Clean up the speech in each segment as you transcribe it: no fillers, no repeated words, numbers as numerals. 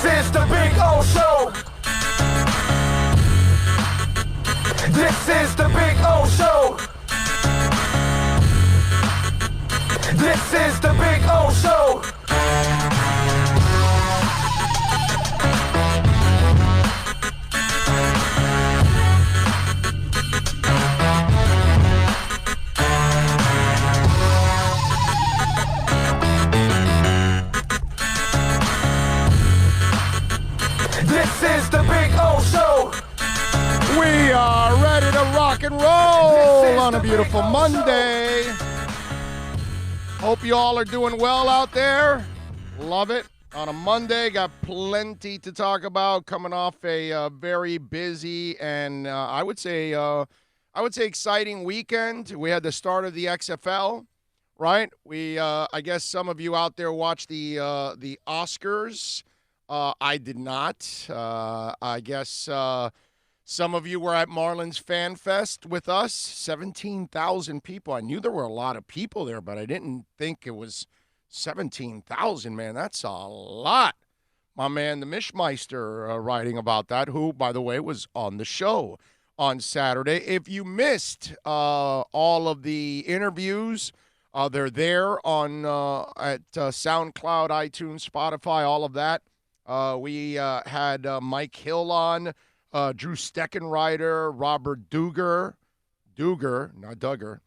This is the Big O Show. This is the Big O Show. This is the Big O Show. This is the Big O Show. We are ready to rock and roll on a beautiful Monday. Hope you all are doing well out there. Love it. On a Monday, got plenty to talk about. Coming off a very busy and I would say exciting weekend. We had the start of the XFL, right? I guess some of you out there watched the Oscars. I did not. I guess some of you were at Marlins Fan Fest with us. 17,000 people. I knew there were a lot of people there, but I didn't think it was 17,000, man. That's a lot. My man, the Mishmeister, writing about that, who, by the way, was on the show on Saturday. If you missed all of the interviews, they're there on at SoundCloud, iTunes, Spotify, all of that. We had Mike Hill on, Drew Steckenrider, Robert Duger, not Duggar,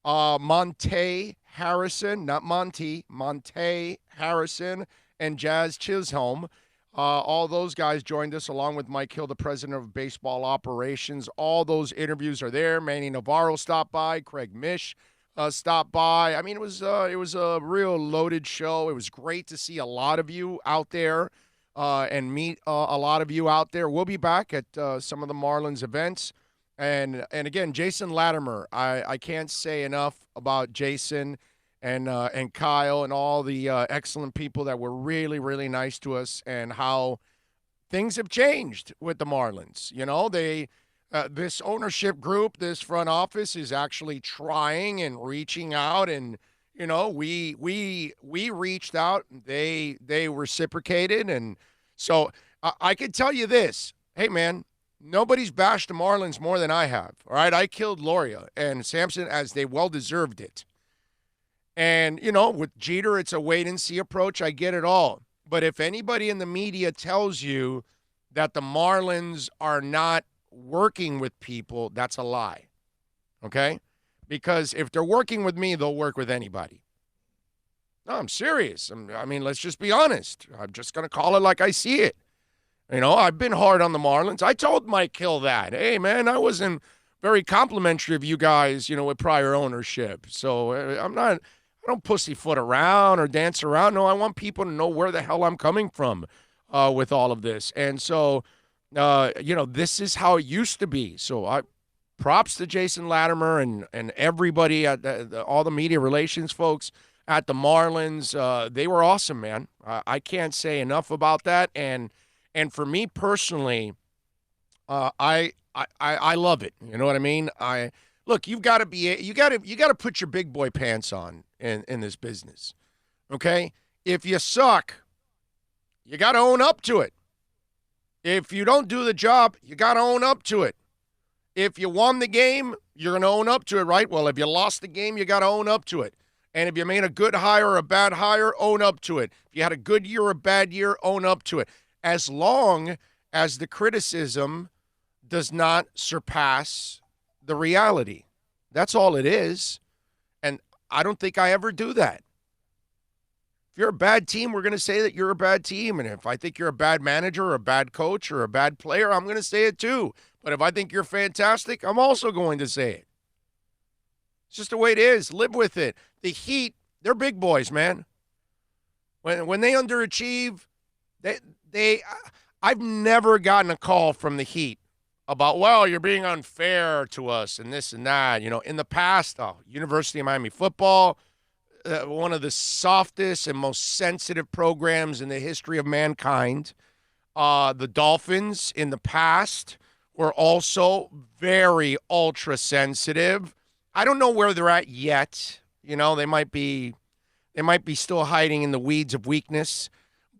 Monte Harrison, not Monty, Monte Harrison, and Jazz Chisholm. All those guys joined us along with Mike Hill, the president of baseball operations. All those interviews are there. Manny Navarro stopped by, Craig Mish stopped by. I mean, it was a real loaded show. It was great to see a lot of you out there. And meet a lot of you out there. We'll be back at some of the Marlins events. And again, Jason Latimer, I can't say enough about Jason and Kyle and all the excellent people that were really, really nice to us and how things have changed with the Marlins. You know, this ownership group, this front office is actually trying and reaching out, and you know, we reached out, they reciprocated, and so I can tell you this. Hey, man, nobody's bashed the Marlins more than I have, all right? I killed Loria and Sampson as they well-deserved it. And, you know, with Jeter, it's a wait-and-see approach. I get it all. But if anybody in the media tells you that the Marlins are not working with people, that's a lie, okay? Because if they're working with me, they'll work with anybody. No, I'm serious. I mean, let's just be honest. I'm just going to call it like I see it. You know, I've been hard on the Marlins. I told Mike Hill that. Hey, man, I wasn't very complimentary of you guys, you know, with prior ownership. So I don't pussyfoot around or dance around. No, I want people to know where the hell I'm coming from with all of this. And so, you know, this is how it used to be. So props to Jason Latimer and everybody at all the media relations folks at the Marlins. They were awesome, man. I can't say enough about that. And for me personally, I love it. You know what I mean? Look, you got to put your big boy pants on in this business. Okay? If you suck, you got to own up to it. If you don't do the job, you got to own up to it. If you won the game, you're going to own up to it, right? Well, if you lost the game, you got to own up to it. And if you made a good hire or a bad hire, own up to it. If you had a good year or a bad year, own up to it. As long as the criticism does not surpass the reality. That's all it is. And I don't think I ever do that. If you're a bad team, we're going to say that you're a bad team. And if I think you're a bad manager or a bad coach or a bad player, I'm going to say it too. But if I think you're fantastic, I'm also going to say it. It's just the way it is. Live with it. The Heat, they're big boys, man. When they underachieve, I've never gotten a call from the Heat about, well, you're being unfair to us and this and that. You know, in the past, University of Miami football, one of the softest and most sensitive programs in the history of mankind. The Dolphins in the past were also very ultra sensitive. I don't know where they're at yet. You know, they might be still hiding in the weeds of weakness.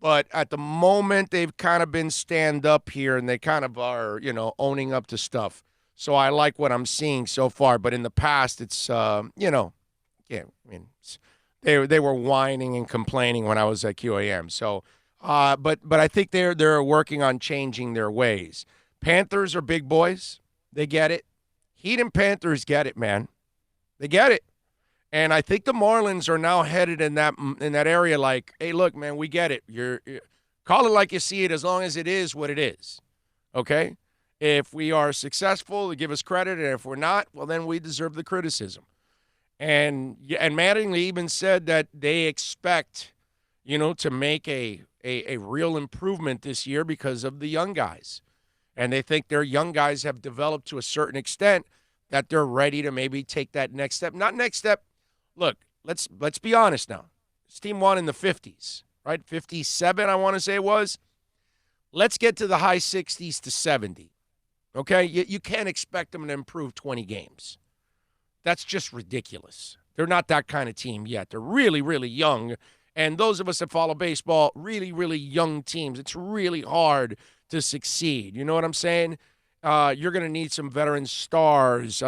But at the moment, they've kind of been stand up here, and they kind of are, owning up to stuff. So I like what I'm seeing so far. But in the past, it's, yeah, I mean, they were whining and complaining when I was at QAM. So, but I think they're working on changing their ways. Panthers are big boys. They get it. Heat and Panthers get it, man. They get it. And I think the Marlins are now headed in that area like, hey, look, man, we get it. You're call it like you see it as long as it is what it is. Okay? If we are successful, give us credit, and if we're not, well, then we deserve the criticism. And Mattingly even said that they expect, to make a real improvement this year because of the young guys. And they think their young guys have developed to a certain extent that they're ready to maybe take that next step. Not next step. Look, let's be honest now. This team won in the 50s, right? 57, I want to say it was. Let's get to the high 60s to 70. Okay? You can't expect them to improve 20 games. That's just ridiculous. They're not that kind of team yet. They're really, really young. And those of us that follow baseball, really, really young teams, it's really hard to succeed. You know what I'm saying? You're going to need some veteran stars,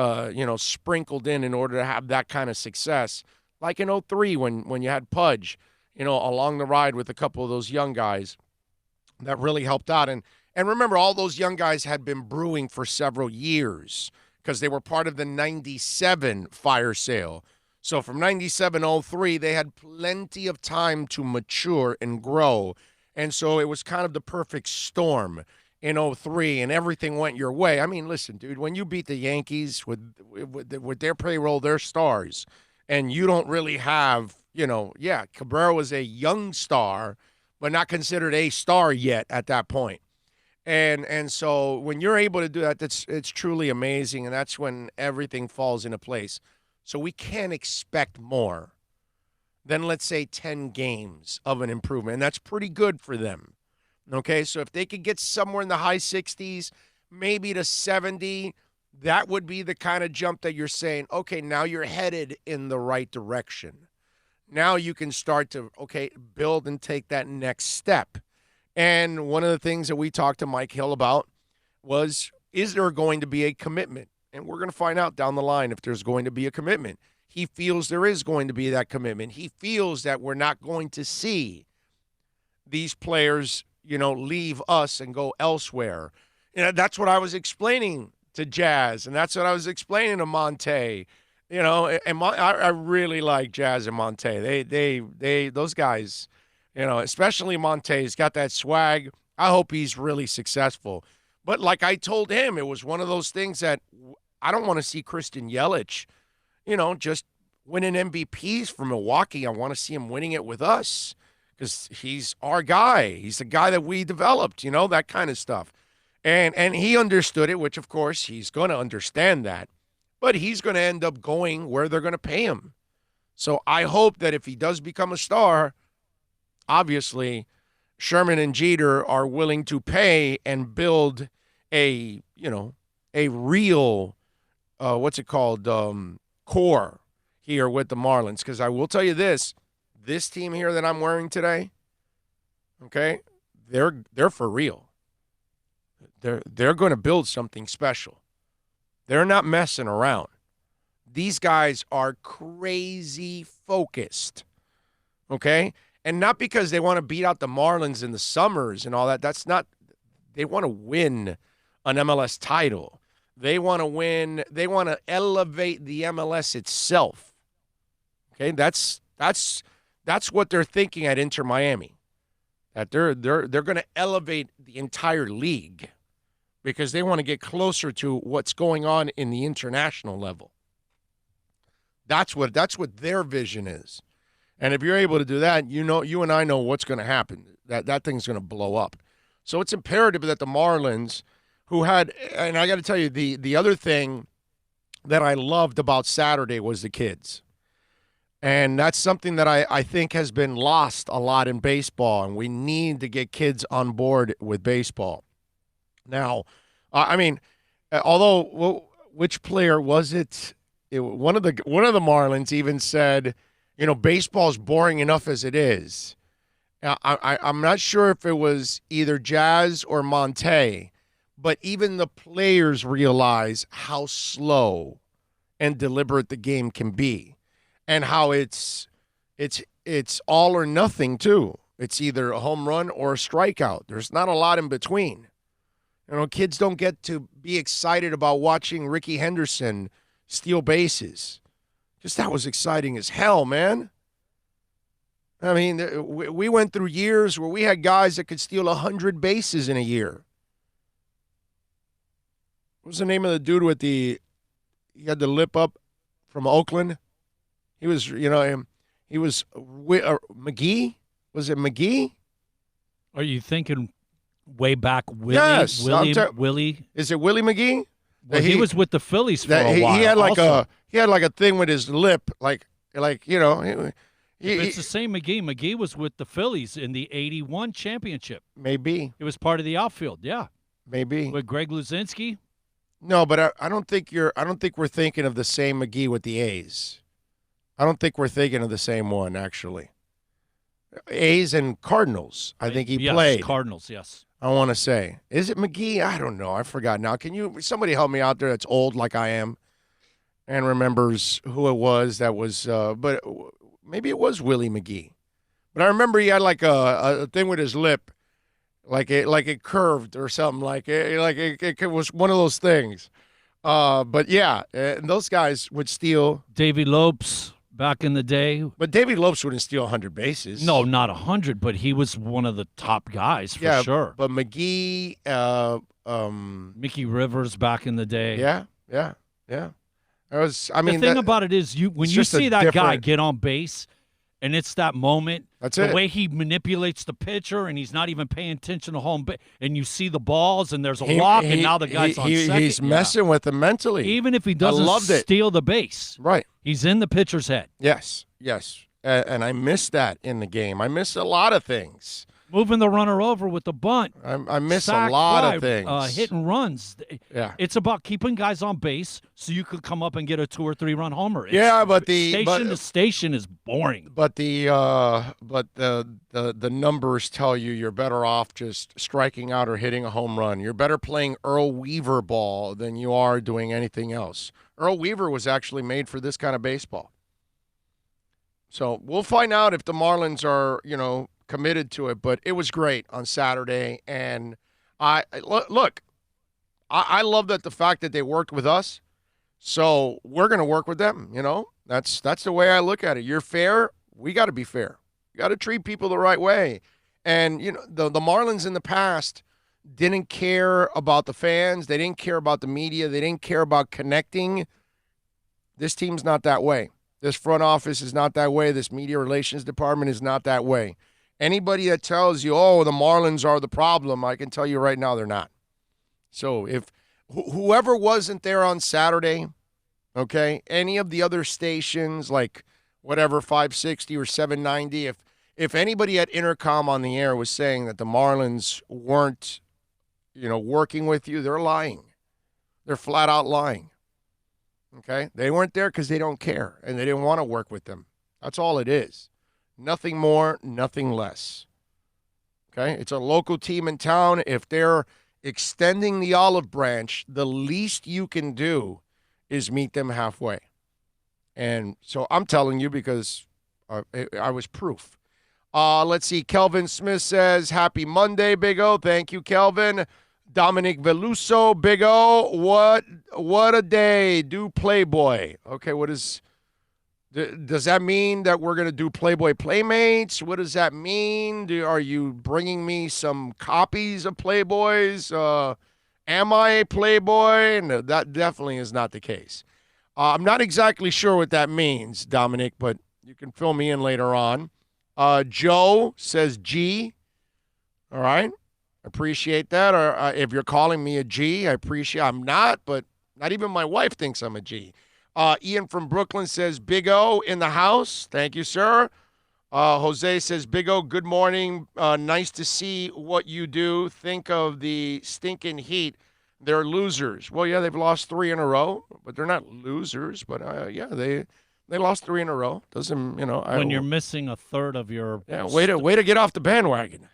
sprinkled in order to have that kind of success. Like in 03 when you had Pudge, along the ride with a couple of those young guys that really helped out. And remember, all those young guys had been brewing for several years because they were part of the 97 fire sale. So from 97-03, they had plenty of time to mature and grow. And so it was kind of the perfect storm in 03, and everything went your way. I mean, listen, dude, when you beat the Yankees with their payroll, their stars, and you don't really have, Cabrera was a young star, but not considered a star yet at that point. And so when you're able to do that, it's truly amazing, and that's when everything falls into place. So we can't expect more than, let's say, 10 games of an improvement, and that's pretty good for them. Okay, so if they could get somewhere in the high 60s, maybe to 70, that would be the kind of jump that you're saying, okay, now you're headed in the right direction. Now you can start to, build and take that next step. And one of the things that we talked to Mike Hill about was, is there going to be a commitment? And we're going to find out down the line if there's going to be a commitment. He feels there is going to be that commitment. He feels that we're not going to see these players leave us and go elsewhere. That's what I was explaining to Jazz, and that's what I was explaining to Monte. And I really like Jazz and Monte. They those guys, especially Monte's got that swag. I hope he's really successful. But like I told him, it was one of those things that I don't want to see Christian Yelich, just winning MVPs for Milwaukee. I want to see him winning it with us. Because he's our guy. He's the guy that we developed, that kind of stuff. And he understood it, which, of course, he's going to understand that. But he's going to end up going where they're going to pay him. So I hope that if he does become a star, obviously, Sherman and Jeter are willing to pay and build a real, core here with the Marlins. Because I will tell you this team here that I'm wearing today, they're for real. They're going to build something special. They're not messing around. These guys are crazy focused, And not because they want to beat out the Marlins in the summers and all that. That's not – they want to win an MLS title. They want to win – they want to elevate the MLS itself, That's what they're thinking at Inter Miami, that they're going to elevate the entire league because they want to get closer to what's going on in the international level. That's what their vision is. And if you're able to do that, you and I know what's going to happen. That thing's going to blow up. So it's imperative that the Marlins, who had, and I got to tell you, the other thing that I loved about Saturday was the kids. And that's something that I think has been lost a lot in baseball, and we need to get kids on board with baseball. Now, which player was it? One of the Marlins even said, baseball's boring enough as it is. I'm not sure if it was either Jazz or Monte, but even the players realize how slow and deliberate the game can be, and how it's all or nothing too. It's either a home run or a strikeout. There's not a lot in between. Kids don't get to be excited about watching Ricky Henderson steal bases. Just that was exciting as hell, man. I mean, we went through years where we had guys that could steal 100 bases in a year. What was the name of the dude with he had the lip up from Oakland? He was, he was McGee? Was it McGee? Are you thinking way back Willie? Yes. Willie? Is it Willie McGee? Well, he was with the Phillies for a while. He had like also. he had like a thing with his lip, like it's the same McGee. McGee was with the Phillies in the '81 championship. Maybe it was part of the outfield. Yeah, maybe with Greg Luzinski. No, but I don't think we're thinking of the same McGee with the A's. I don't think we're thinking of the same one actually. A's and Cardinals. I think he played Cardinals. Yes. I want to say, is it McGee? I don't know. I forgot now. Can somebody help me out there that's old like I am and remembers who it was that was, but maybe it was Willie McGee. But I remember he had like a thing with his lip, like it curved or something, like it was one of those things. But yeah, and those guys would steal. Davey Lopes back in the day. But Davey Lopes wouldn't steal 100 bases. No, not 100, but he was one of the top guys for sure. But McGee, Mickey Rivers back in the day. Yeah. The thing about it is, when you see that guy get on base, and it's that moment. That's the way he manipulates the pitcher, and he's not even paying attention to home, and you see the balls, and there's a walk, and now the guy's on second. He's messing with them mentally, even if he doesn't steal the base. Right, he's in the pitcher's head. Yes, and I miss that in the game. I miss a lot of things. Moving the runner over with the bunt. I miss a lot of things. Hit and runs. Yeah. It's about keeping guys on base so you could come up and get a 2 or 3 run homer. But station to station is boring. But the numbers tell you're better off just striking out or hitting a home run. You're better playing Earl Weaver ball than you are doing anything else. Earl Weaver was actually made for this kind of baseball. So we'll find out if the Marlins are, committed to it, but it was great on Saturday, and I love that the fact that they worked with us, so we're going to work with them. That's the way I look at it. You're fair, we got to be fair. You got to treat people the right way, and the Marlins in the past didn't care about the fans, they didn't care about the media, they didn't care about connecting. This team's not that way. This front office is not that way. This media relations department is not that way. Anybody that tells you, the Marlins are the problem, I can tell you right now they're not. So if whoever wasn't there on Saturday, okay, any of the other stations like whatever 560 or 790, if anybody at Intercom on the air was saying that the Marlins weren't, working with you, they're lying. They're flat out lying. Okay? They weren't there because they don't care and they didn't want to work with them. That's all it is. Nothing more, nothing less. Okay? It's a local team in town. If they're extending the olive branch, the least you can do is meet them halfway. And so I'm telling you because I was proof. Let's see. Kelvin Smith says, Happy Monday, Big O. Thank you, Kelvin. Dominic Veluso, Big O. What a day. Do Playboy. Okay, does that mean that we're going to do Playboy Playmates? What does that mean? Are you bringing me some copies of Playboys? Am I a Playboy? No, that definitely is not the case. I'm not exactly sure what that means, Dominic, but you can fill me in later on. Joe says G. All right. Appreciate that. Or if you're calling me a G, I appreciate I'm not, but not even my wife thinks I'm a G. Ian from Brooklyn says, Big O in the house. Thank you, sir. Jose says, Big O, good morning. Nice to see what you do. Think of the stinking Heat. They're losers. Well, yeah, they've lost 3 in a row, but they're not losers. But, yeah, They lost 3 in a row. Doesn't, when you're missing a third of your way to get off the bandwagon.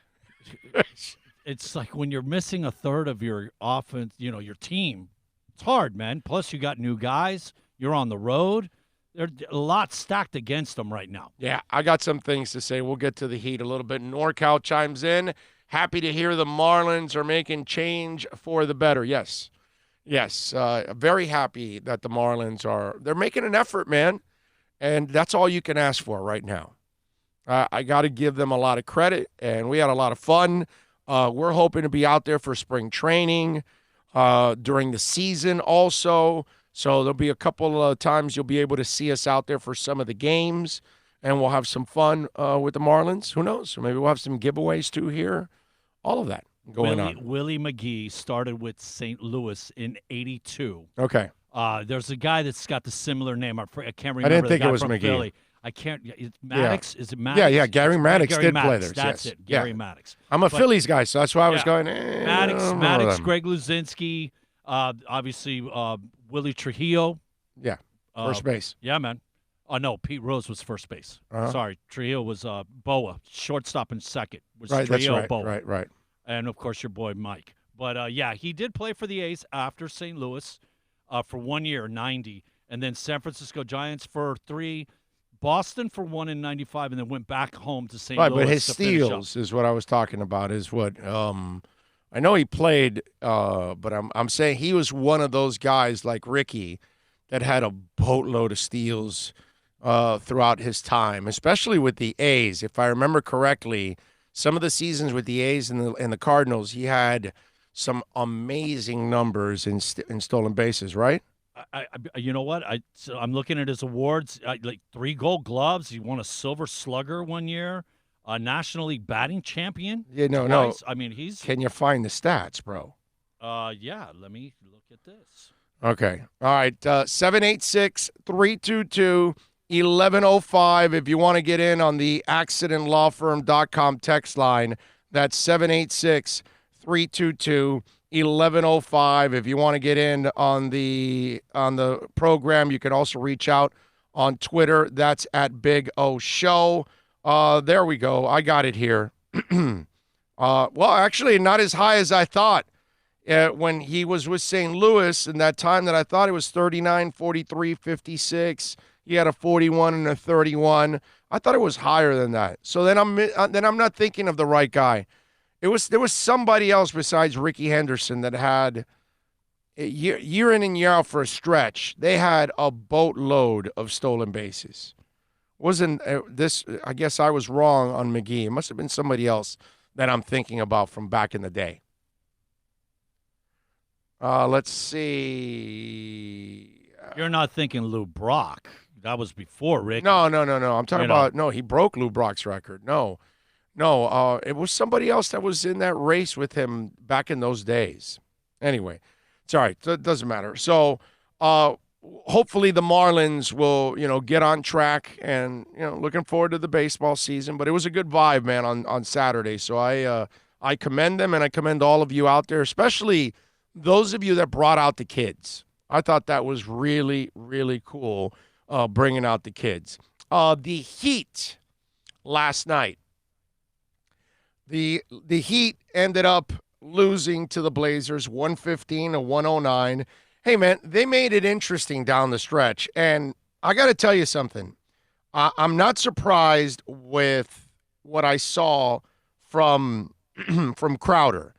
It's like when you're missing a third of your offense, your team. It's hard, man. Plus, you got new guys. You're on the road. There's a lot stacked against them right now. Yeah, I got some things to say. We'll get to the Heat a little bit. NorCal chimes in. Happy to hear the Marlins are making change for the better. Yes. Very happy that the Marlins they're making an effort, man. And that's all you can ask for right now. I got to give them a lot of credit, and we had a lot of fun. We're hoping to be out there for spring training during the season also. So there'll be a couple of times you'll be able to see us out there for some of the games, and we'll have some fun with the Marlins. Who knows? Maybe we'll have some giveaways too here. All of that going on. Willie McGee started with St. Louis in '82. Okay. There's a guy that's got the similar name. I can't remember. I didn't think the guy it was from McGee. Philly. I can't. Maddox? Yeah. Is it Maddox? Yeah. Gary Maddox did play there. That's it. Gary Maddox. I'm a Phillies guy, so that's why I was going. Maddox, Greg Luzinski, obviously Willie Trujillo. Yeah. First base. Yeah, man. No, Pete Rose was first base. Uh-huh. Sorry, Trujillo was Boa. Shortstop and second was right, Trujillo, that's right, Boa. Right. And, of course, your boy Mike. But, he did play for the A's after St. Louis for 1 year, 90. And then San Francisco Giants for 3, Boston for 1 in 95, and then went back home to St. Louis. Right, but his steals is what I was talking about, is what I know he played, but I'm saying he was one of those guys like Ricky that had a boatload of steals throughout his time, especially with the A's. If I remember correctly, some of the seasons with the A's and the Cardinals, he had some amazing numbers in stolen bases, right? You know what? I'm looking at his awards. Like 3 Gold Gloves. He won a Silver Slugger 1 year. A National League batting champion. Yeah, no. I mean, he's. Can you find the stats, bro? Yeah. Let me look at this. Okay. All right. 786-322-1105. If you want to get in on the accidentlawfirm.com text line, that's 786-322-1105. If you want to get in on the program, you can also reach out on Twitter. That's at Big O Show. There we go. I got it here. Well, actually, not as high as I thought. When he was with St. Louis, in that time that I thought it was 39, 43, 56. He had a 41 and a 31. I thought it was higher than that. So then I'm not thinking of the right guy. There was somebody else besides Ricky Henderson that had year in and year out for a stretch. They had a boatload of stolen bases. Wasn't this? I guess I was wrong on McGee. It must have been somebody else that I'm thinking about from back in the day. Let's see. You're not thinking Lou Brock. That was before Rick. No. I'm talking about, no, he broke Lou Brock's record. No. It was somebody else that was in that race with him back in those days. Anyway, it's all right. It doesn't matter. So hopefully the Marlins will, get on track and, looking forward to the baseball season. But it was a good vibe, man, on Saturday. So I commend them, and I commend all of you out there, especially those of you that brought out the kids. I thought that was really, really cool, bringing out the kids. The Heat last night. The Heat ended up losing to the Blazers 115-109. Hey, man, they made it interesting down the stretch. And I got to tell you something. I'm not surprised with what I saw from Crowder.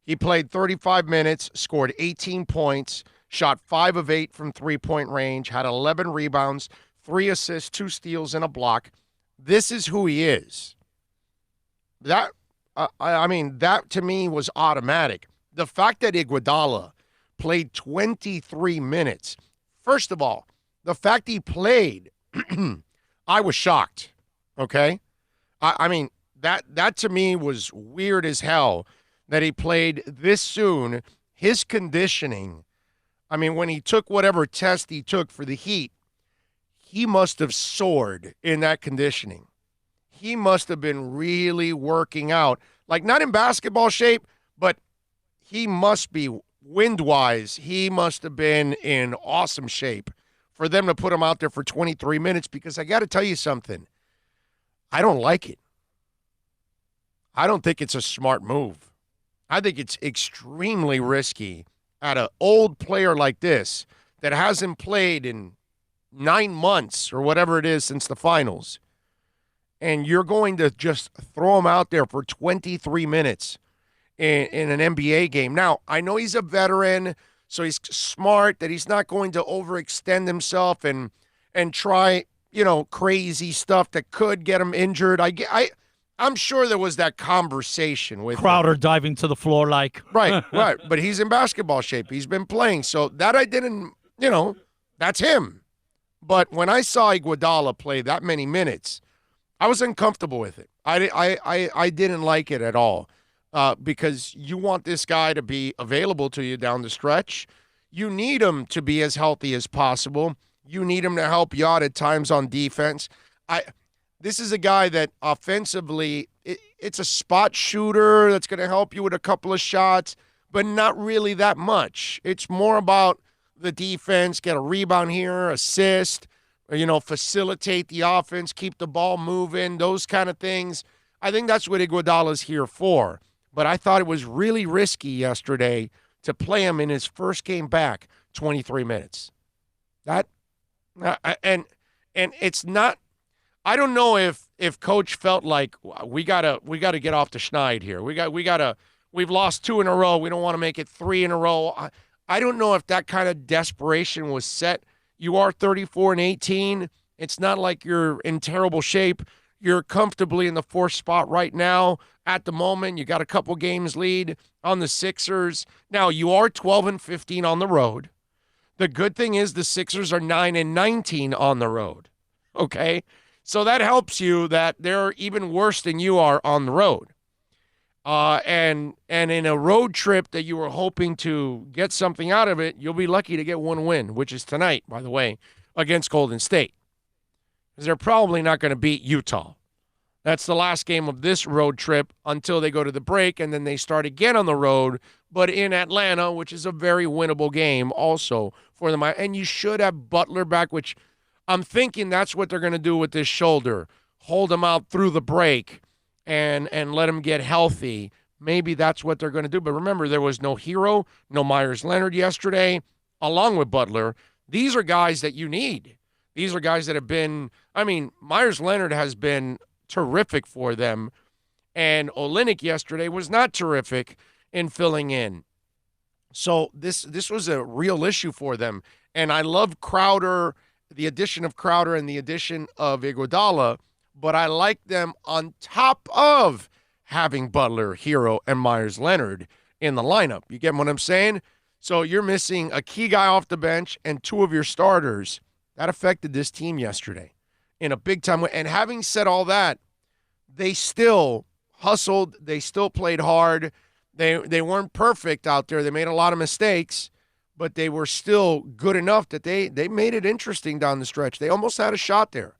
He played 35 minutes, scored 18 points, shot 5 of 8 from three-point range, had 11 rebounds, 3 assists, 2 steals, and a block. This is who he is. That to me was automatic. The fact that Iguodala played 23 minutes, first of all, the fact he played, I was shocked, okay? That to me was weird as hell that he played this soon. His conditioning, when he took whatever test he took for the Heat, he must have soared in that conditioning. He must have been really working out, like not in basketball shape, but he must be wind-wise. He must have been in awesome shape for them to put him out there for 23 minutes because I got to tell you something. I don't like it. I don't think it's a smart move. I think it's extremely risky at an old player like this that hasn't played in 9 months or whatever it is since the finals. And you're going to just throw him out there for 23 minutes in an NBA game. Now, I know he's a veteran, so he's smart that he's not going to overextend himself and try, crazy stuff that could get him injured. I'm sure there was that conversation with Crowder diving to the floor like. Right. But he's in basketball shape. He's been playing. So that I didn't, that's him. But when I saw Iguodala play that many minutes, I was uncomfortable with it. I didn't like it at all because you want this guy to be available to you down the stretch. You need him to be as healthy as possible. You need him to help you out at times on defense. This is a guy that offensively, it's a spot shooter that's going to help you with a couple of shots, but not really that much. It's more about the defense, get a rebound here, assist, facilitate the offense, keep the ball moving, those kind of things. I think that's what Iguodala's here for. But I thought it was really risky yesterday to play him in his first game back 23 minutes. And it's not. I don't know if Coach felt like we gotta get off the schneid here. We've lost 2 in a row. We don't want to make it 3 in a row. I don't know if that kind of desperation was set. You are 34-18. It's not like you're in terrible shape. You're comfortably in the 4th spot right now. At the moment, you got a couple games lead on the Sixers. Now, you are 12-15 on the road. The good thing is the Sixers are 9-19 on the road. Okay? So that helps you that they're even worse than you are on the road. And in a road trip that you were hoping to get something out of it, you'll be lucky to get one win, which is tonight, by the way, against Golden State. Because they're probably not going to beat Utah. That's the last game of this road trip until they go to the break, and then they start again on the road, but in Atlanta, which is a very winnable game also for them. And you should have Butler back, which I'm thinking that's what they're going to do with this shoulder. Hold him out through the break and let him get healthy. Maybe that's what they're going to do. But remember, there was no Hero, no Myers Leonard yesterday, along with Butler. These are guys that you need. These are guys that have been, Myers Leonard has been terrific for them, and Olynyk yesterday was not terrific in filling in. So this was a real issue for them. And I love Crowder, the addition of Crowder and the addition of Iguodala, but I like them on top of having Butler, Hero, and Myers Leonard in the lineup. You get what I'm saying? So you're missing a key guy off the bench and 2 of your starters. That affected this team yesterday in a big-time way. And having said all that, they still hustled. They still played hard. They weren't perfect out there. They made a lot of mistakes, but they were still good enough that they made it interesting down the stretch. They almost had a shot there.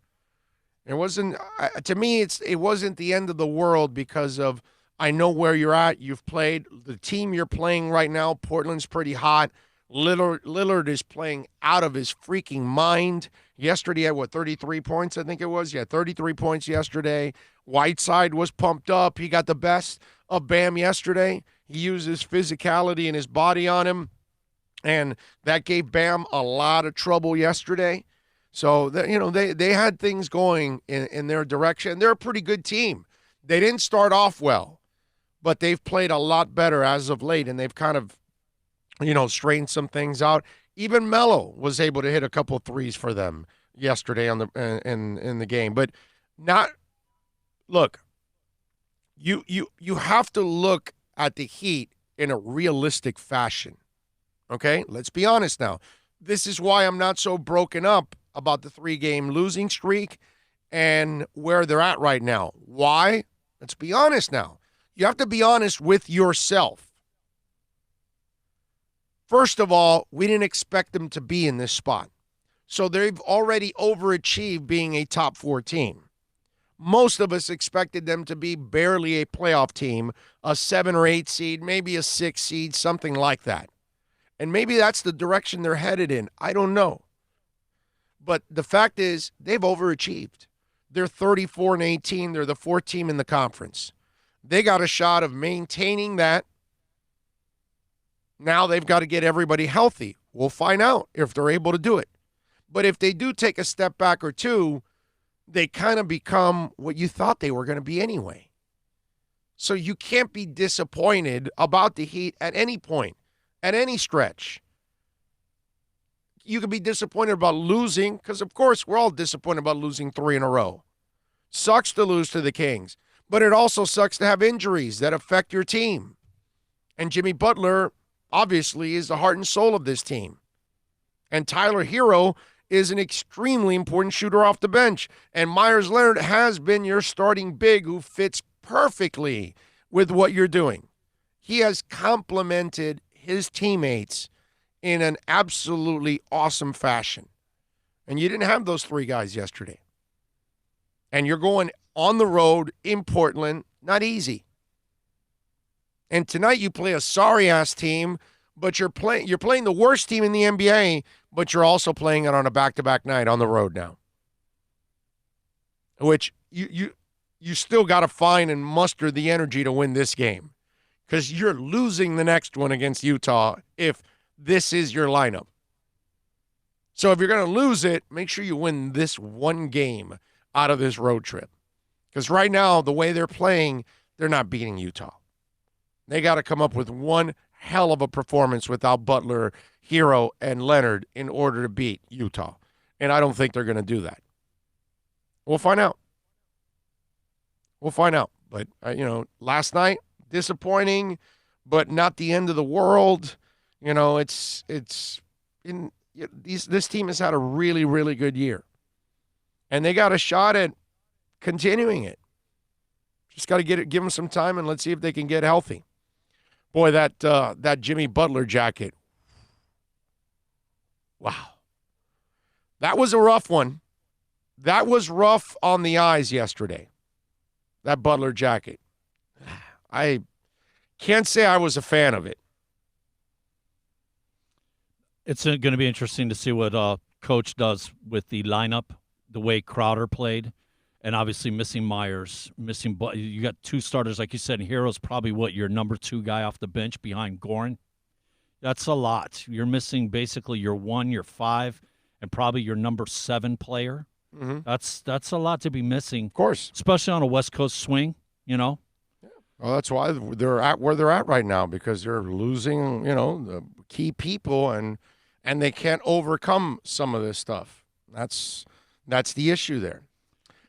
It wasn't, to me, it wasn't the end of the world because of, I know where you're at. You've played. The team you're playing right now, Portland's pretty hot. Lillard is playing out of his freaking mind. Yesterday, he had, 33 points, I think it was? Yeah, 33 points yesterday. Whiteside was pumped up. He got the best of Bam yesterday. He used his physicality and his body on him, and that gave Bam a lot of trouble yesterday. So, they had things going in their direction. They're a pretty good team. They didn't start off well, but they've played a lot better as of late, and they've kind of, straightened some things out. Even Melo was able to hit a couple threes for them yesterday in the game. But look, you have to look at the Heat in a realistic fashion. Okay? Let's be honest now. This is why I'm not so broken up about the 3-game losing streak and where they're at right now. Why? Let's be honest now. You have to be honest with yourself. First of all, we didn't expect them to be in this spot. So they've already overachieved being a top 4 team. Most of us expected them to be barely a playoff team, a 7 or 8 seed, maybe a 6 seed, something like that. And maybe that's the direction they're headed in. I don't know. But the fact is, they've overachieved. They're 34-18. They're the fourth team in the conference. They got a shot of maintaining that. Now they've got to get everybody healthy. We'll find out if they're able to do it. But if they do take a step back or two, they kind of become what you thought they were going to be anyway. So you can't be disappointed about the Heat at any point, at any stretch. You can be disappointed about losing, because, of course, we're all disappointed about losing 3 in a row. Sucks to lose to the Kings, but it also sucks to have injuries that affect your team. And Jimmy Butler, obviously, is the heart and soul of this team. And Tyler Hero is an extremely important shooter off the bench. And Myers Leonard has been your starting big who fits perfectly with what you're doing. He has complemented his teammates in an absolutely awesome fashion. And you didn't have those 3 guys yesterday. And you're going on the road in Portland, not easy. And tonight you play a sorry-ass team, but you're playing the worst team in the NBA, but you're also playing it on a back-to-back night on the road now. Which you still got to find and muster the energy to win this game, because you're losing the next one against Utah if this is your lineup. So if you're going to lose it, make sure you win this one game out of this road trip. Because right now, the way they're playing, they're not beating Utah. They got to come up with one hell of a performance without Butler, Hero, and Leonard in order to beat Utah. And I don't think they're going to do that. We'll find out. But, last night, disappointing, but not the end of the world. This team has had a really, really good year. And they got a shot at continuing it. Just got to give them some time, and let's see if they can get healthy. Boy, that Jimmy Butler jacket. Wow. That was a rough one. That was rough on the eyes yesterday. That Butler jacket. I can't say I was a fan of it. It's going to be interesting to see what Coach does with the lineup, the way Crowder played, and obviously missing Myers, you got 2 starters, like you said, and Hero's probably your number 2 guy off the bench behind Goran. That's a lot. You're missing basically your 1, your 5, and probably your number 7 player. Mm-hmm. That's a lot to be missing. Of course. Especially on a West Coast swing, Yeah. Well, that's why they're at where they're at right now, because they're losing, the key people, and they can't overcome some of this stuff. That's the issue there.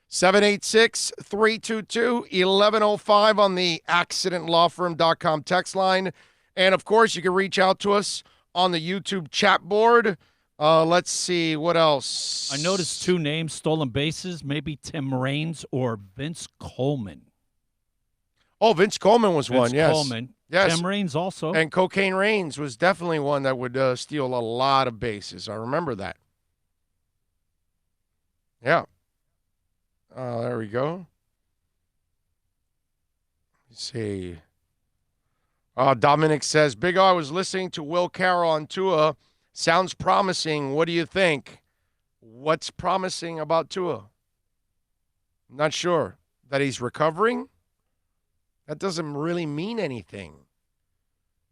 786-322-1105 on the accidentlawfirm.com text line. And, of course, you can reach out to us on the YouTube chat board. Let's see, what else? I noticed 2 names, stolen bases, maybe Tim Raines or Vince Coleman. Oh, Vince Coleman was one, yes. Coleman. Yes. Tim Raines also. And Cocaine Raines was definitely one that would steal a lot of bases. I remember that. Yeah. There we go. Let's see. Dominic says, Big O, I was listening to Will Carroll on Tua. Sounds promising. What do you think? What's promising about Tua? Not sure. That he's recovering? That doesn't really mean anything.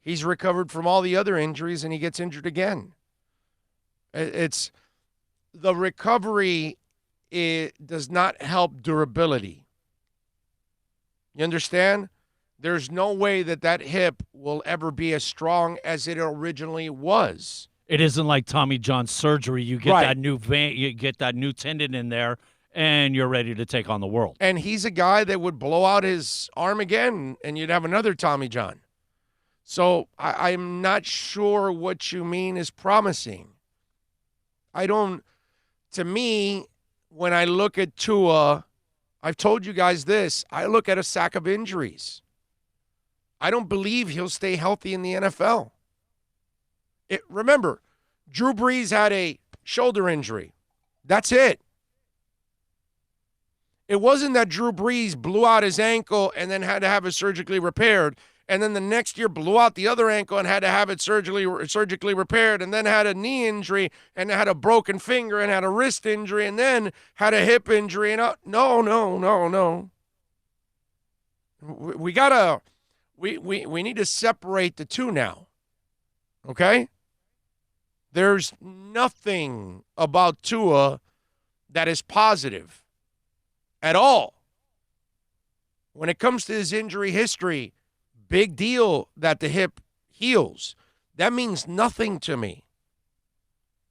He's recovered from all the other injuries, and he gets injured again. It's the recovery. It does not help durability. You understand? There's no way that hip will ever be as strong as it originally was. It isn't like Tommy John surgery. You get that new vein, you get that new tendon in there, and you're ready to take on the world. And he's a guy that would blow out his arm again, and you'd have another Tommy John. So I'm not sure what you mean is promising. To me, when I look at Tua, I've told you guys this, I look at a sack of injuries. I don't believe he'll stay healthy in the NFL. Remember, Drew Brees had a shoulder injury. That's it. It wasn't that Drew Brees blew out his ankle and then had to have it surgically repaired. and then the next year blew out the other ankle and had to have it surgically repaired, and then had a knee injury and had a broken finger and had a wrist injury and then had a hip injury. And no. We need to separate the two now. Okay? There's nothing about Tua that is positive at all. When it comes to his injury history, big deal that the hip heals. That means nothing to me.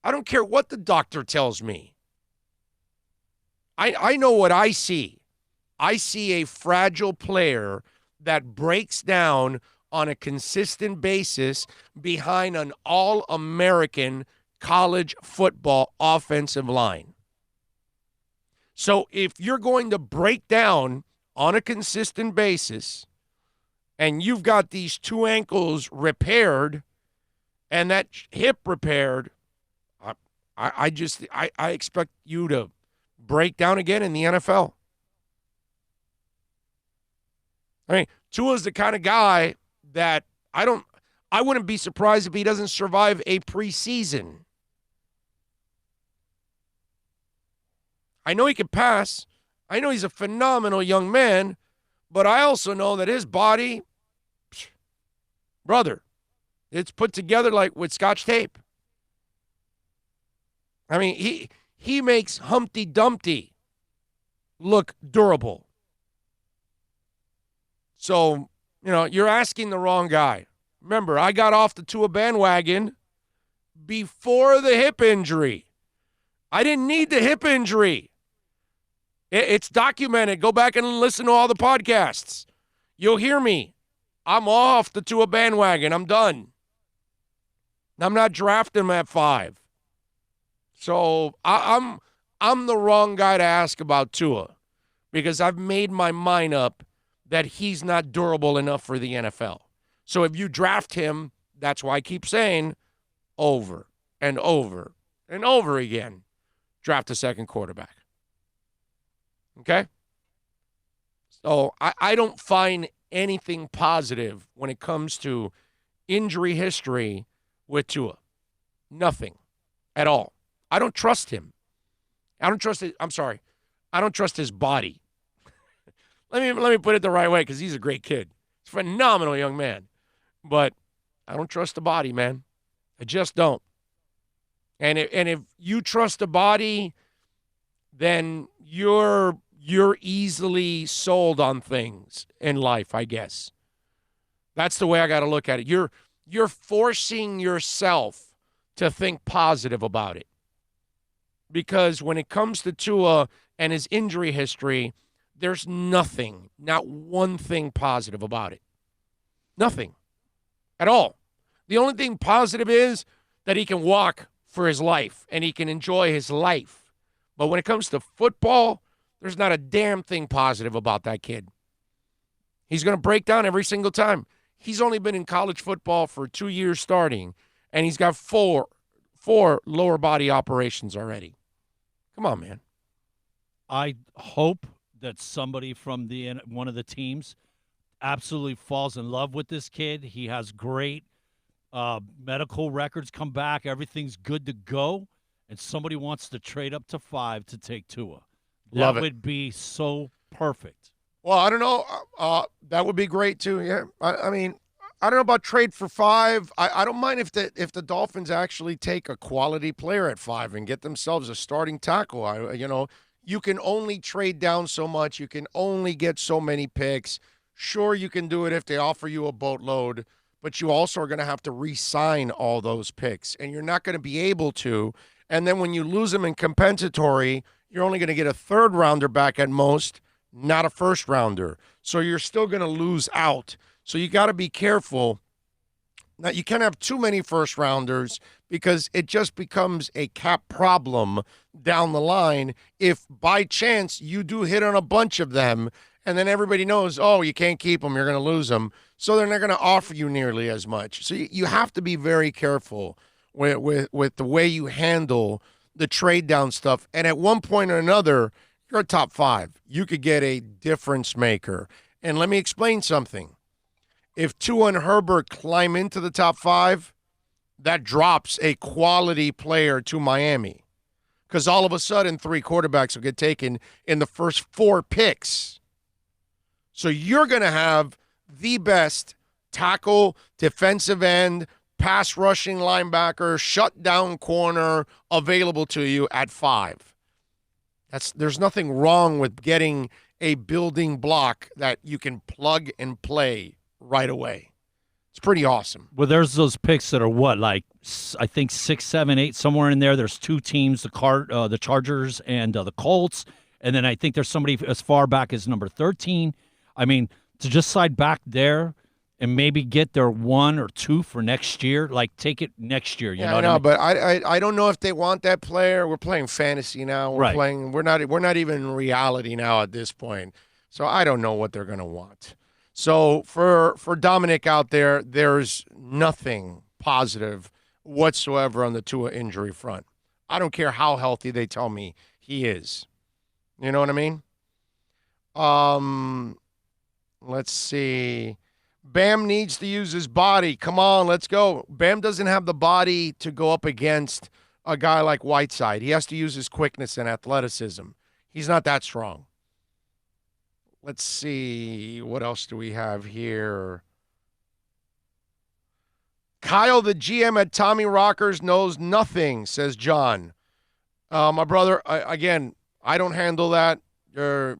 I don't care what the doctor tells me. I know what I see. I see a fragile player that breaks down on a consistent basis behind an all-American college football offensive line. So if you're going to break down on a consistent basis and you've got these two ankles repaired and that hip repaired, I expect you to break down again in the NFL. I mean, Tua's the kind of guy that I wouldn't be surprised if he doesn't survive a preseason. I know he can pass. I know he's a phenomenal young man, but I also know that his body, brother, it's put together like with Scotch tape. I mean, he makes Humpty Dumpty look durable. So, you're asking the wrong guy. Remember, I got off the Tua bandwagon before the hip injury. I didn't need the hip injury. It's documented. Go back and listen to all the podcasts. You'll hear me. I'm off the Tua bandwagon. I'm done. I'm not drafting him at 5. So I'm the wrong guy to ask about Tua because I've made my mind up that he's not durable enough for the NFL. So if you draft him, that's why I keep saying over and over and over again, draft a second quarterback. Okay? So I don't find anything positive when it comes to injury history with Tua. Nothing at all. I don't trust him. I don't trust his body. Let me put it the right way because he's a great kid. He's a phenomenal young man. But I don't trust the body, man. I just don't. And if you trust the body, then you're easily sold on things in life, I guess. That's the way I got to look at it. You're forcing yourself to think positive about it. Because when it comes to Tua and his injury history, there's nothing, not one thing positive about it. Nothing at all. The only thing positive is that he can walk for his life and he can enjoy his life. But when it comes to football, there's not a damn thing positive about that kid. He's going to break down every single time. He's only been in college football for 2 years starting, and he's got four lower body operations already. Come on, man. I hope that somebody from one of the teams absolutely falls in love with this kid. He has great medical records come back. Everything's good to go. And somebody wants to trade up to 5 to take Tua. Love it. That would be so perfect. Well, I don't know. That would be great, too. Yeah. I mean, I don't know about trade for 5. I don't mind if the Dolphins actually take a quality player at 5 and get themselves a starting tackle. You can only trade down so much. You can only get so many picks. Sure, you can do it if they offer you a boatload, but you also are going to have to re-sign all those picks, and you're not going to be able to. And then when you lose them in compensatory, you're only going to get a third-rounder back at most, not a first-rounder. So you're still going to lose out. So you got to be careful. Now, you can't have too many first-rounders because it just becomes a cap problem down the line if by chance you do hit on a bunch of them and then everybody knows, oh, you can't keep them, you're going to lose them. So they're not going to offer you nearly as much. So you have to be very careful with the way you handle the trade down stuff. And at one point or another, you're a top 5. You could get a difference maker. And let me explain something. if Tua and Herbert climb into the top 5, that drops a quality player to Miami. Because all of a sudden, 3 quarterbacks will get taken in the first 4 picks. So you're going to have the best tackle, defensive end, pass rushing linebacker, shutdown corner available to you at 5. There's nothing wrong with getting a building block that you can plug and play right away. It's pretty awesome. Well, there's those picks that are what, like I think 6, 7, 8, somewhere in there. There's 2 teams, the Chargers and the Colts, and then I think there's somebody as far back as number 13. I mean, to just slide back there and maybe get their 1 or 2 for next year, like take it next year. You know what I mean? But I don't know if they want that player. We're playing fantasy now. We're not even in reality now at this point. So I don't know what they're going to want. So for Dominic out there, there's nothing positive whatsoever on the Tua injury front. I don't care how healthy they tell me he is. You know what I mean? Let's see. Bam needs to use his body. Come on, let's go. Bam doesn't have the body to go up against a guy like Whiteside. He has to use his quickness and athleticism. He's not that strong. Let's see. What else do we have here? Kyle, the GM at Tommy Rockers, knows nothing, says John. My brother, again, I don't handle that. I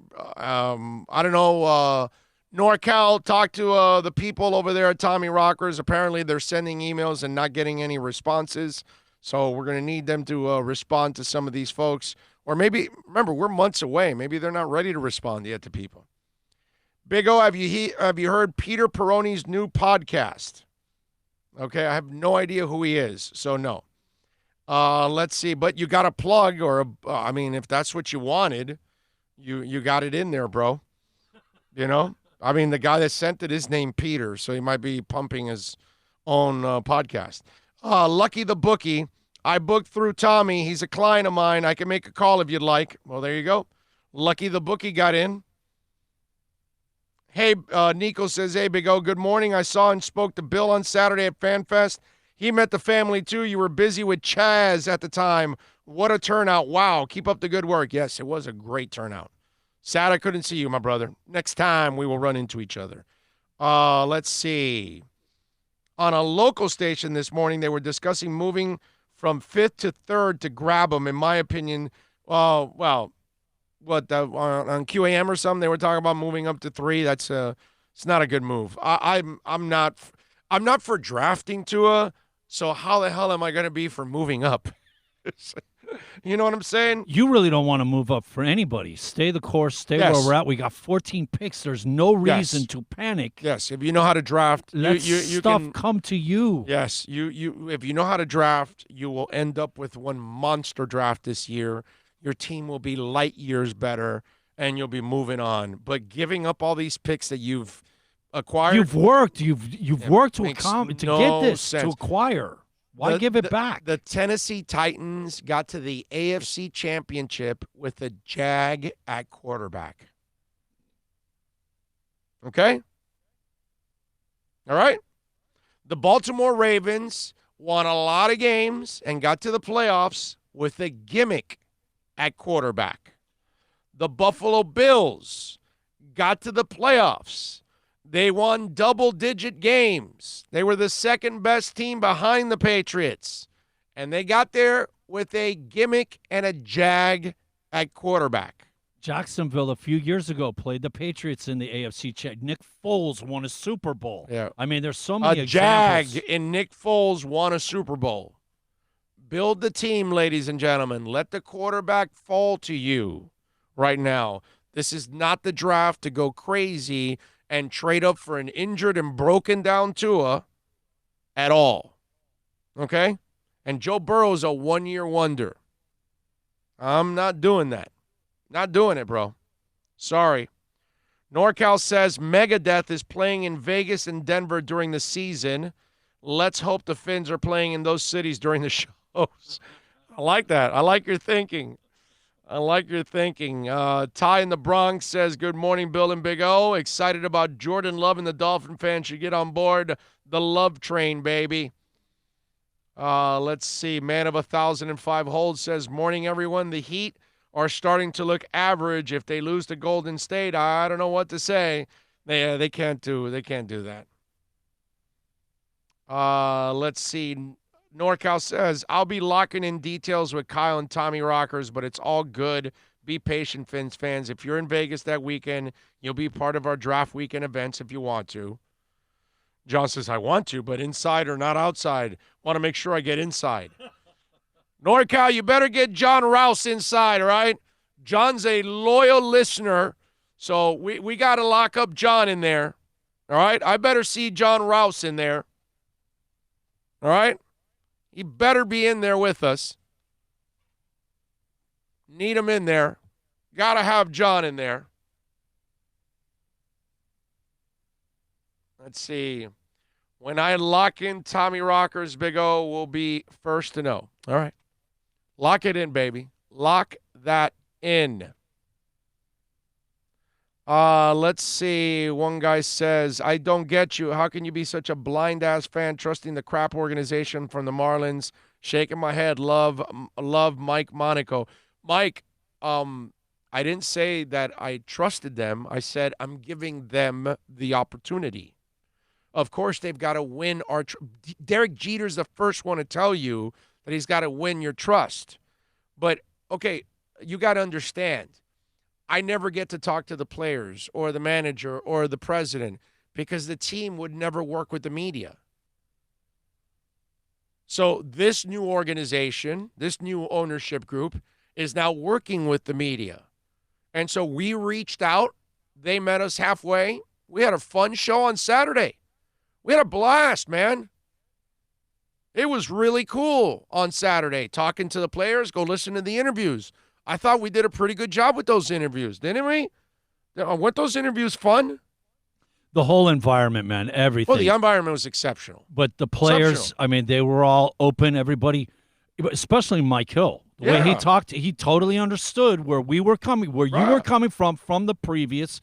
don't know. NorCal, talk to the people over there at Tommy Rockers. Apparently, they're sending emails and not getting any responses. So we're going to need them to respond to some of these folks. Or maybe, remember, we're months away. Maybe they're not ready to respond yet to people. Big O, have you heard Peter Peyronie's new podcast? Okay, I have no idea who he is, so no. Let's see, but you got a plug, or if that's what you wanted, you got it in there, bro. You know, I mean, the guy that sent it is named Peter, so he might be pumping his own podcast. Lucky the Bookie, I booked through Tommy. He's a client of mine. I can make a call if you'd like. Well, there you go. Lucky the Bookie got in. Hey, Nico says, hey, Big O, good morning. I saw and spoke to Bill on Saturday at FanFest. He met the family, too. You were busy with Chaz at the time. What a turnout. Wow, keep up the good work. Yes, it was a great turnout. Sad I couldn't see you, my brother. Next time we will run into each other. Let's see. On a local station this morning, they were discussing moving from 5th to 3rd to grab him, in my opinion. On QAM or something, they were talking about moving up to 3. It's not a good move. I'm not for drafting Tua, so how the hell am I going to be for moving up? You know what I'm saying? You really don't want to move up for anybody. Stay the course. Stay where we're at. We got 14 picks. There's no reason to panic. Yes, if you know how to draft, let stuff come to you. Yes, you if you know how to draft, you will end up with one monster draft this year. Your team will be light years better, and you'll be moving on. But giving up all these picks that you've acquired, you've worked to get this sense. To acquire. Why give it back? The Tennessee Titans got to the AFC Championship with a Jag at quarterback. Okay? All right? The Baltimore Ravens won a lot of games and got to the playoffs with a gimmick at quarterback. The Buffalo Bills got to the playoffs. They won double-digit games. They were the second best team behind the Patriots. And they got there with a gimmick and a Jag at quarterback. Jacksonville a few years ago played the Patriots in the AFC Championship. Nick Foles won a Super Bowl. Yeah. I mean, there's so many examples. Jag in Nick Foles won a Super Bowl. Build the team, ladies and gentlemen. Let the quarterback fall to you right now. This is not the draft to go crazy and trade up for an injured and broken down Tua at all. Okay? And Joe Burrow's a one-year wonder. I'm not doing that. Not doing it, bro. Sorry. NorCal says Megadeth is playing in Vegas and Denver during the season. Let's hope the Finns are playing in those cities during the shows. I like that. I like your thinking. I like your thinking. Ty in the Bronx says, good morning, Bill and Big O. Excited about Jordan Love, and the Dolphin fans should get on board the love train, baby. Let's see. Man of 1,005 holds says, morning, everyone. The Heat are starting to look average. If they lose to Golden State, I don't know what to say. They can't do that. Let's see. NorCal says, I'll be locking in details with Kyle and Tommy Rockers, but it's all good. Be patient, Fins fans. If you're in Vegas that weekend, you'll be part of our draft weekend events if you want to. John says, I want to, but inside or not outside. Want to make sure I get inside. NorCal, you better get John Rouse inside, all right? John's a loyal listener, so we got to lock up John in there, all right? I better see John Rouse in there, all right? He better be in there with us. Need him in there. Got to have John in there. Let's see. When I lock in Tommy Rockers, Big O will be first to know. All right. Lock it in, baby. Lock that in. Let's see. One guy says, I don't get you. How can you be such a blind-ass fan trusting the crap organization from the Marlins? Shaking my head. Love Mike Monaco. Mike, I didn't say that I trusted them. I said I'm giving them the opportunity. Of course, they've got to win our Derek Jeter's the first one to tell you that he's got to win your trust. But, okay, you got to understand. I never get to talk to the players or the manager or the president because the team would never work with the media. So this new organization, this new ownership group is now working with the media. And so we reached out. They met us halfway. We had a fun show on Saturday. We had a blast, man. It was really cool on Saturday, talking to the players. Go listen to the interviews. I thought we did a pretty good job with those interviews, didn't we? Weren't those interviews fun? The whole environment, man, everything. Well, the environment was exceptional. But the players, I mean, they were all open. Everybody, especially Mike Hill. The way he talked, he totally understood where we were coming, where you were coming from the previous.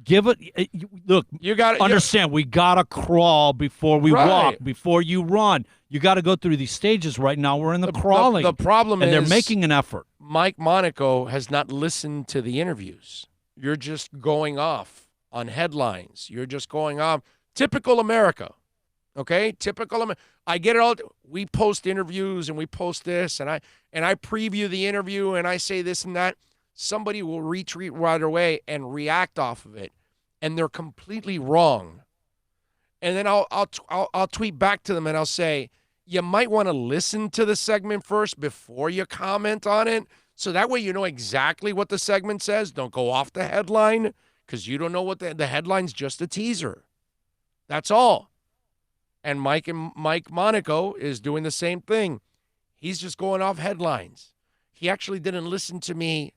Look, you got to understand, we got to crawl before we walk, before you run. You got to go through these stages. Right now we're in the crawling. The problem is, they're making an effort. Mike Monaco has not listened to the interviews. You're just going off on headlines. You're just going off. Typical America, okay? I get it all. We post interviews and we post this, and I preview the interview and I say this and that. Somebody will retweet right away and react off of it, and they're completely wrong. And then I'll tweet back to them and I'll say, you might want to listen to the segment first before you comment on it, so that way you know exactly what the segment says. Don't go off the headline because you don't know what the headline's just a teaser. That's all. And Mike Monaco is doing the same thing. He's just going off headlines. He actually didn't listen to me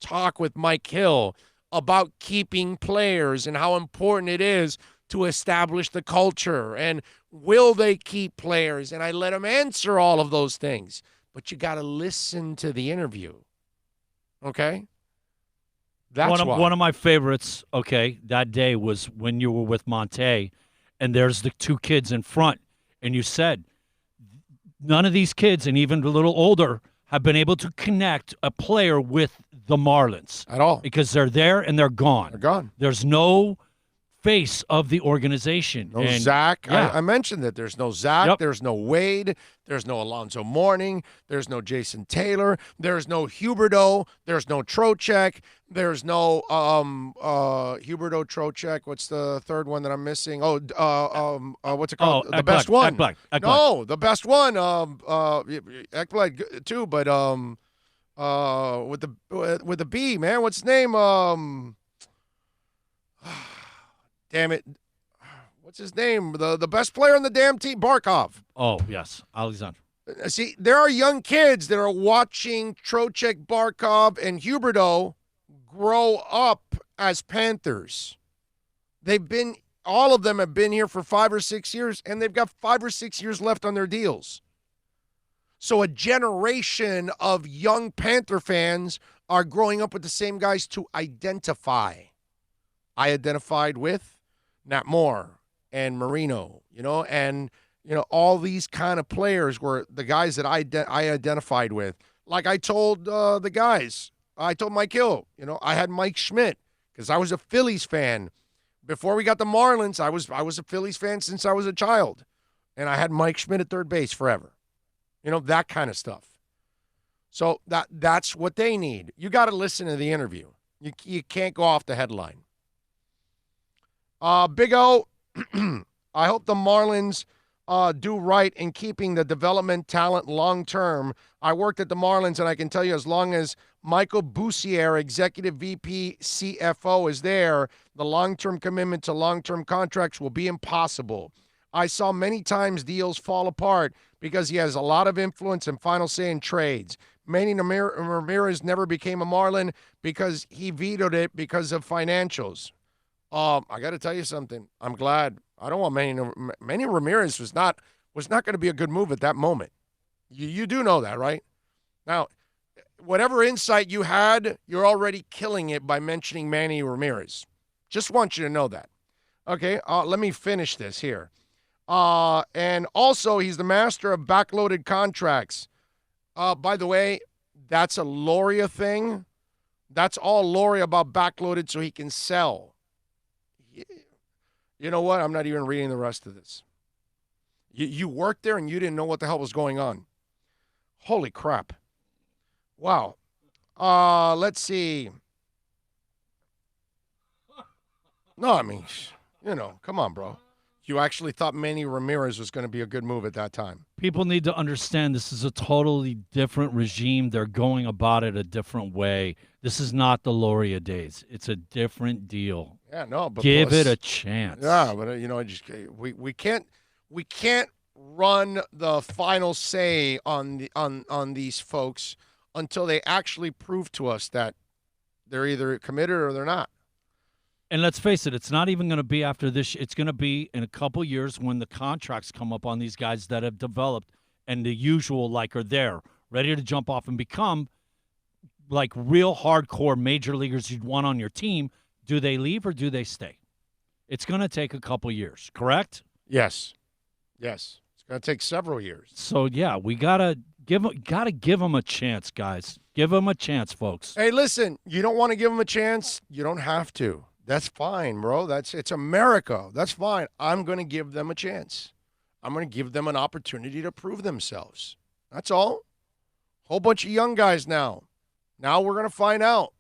talk with Mike Hill about keeping players and how important it is to establish the culture and will they keep players, and I let him answer all of those things. But you got to listen to the interview, okay? That's one of my favorites, okay, that day was when you were with Monte, and there's the two kids in front, and you said none of these kids, and even a little older, have been able to connect a player with the Marlins. At all. Because they're there and they're gone. They're gone. There's no face of the organization. No Zach. Yeah. I mentioned that. There's no Zach. There's no Wade. There's no Alonzo Mourning. There's no Jason Taylor. There's no Huberdeau. There's no Trocheck. There's no Huberdeau, Trocheck. What's the third one that I'm missing? What's it called? The best one. Ekblad. No, the best one. Ekblad too, but with the B, man. What's his name? Damn it. What's his name? The best player on the damn team, Barkov. Oh, yes, Alexander. See, there are young kids that are watching Trocheck, Barkov, and Huberdeau grow up as Panthers. All of them have been here for 5 or 6 years, and they've got 5 or 6 years left on their deals. So a generation of young Panther fans are growing up with the same guys to identify. I identified with Nat Moore and Marino, and all these kind of players were the guys that I identified with. Like I told the guys, I told Mike Hill, I had Mike Schmidt because I was a Phillies fan. Before we got the Marlins, I was a Phillies fan since I was a child. And I had Mike Schmidt at third base forever. That kind of stuff. So that's what they need. You got to listen to the interview. You can't go off the headline. Big O, I hope the Marlins do right in keeping the development talent long term. I worked at the Marlins, and I can tell you as long as Michael Boussier, Executive VP CFO, is there, the long-term commitment to long-term contracts will be impossible. I saw many times deals fall apart because he has a lot of influence and final say in trades. Manny Ramirez never became a Marlin because he vetoed it because of financials. I got to tell you something. I'm glad. I don't want Manny Ramirez was not going to be a good move at that moment. You do know that, right? Now, whatever insight you had, you're already killing it by mentioning Manny Ramirez. Just want you to know that. Okay, let me finish this here. And also, he's the master of backloaded contracts. By the way, that's a Loria thing. That's all Loria about backloaded so he can sell. You know what? I'm not even reading the rest of this. You worked there and you didn't know what the hell was going on. Holy crap. Wow. Let's see. No, I mean, come on, bro. You actually thought Manny Ramirez was going to be a good move at that time. People need to understand this is a totally different regime. They're going about it a different way. This is not the Loria days. It's a different deal. Yeah, no, but give it a chance. Yeah, but we can't run the final say on these folks until they actually prove to us that they're either committed or they're not. And let's face it, it's not even going to be after this. It's going to be in a couple years when the contracts come up on these guys that have developed and the usual are there, ready to jump off and become like real hardcore major leaguers you'd want on your team. Do they leave or do they stay? It's going to take a couple years, correct? Yes. It's going to take several years. So, yeah, we got to give them a chance, guys. Give them a chance, folks. Hey, listen, you don't want to give them a chance? You don't have to. That's fine, bro. It's America. That's fine. I'm going to give them a chance. I'm going to give them an opportunity to prove themselves. That's all. Whole bunch of young guys now. Now we're going to find out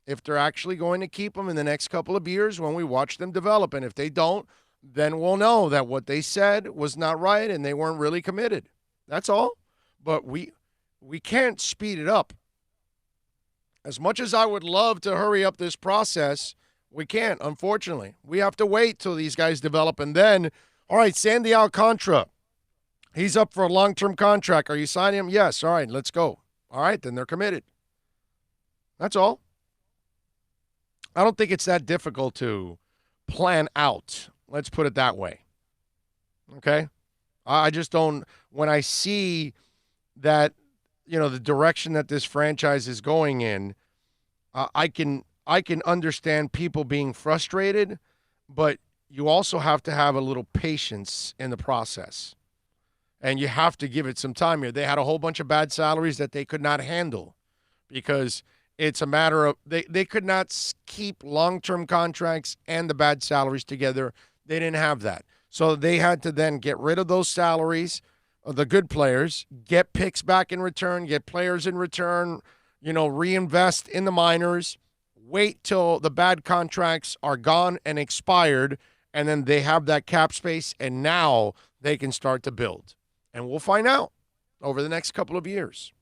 if they're actually going to keep them in the next couple of years when we watch them develop. And if they don't, then we'll know that what they said was not right and they weren't really committed. That's all. But we can't speed it up. As much as I would love to hurry up this process, we can't, unfortunately. We have to wait till these guys develop. And then, all right, Sandy Alcantara, he's up for a long-term contract. Are you signing him? Yes. All right, let's go. All right, then they're committed. That's all. I don't think it's that difficult to plan out. Let's put it that way. Okay? I just don't, when I see that, the direction that this franchise is going in, I can understand people being frustrated, but you also have to have a little patience in the process. And you have to give it some time here. They had a whole bunch of bad salaries that they could not handle because it's a matter of they could not keep long-term contracts and the bad salaries together. They didn't have that. So they had to then get rid of those salaries, of the good players, get picks back in return, get players in return, reinvest in the minors, wait till the bad contracts are gone and expired, and then they have that cap space, and now they can start to build. And we'll find out over the next couple of years.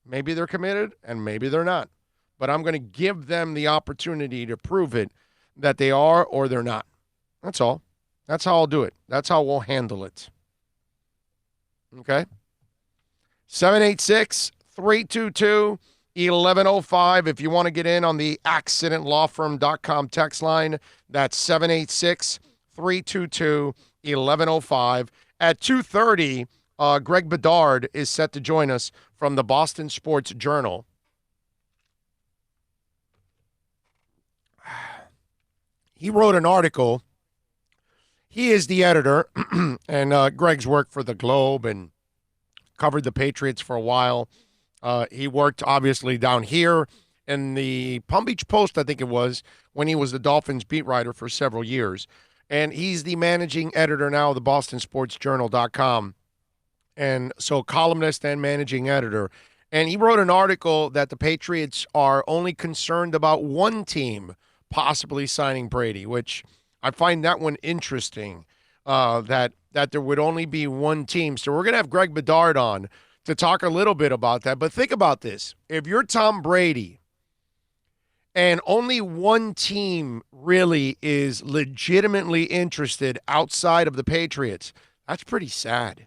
Maybe they're committed, and maybe they're not. But I'm going to give them the opportunity to prove it that they are or they're not. That's all. That's how I'll do it. That's how we'll handle it. Okay? 786-322-1105. If you want to get in on the accidentlawfirm.com text line, that's 786-322-1105. At 2:30, Greg Bedard is set to join us from the Boston Sports Journal. he wrote an article. He is the editor, and Greg's worked for the Globe and covered the Patriots for a while. He worked, obviously, down here in the Palm Beach Post, I think it was, when he was the Dolphins beat writer for several years. And he's the managing editor now of the BostonSportsJournal.com. And so columnist and managing editor. And he wrote an article that the Patriots are only concerned about one team possibly signing Brady, which I find that one interesting, that there would only be one team. So we're going to have Greg Bedard on to talk a little bit about that. But think about this. If you're Tom Brady and only one team really is legitimately interested outside of the Patriots, that's pretty sad.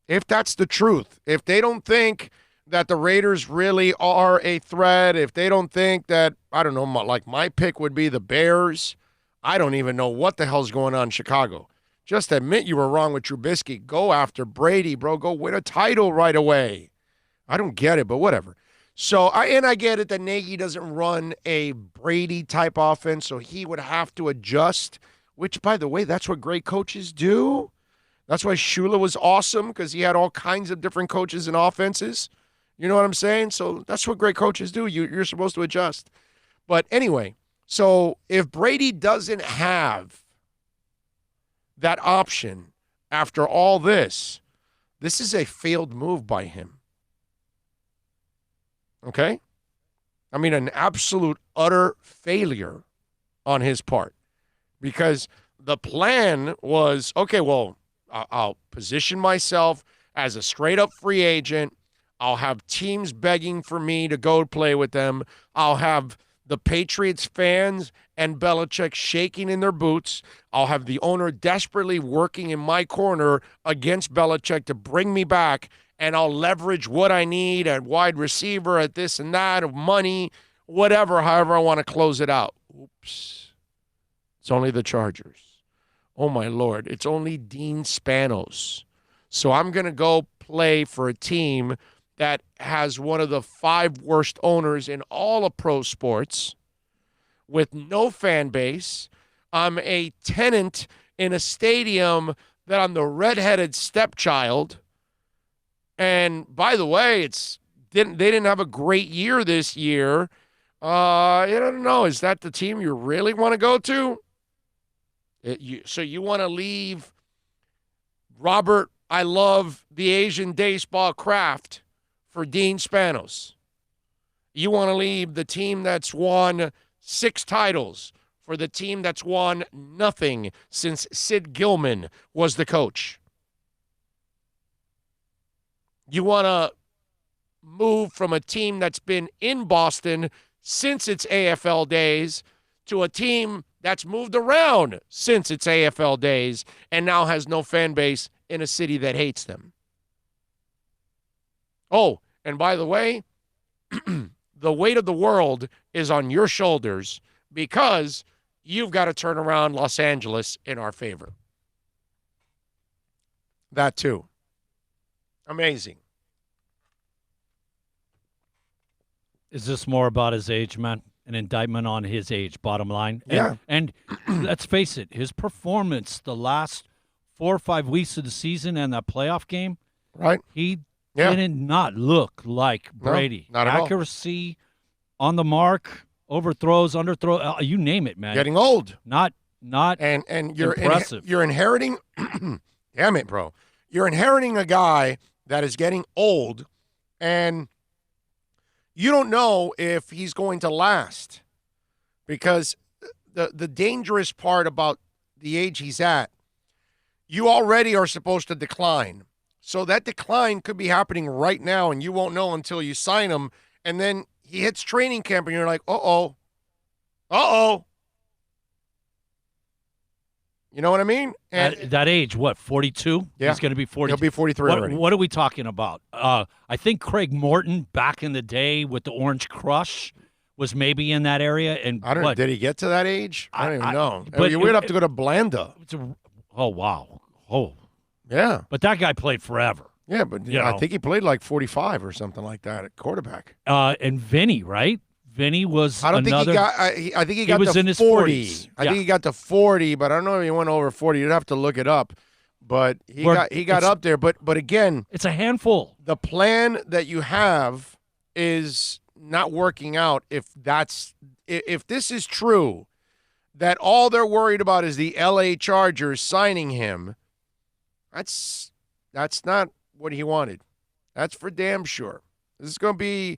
If that's the truth, if they don't think that the Raiders really are a threat, if they don't think that, I don't know, like my pick would be the Bears, I don't even know what the hell's going on in Chicago. Just admit you were wrong with Trubisky. Go after Brady, bro. Go win a title right away. I don't get it, but whatever. So, I get it that Nagy doesn't run a Brady-type offense, so he would have to adjust, which, by the way, that's what great coaches do. That's why Shula was awesome, because he had all kinds of different coaches and offenses. You know what I'm saying? So that's what great coaches do. You're supposed to adjust. But anyway, so if Brady doesn't have that option after all this is a failed move by him. Okay? I mean, an absolute, utter failure on his part. Because the plan was, okay, well, I'll position myself as a straight-up free agent. I'll have teams begging for me to go play with them. I'll have the Patriots fans and Belichick shaking in their boots. I'll have the owner desperately working in my corner against Belichick to bring me back, and I'll leverage what I need at wide receiver, at this and that, of money, whatever, however I want to close it out. Oops. It's only the Chargers. Oh, my Lord. It's only Dean Spanos. So I'm going to go play for a team that has one of the 5 worst owners in all of pro sports with no fan base. I'm a tenant in a stadium that I'm the redheaded stepchild. And by the way, they didn't have a great year this year. I don't know. Is that the team you really want to go to? So you want to leave Robert, I love the Asian baseball craft, for Dean Spanos. You want to leave the team that's won 6 titles for the team that's won nothing since Sid Gilman was the coach. You want to move from a team that's been in Boston since its AFL days to a team that's moved around since its AFL days and now has no fan base in a city that hates them. Oh, and by the way, the weight of the world is on your shoulders because you've got to turn around Los Angeles in our favor. That too. Amazing. Is this more about his age, man? An indictment on his age, bottom line? Yeah. And let's face it, his performance the last 4 or 5 weeks of the season and that playoff game, right? He did not look like Brady. No, not at all. Accuracy on the mark, overthrows, underthrow, you name it, man. Getting old. Not and you're impressive. You're inheriting damn it, bro. You're inheriting a guy that is getting old, and you don't know if he's going to last, because the dangerous part about the age he's at, you already are supposed to decline. So that decline could be happening right now, and you won't know until you sign him, and then he hits training camp, and you're like, uh-oh. You know what I mean? And that age, what, 42? Yeah. He's going to be 42. He'll be 43 already. What are we talking about? I think Craig Morton back in the day with the Orange Crush was maybe in that area. And I don't know. Did he get to that age? I don't even know. But you would have to go to Blanda. Oh, wow. Oh. Yeah. But that guy played forever. Yeah, but I think he played like 45 or something like that at quarterback. And Vinny, right? Vinny was I don't another. think he got. I think he got was to in his 40. 40s. I think he got to 40, but I don't know if he went over 40. You'd have to look it up. But he got up there. But again, it's a handful. the plan that you have is not working out. If this is true, that all they're worried about is the LA Chargers signing him, that's not what he wanted. That's for damn sure. This is going to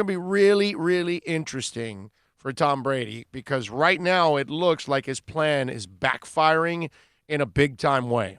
be really, really interesting for Tom Brady, because right now it looks like his plan is backfiring in a big-time way.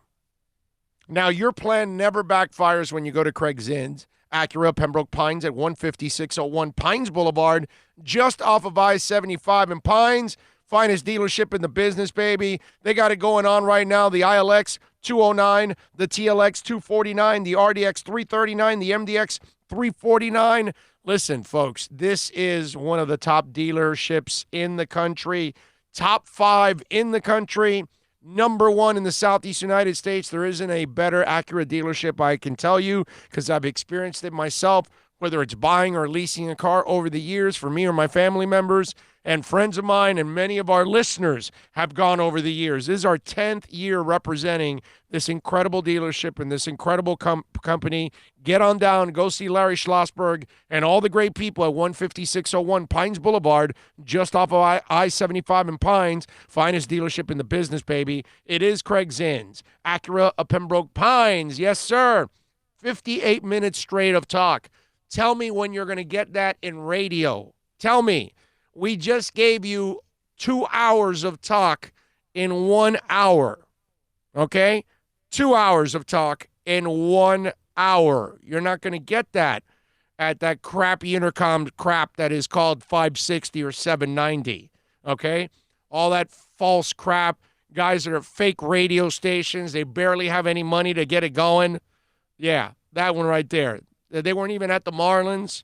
Now, your plan never backfires when you go to Craig Zinn's Acura Pembroke Pines at 15601 Pines Boulevard, just off of I-75 in Pines. Finest dealership in the business, baby. They got it going on right now. The ILX 209, the TLX 249, the RDX 339, the MDX 349. Listen, folks, this is one of the top dealerships in the country. Top 5 in the country. Number 1 in the Southeast United States. There isn't a better Acura dealership, I can tell you, because I've experienced it myself, whether it's buying or leasing a car over the years for me or my family members and friends of mine, and many of our listeners have gone over the years. This is our 10th year representing this incredible dealership and this incredible company. Get on down, go see Larry Schlossberg and all the great people at 15601 Pines Boulevard, just off of I-75 in Pines. Finest dealership in the business, baby. It is Craig Zinn's Acura of Pembroke Pines. Yes, sir. 58 minutes straight of talk. Tell me when you're going to get that in radio. Tell me. We just gave you 2 hours of talk in 1 hour. Okay? 2 hours of talk in 1 hour. You're not going to get that at that crappy intercom crap that is called 560 or 790. Okay? All that false crap. Guys that are fake radio stations. They barely have any money to get it going. Yeah, that one right there. They weren't even at the Marlins.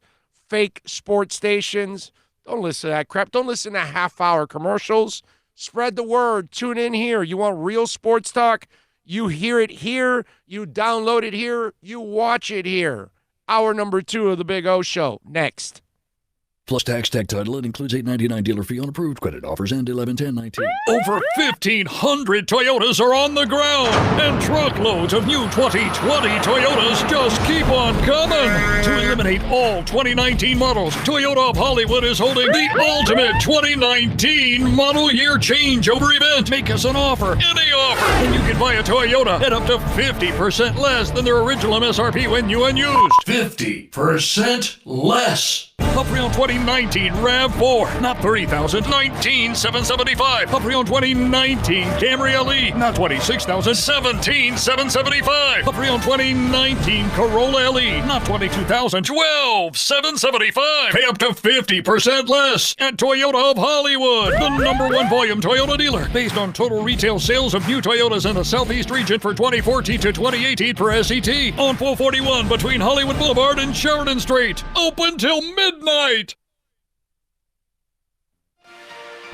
Fake sports stations. Don't listen to that crap. Don't listen to half-hour commercials. Spread the word. Tune in here. You want real sports talk? You hear it here. You download it here. You watch it here. Hour number 2 of the Big O Show. Next. Plus tax, tech title. It includes $8.99 dealer fee on approved credit. Offers end 11/10/19. Over 1,500 Toyotas are on the ground, and truckloads of new 2020 Toyotas just keep on coming. To eliminate all 2019 models, Toyota of Hollywood is holding the ultimate 2019 model year changeover event. Make us an offer, any offer, and you can buy a Toyota at up to 50% less than their original MSRP when new and used. 50% less. A pre-owned 2019 RAV4, not $30,000, $19,775. A pre-owned 2019 Camry LE, not $26,000, $17,775. A pre-owned 2019 Corolla LE, not $22,000, $12,775. Pay up to 50% less at Toyota of Hollywood, the #1 volume Toyota dealer, based on total retail sales of new Toyotas in the Southeast region for 2014 to 2018 per SET, on 441 between Hollywood Boulevard and Sheridan Street. Open till midnight.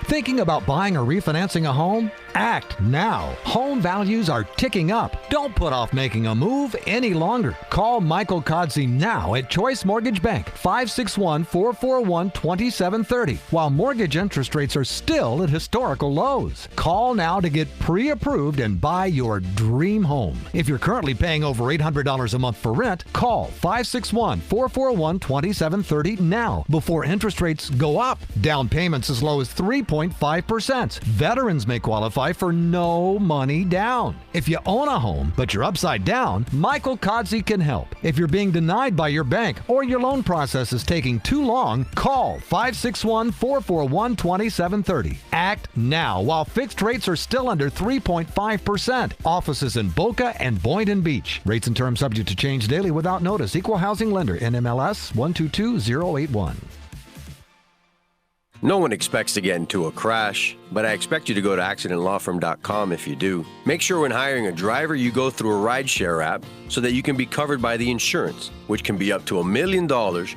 Thinking about buying or refinancing a home? Act now. Home values are ticking up. Don't put off making a move any longer. Call Michael Kodsey now at Choice Mortgage Bank, 561-441-2730, while mortgage interest rates are still at historical lows. Call now to get pre-approved and buy your dream home. If you're currently paying over $800 a month for rent, call 561-441-2730 now before interest rates go up. Down payments as low as 3.5%. Veterans may qualify for no money down. If you own a home, but you're upside down, Michael Kodsey can help. If you're being denied by your bank or your loan process is taking too long, call 561-441-2730. Act now while fixed rates are still under 3.5%. Offices in Boca and Boynton Beach. Rates and terms subject to change daily without notice. Equal housing lender. NMLS 122081. No one expects to get into a crash, but I expect you to go to accidentlawfirm.com if you do. Make sure when hiring a driver you go through a rideshare app so that you can be covered by the insurance, which can be up to $1 million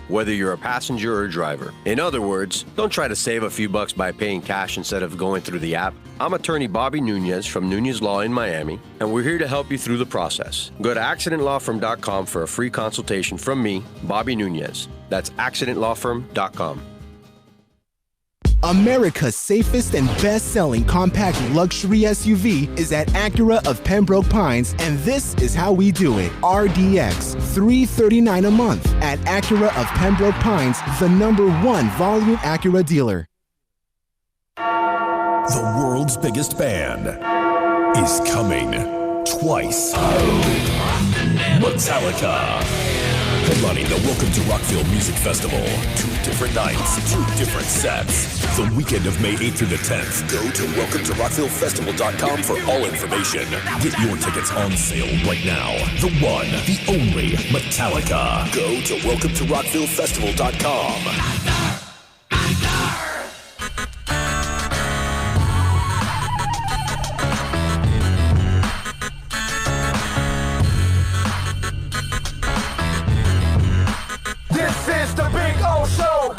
whether you're a passenger or a driver. In other words, don't try to save a few bucks by paying cash instead of going through the app. I'm attorney Bobby Nunez from Nunez Law in Miami, and we're here to help you through the process. Go to accidentlawfirm.com for a free consultation from me, Bobby Nunez. That's accidentlawfirm.com. America's safest and best-selling compact luxury SUV is at Acura of Pembroke Pines, and this is how we do it. RDX, $339 a month at Acura of Pembroke Pines, the #1 volume Acura dealer. The world's biggest band is coming twice. Metallica. Headlining the Welcome to Rockville Music Festival. 2 different nights, 2 different sets. The weekend of May 8th through the 10th. Go to welcometorockvillefestival.com for all information. Get your tickets on sale right now. The one, the only Metallica. Go to welcometorockvillefestival.com. This is the Big O Show.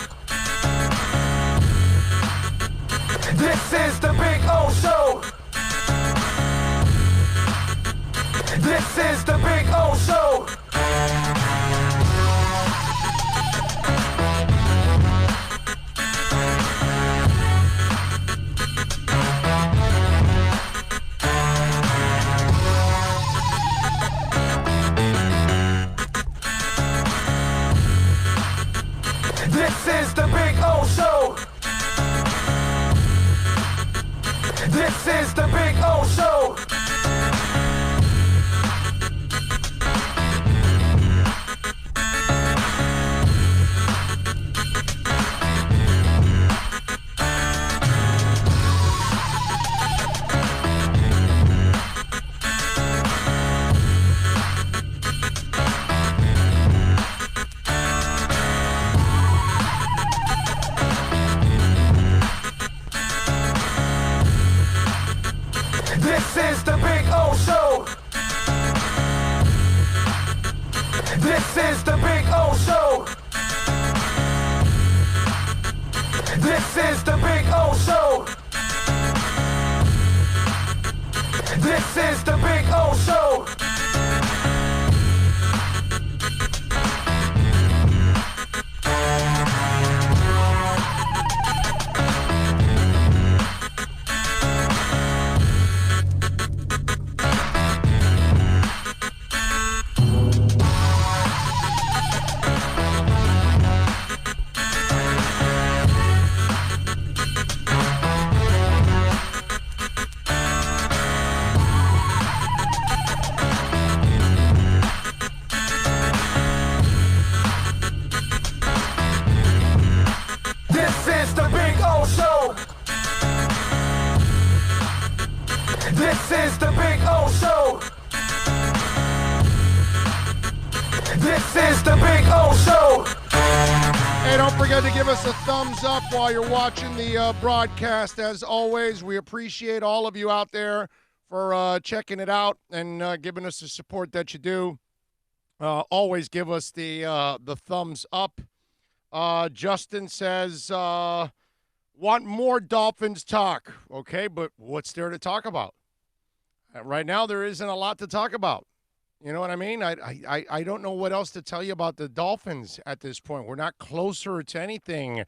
This is the Big O Show. This is the Big O Show. This is the Big O Show. This is the Big O Show. This is the Big O Show. This is the Big O Show. This is the Big O Show. This is the Big O Show. This is the Big O Show. Hey, don't forget to give us a thumbs up while you're watching the broadcast. As always, we appreciate all of you out there for checking it out and giving us the support that you do. Always give us the thumbs up. Justin says, want more Dolphins talk. Okay, but what's there to talk about? Right now, there isn't a lot to talk about. You know what I mean? I don't know what else to tell you about the Dolphins at this point. We're not closer to anything.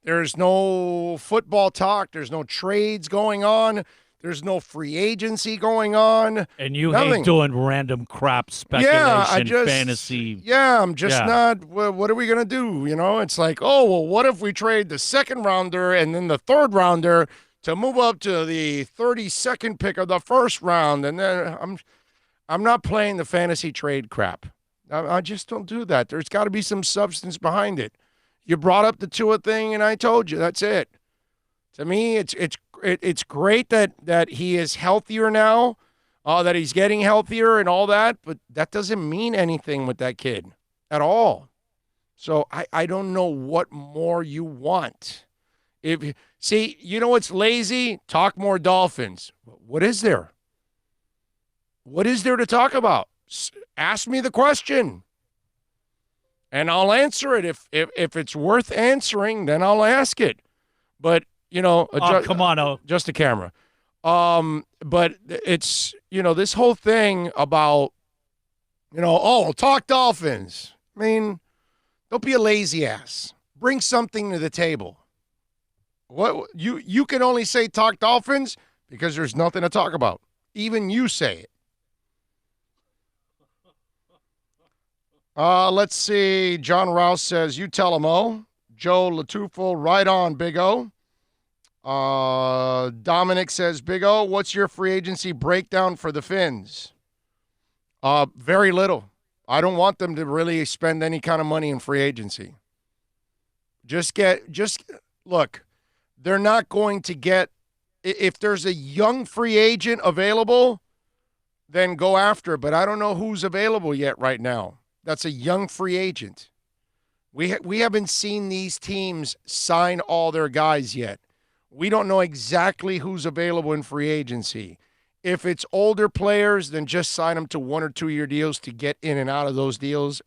There's no football talk. There's no trades going on. There's no free agency going on. And you Nothing. hate doing random crap speculation, fantasy. Yeah, I'm just not, what are we going to do? You know, it's like, oh, well, what if we trade the second rounder and then the third rounder to move up to the 32nd pick of the first round? And then I'm not playing the fantasy trade crap. I just don't do that. There's got to be some substance behind it. You brought up the Tua thing, and I told you, that's it. To me, it's great that he is healthier now, that he's getting healthier and all that, but that doesn't mean anything with that kid at all. So I don't know what more you want. See, you know what's lazy? Talk more Dolphins. What is there? What is there to talk about? Ask me the question, and I'll answer it. If it's worth answering, then I'll ask it. But you know, come on, just a camera. But it's, you know, this whole thing about, you know, talk Dolphins. I mean, don't be a lazy ass. Bring something to the table. What you can only say talk Dolphins because there's nothing to talk about. Even you say it. Let's see. John Rouse says, you tell him, O. Joe Latufo, right on, Big O. Dominic says, Big O, what's your free agency breakdown for the Finns? Very little. I don't want them to really spend any kind of money in free agency. Look, they're not going to get, if there's a young free agent available, then go after it. But I don't know who's available yet right now. That's a young free agent. We haven't seen these teams sign all their guys yet. We don't know exactly who's available in free agency. If it's older players, then just sign them to 1 or 2 year deals to get in and out of those deals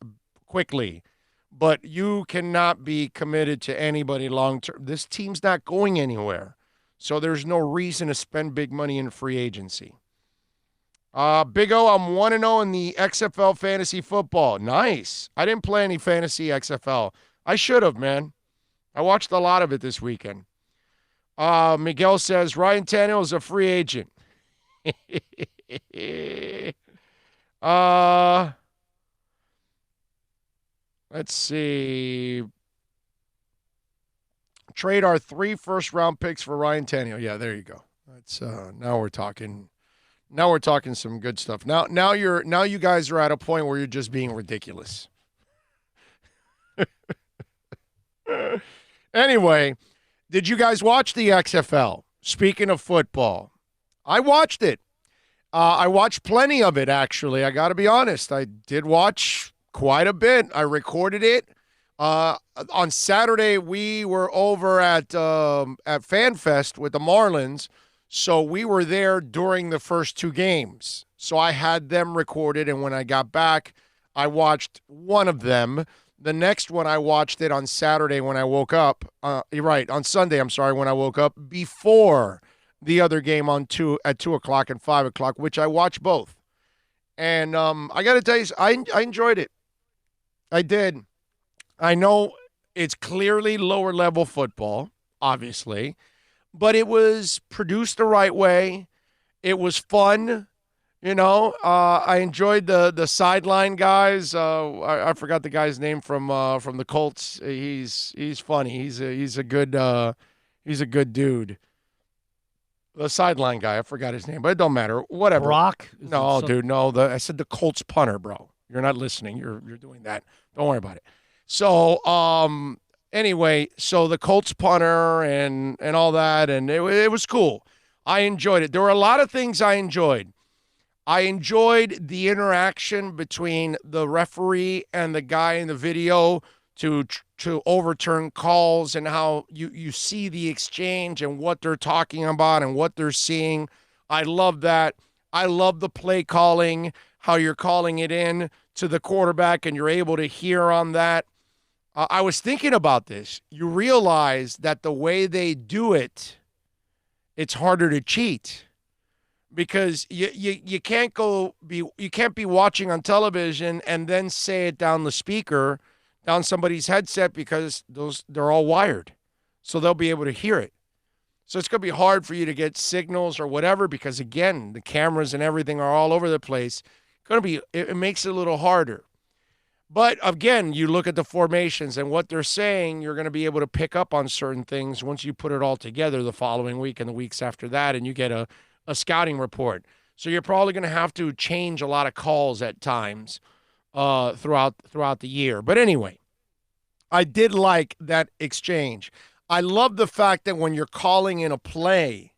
quickly. But you cannot be committed to anybody long term. This team's not going anywhere. So there's no reason to spend big money in free agency. Big O, I'm 1-0 in the XFL fantasy football. Nice. I didn't play any fantasy XFL. I should have, man. I watched a lot of it this weekend. Miguel says, Ryan Tannehill is a free agent. Let's see. Trade our 3 first-round picks for Ryan Tannehill. Yeah, there you go. That's now we're talking. Now we're talking some good stuff. Now you guys are at a point where you're just being ridiculous. Anyway, did you guys watch the XFL? Speaking of football, I watched it. I watched plenty of it, actually. I got to be honest. I did watch quite a bit. I recorded it. On Saturday, we were over at FanFest with the Marlins. So we were there during the first 2 games. So I had them recorded, and when I got back, I watched one of them. The next one, I watched it on Saturday when I woke up. On Sunday, when I woke up before the other game at 2 o'clock and 5 o'clock, which I watched both. And I got to tell you, I enjoyed it. I did. I know it's clearly lower-level football, obviously, but it was produced the right way. It was fun. I enjoyed the sideline guys. I forgot the guy's name from the Colts. He's funny. He's a good dude. The sideline guy, I forgot his name, but it don't matter. Whatever. Brock? No, dude, no. I said the Colts punter, bro. You're not listening. You're doing that. Don't worry about it. So, anyway, so the Colts punter and all that, and it was cool. I enjoyed it. There were a lot of things I enjoyed. I enjoyed the interaction between the referee and the guy in the video to overturn calls, and how you see the exchange and what they're talking about and what they're seeing. I love that. I love the play calling, how you're calling it in to the quarterback and you're able to hear on that. I was thinking about this. You realize that the way they do it, it's harder to cheat, because you can't be watching on television and then say it down the speaker, down somebody's headset, because they're all wired, so they'll be able to hear it. So it's going to be hard for you to get signals or whatever, because again, the cameras and everything are all over the place. It makes it a little harder. But again, you look at the formations and what they're saying, you're going to be able to pick up on certain things once you put it all together the following week and the weeks after that, and you get a scouting report. So you're probably going to have to change a lot of calls at times throughout the year. But anyway, I did like that exchange. I love the fact that when you're calling in a play,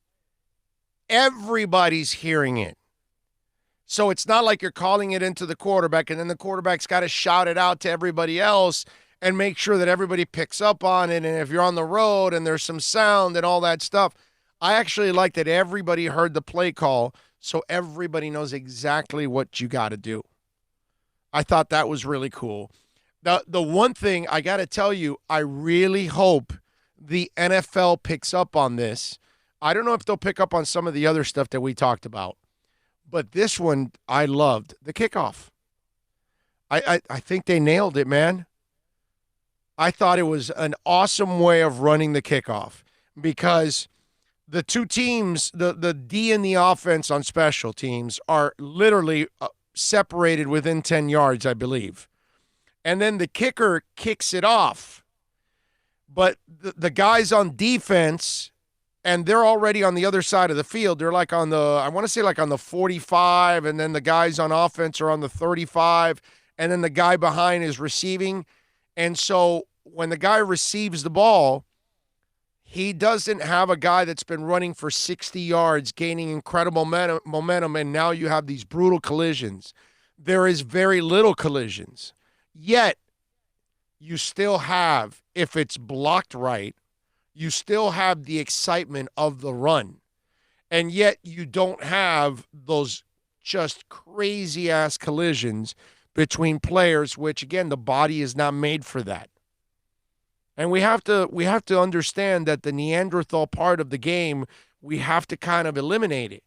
everybody's hearing it. So it's not like you're calling it into the quarterback and then the quarterback's got to shout it out to everybody else and make sure that everybody picks up on it. And if you're on the road and there's some sound and all that stuff, I actually like that everybody heard the play call, so everybody knows exactly what you got to do. I thought that was really cool. The one thing I got to tell you, I really hope the NFL picks up on this. I don't know if they'll pick up on some of the other stuff that we talked about. But this one, I loved the kickoff. I think they nailed it, man. I thought it was an awesome way of running the kickoff. because the two teams, the D and the offense on special teams, are literally separated within 10 yards, I believe. And then the kicker kicks it off. But the guys on defense, and they're already on the other side of the field. They're like on the, I want to say like on the 45, and then the guys on offense are on the 35, and then the guy behind is receiving. And so when the guy receives the ball, he doesn't have a guy that's been running for 60 yards, gaining incredible momentum, and now you have these brutal collisions. There is very little collisions. Yet, you still have, if it's blocked right, you still have the excitement of the run. And yet, you don't have those just crazy-ass collisions between players, which, again, the body is not made for that. And we have to understand that the Neanderthal part of the game, we have to kind of eliminate it.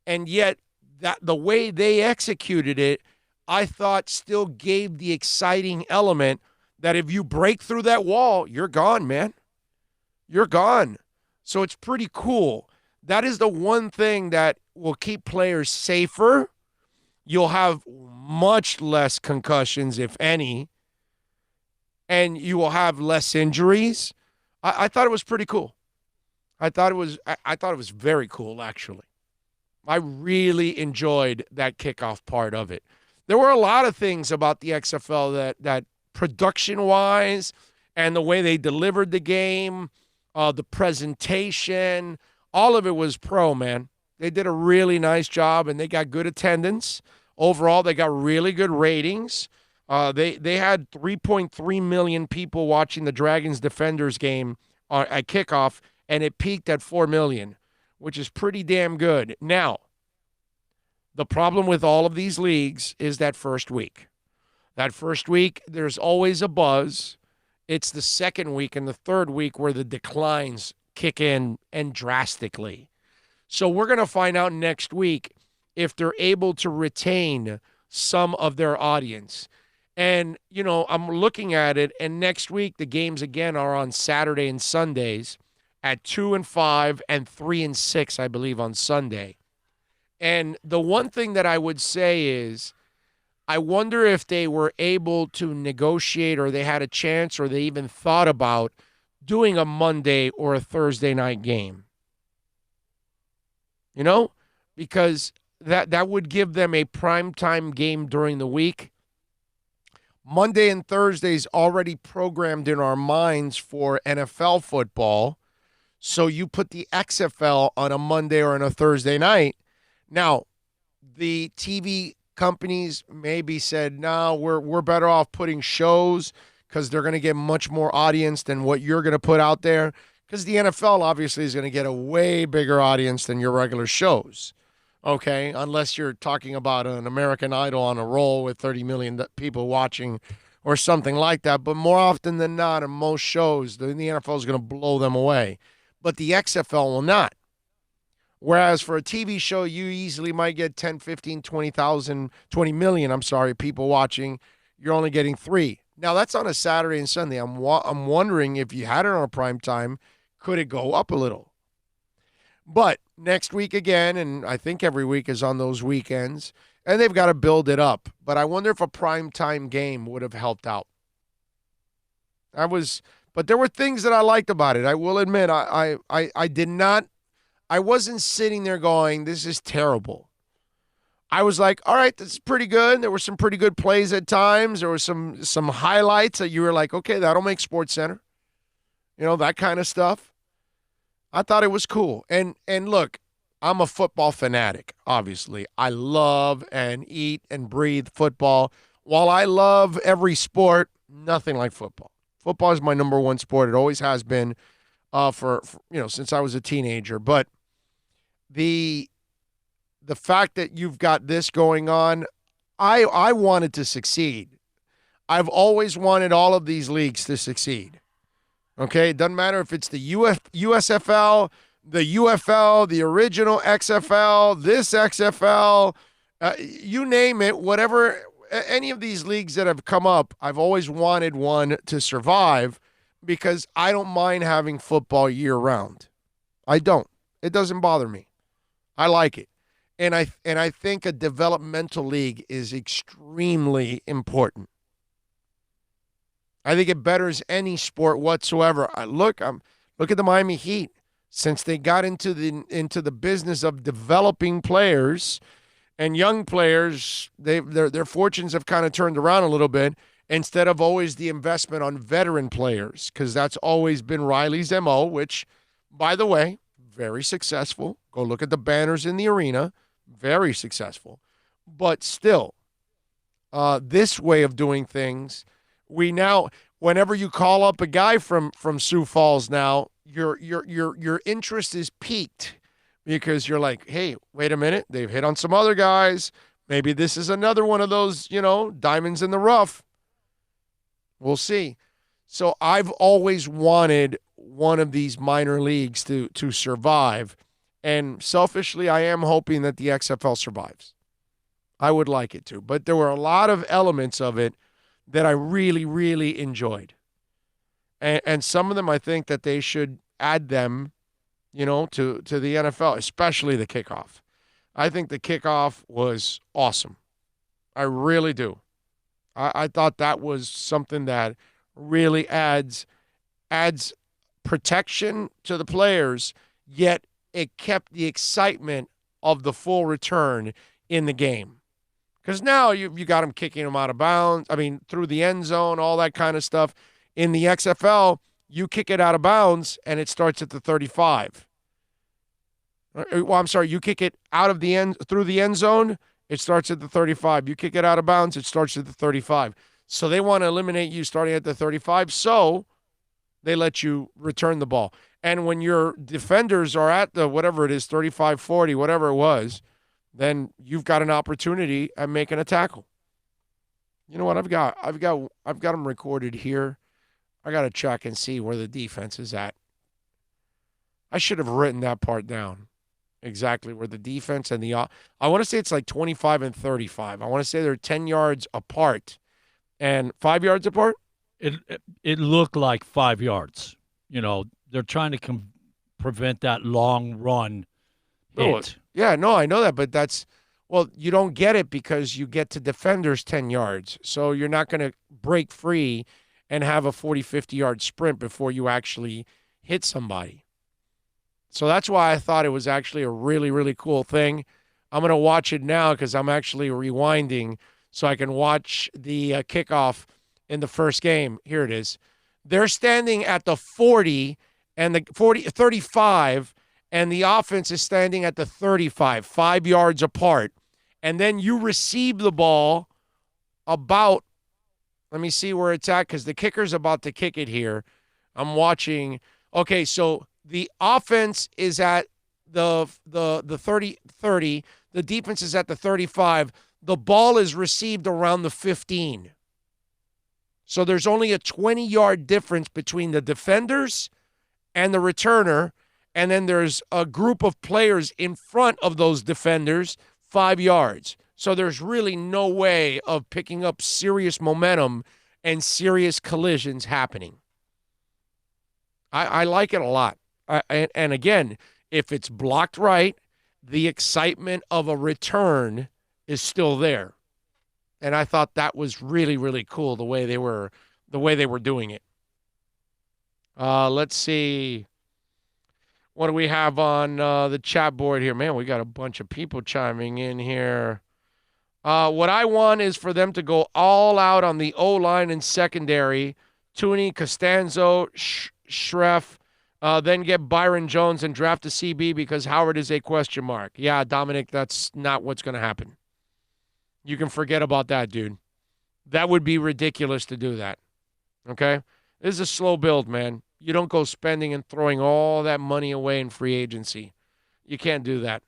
And yet, that the way they executed it, I thought still gave the exciting element that if you break through that wall, you're gone, man. You're gone. So it's pretty cool. That is the one thing that will keep players safer. You'll have much less concussions, if any, and you will have less injuries. I thought it was pretty cool. I thought it was very cool, actually. I really enjoyed that kickoff part of it. There were a lot of things about the XFL that production-wise and the way they delivered the game, the presentation, all of it was pro, man. They did a really nice job, and they got good attendance. Overall, they got really good ratings. They had 3.3 million people watching the Dragons Defenders game at kickoff, and it peaked at 4 million, which is pretty damn good. Now, the problem with all of these leagues is that first week. That first week, there's always a buzz. It's the second week and the third week where the declines kick in, and drastically. So we're going to find out next week if they're able to retain some of their audience. And, you know, I'm looking at it, and next week the games again are on Saturday and Sundays at 2 and 5 and 3 and 6, I believe, on Sunday. And the one thing that I would say is I wonder if they were able to negotiate, or they had a chance, or they even thought about doing a Monday or a Thursday night game. You know, because that would give them a primetime game during the week. Monday and Thursday's already programmed in our minds for NFL football. So you put the XFL on a Monday or on a Thursday night. Now, the TV companies maybe said, no, we're better off putting shows because they're going to get much more audience than what you're going to put out there. Because the NFL obviously is going to get a way bigger audience than your regular shows. Okay, unless you're talking about an American Idol on a roll with 30 million people watching or something like that. But more often than not, in most shows, the NFL is going to blow them away. But the XFL will not. Whereas for a TV show, you easily might get 10, 15, 20 million people watching. You're only getting 3. Now, that's on a Saturday and Sunday. I'm wondering if you had it on a prime time, could it go up a little? But next week again, and I think every week is on those weekends, and they've got to build it up. But I wonder if a primetime game would have helped out. But there were things that I liked about it. I will admit, I wasn't sitting there going, this is terrible. I was like, all right, this is pretty good. There were some pretty good plays at times. There were some highlights that you were like, okay, that'll make SportsCenter. You know, that kind of stuff. I thought it was cool. And look, I'm a football fanatic, obviously. I love and eat and breathe football. While I love every sport, nothing like football. Football is my number one sport. It always has been for since I was a teenager. But the fact that you've got this going on, I wanted to succeed. I've always wanted all of these leagues to succeed. Okay, it doesn't matter if it's the USFL, the UFL, the original XFL, this XFL, you name it, whatever, any of these leagues that have come up, I've always wanted one to survive because I don't mind having football year round. I don't. It doesn't bother me. I like it. And I think a developmental league is extremely important. I think it betters any sport whatsoever. Look at the Miami Heat. Since they got into the business of developing players and young players, their fortunes have kind of turned around a little bit instead of always the investment on veteran players, because that's always been Riley's MO, which, by the way, very successful. Go look at the banners in the arena. Very successful. But still, this way of doing things, we now, whenever you call up a guy from Sioux Falls now, your interest is piqued because you're like, hey, wait a minute, they've hit on some other guys. Maybe this is another one of those, diamonds in the rough. We'll see. So I've always wanted one of these minor leagues to survive. And selfishly, I am hoping that the XFL survives. I would like it to. But there were a lot of elements of it that I really, really enjoyed. And some of them, I think that they should add them, to the NFL, especially the kickoff. I think the kickoff was awesome. I really do. I thought that was something that really adds protection to the players, yet it kept the excitement of the full return in the game. Because now you got them kicking them out of bounds, through the end zone, all that kind of stuff. In the XFL, you kick it out of bounds, and it starts at the 35. Well, I'm sorry, you kick it out of the end through the end zone, it starts at the 35. You kick it out of bounds, it starts at the 35. So they want to eliminate you starting at the 35, so they let you return the ball. And when your defenders are at the, whatever it is, 35, 40, whatever it was, then you've got an opportunity at making a tackle. You know what? I've got them recorded here. I got to check and see where the defense is at. I should have written that part down. Exactly where the defense and the I want to say it's like 25 and 35. I want to say they're 10 yards apart and 5 yards apart. It looked like 5 yards. They're trying to prevent that long run hit. Yeah, no, I know that, but you don't get it because you get to defenders 10 yards. So you're not going to break free and have a 40, 50-yard sprint before you actually hit somebody. So that's why I thought it was actually a really, really cool thing. I'm going to watch it now because I'm actually rewinding so I can watch the kickoff in the first game. Here it is. They're standing at the 40 and the 35, and the offense is standing at the 35, 5 yards apart. And then you receive the ball about, let me see where it's at because the kicker's about to kick it here. I'm watching. Okay, so the offense is at the 30. The defense is at the 35. The ball is received around the 15. So there's only a 20-yard difference between the defenders and the returner, and then there's a group of players in front of those defenders, 5 yards. So there's really no way of picking up serious momentum and serious collisions happening. I like it a lot. And again, if it's blocked right, the excitement of a return is still there. And I thought that was really, really cool the way they were doing it. Let's see. What do we have on the chat board here? Man, we got a bunch of people chiming in here. What I want is for them to go all out on the O-line and secondary. Tooney, Costanzo, Schreff, then get Byron Jones and draft a CB because Howard is a question mark. Yeah, Dominic, that's not what's going to happen. You can forget about that, dude. That would be ridiculous to do that. Okay? This is a slow build, man. You don't go spending and throwing all that money away in free agency. You can't do that.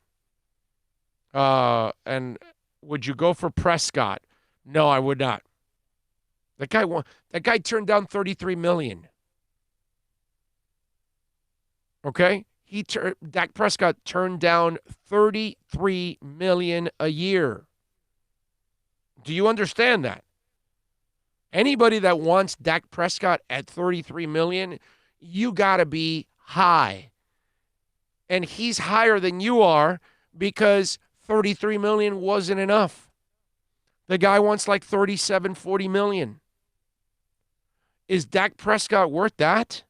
And would you go for Prescott? No, I would not. That guy turned down $33 million. Okay? Dak Prescott turned down $33 million a year. Do you understand that? Anybody that wants Dak Prescott at $33 million, you got to be high. And he's higher than you are because $33 million wasn't enough. The guy wants like $37, $40 million. Is Dak Prescott worth that?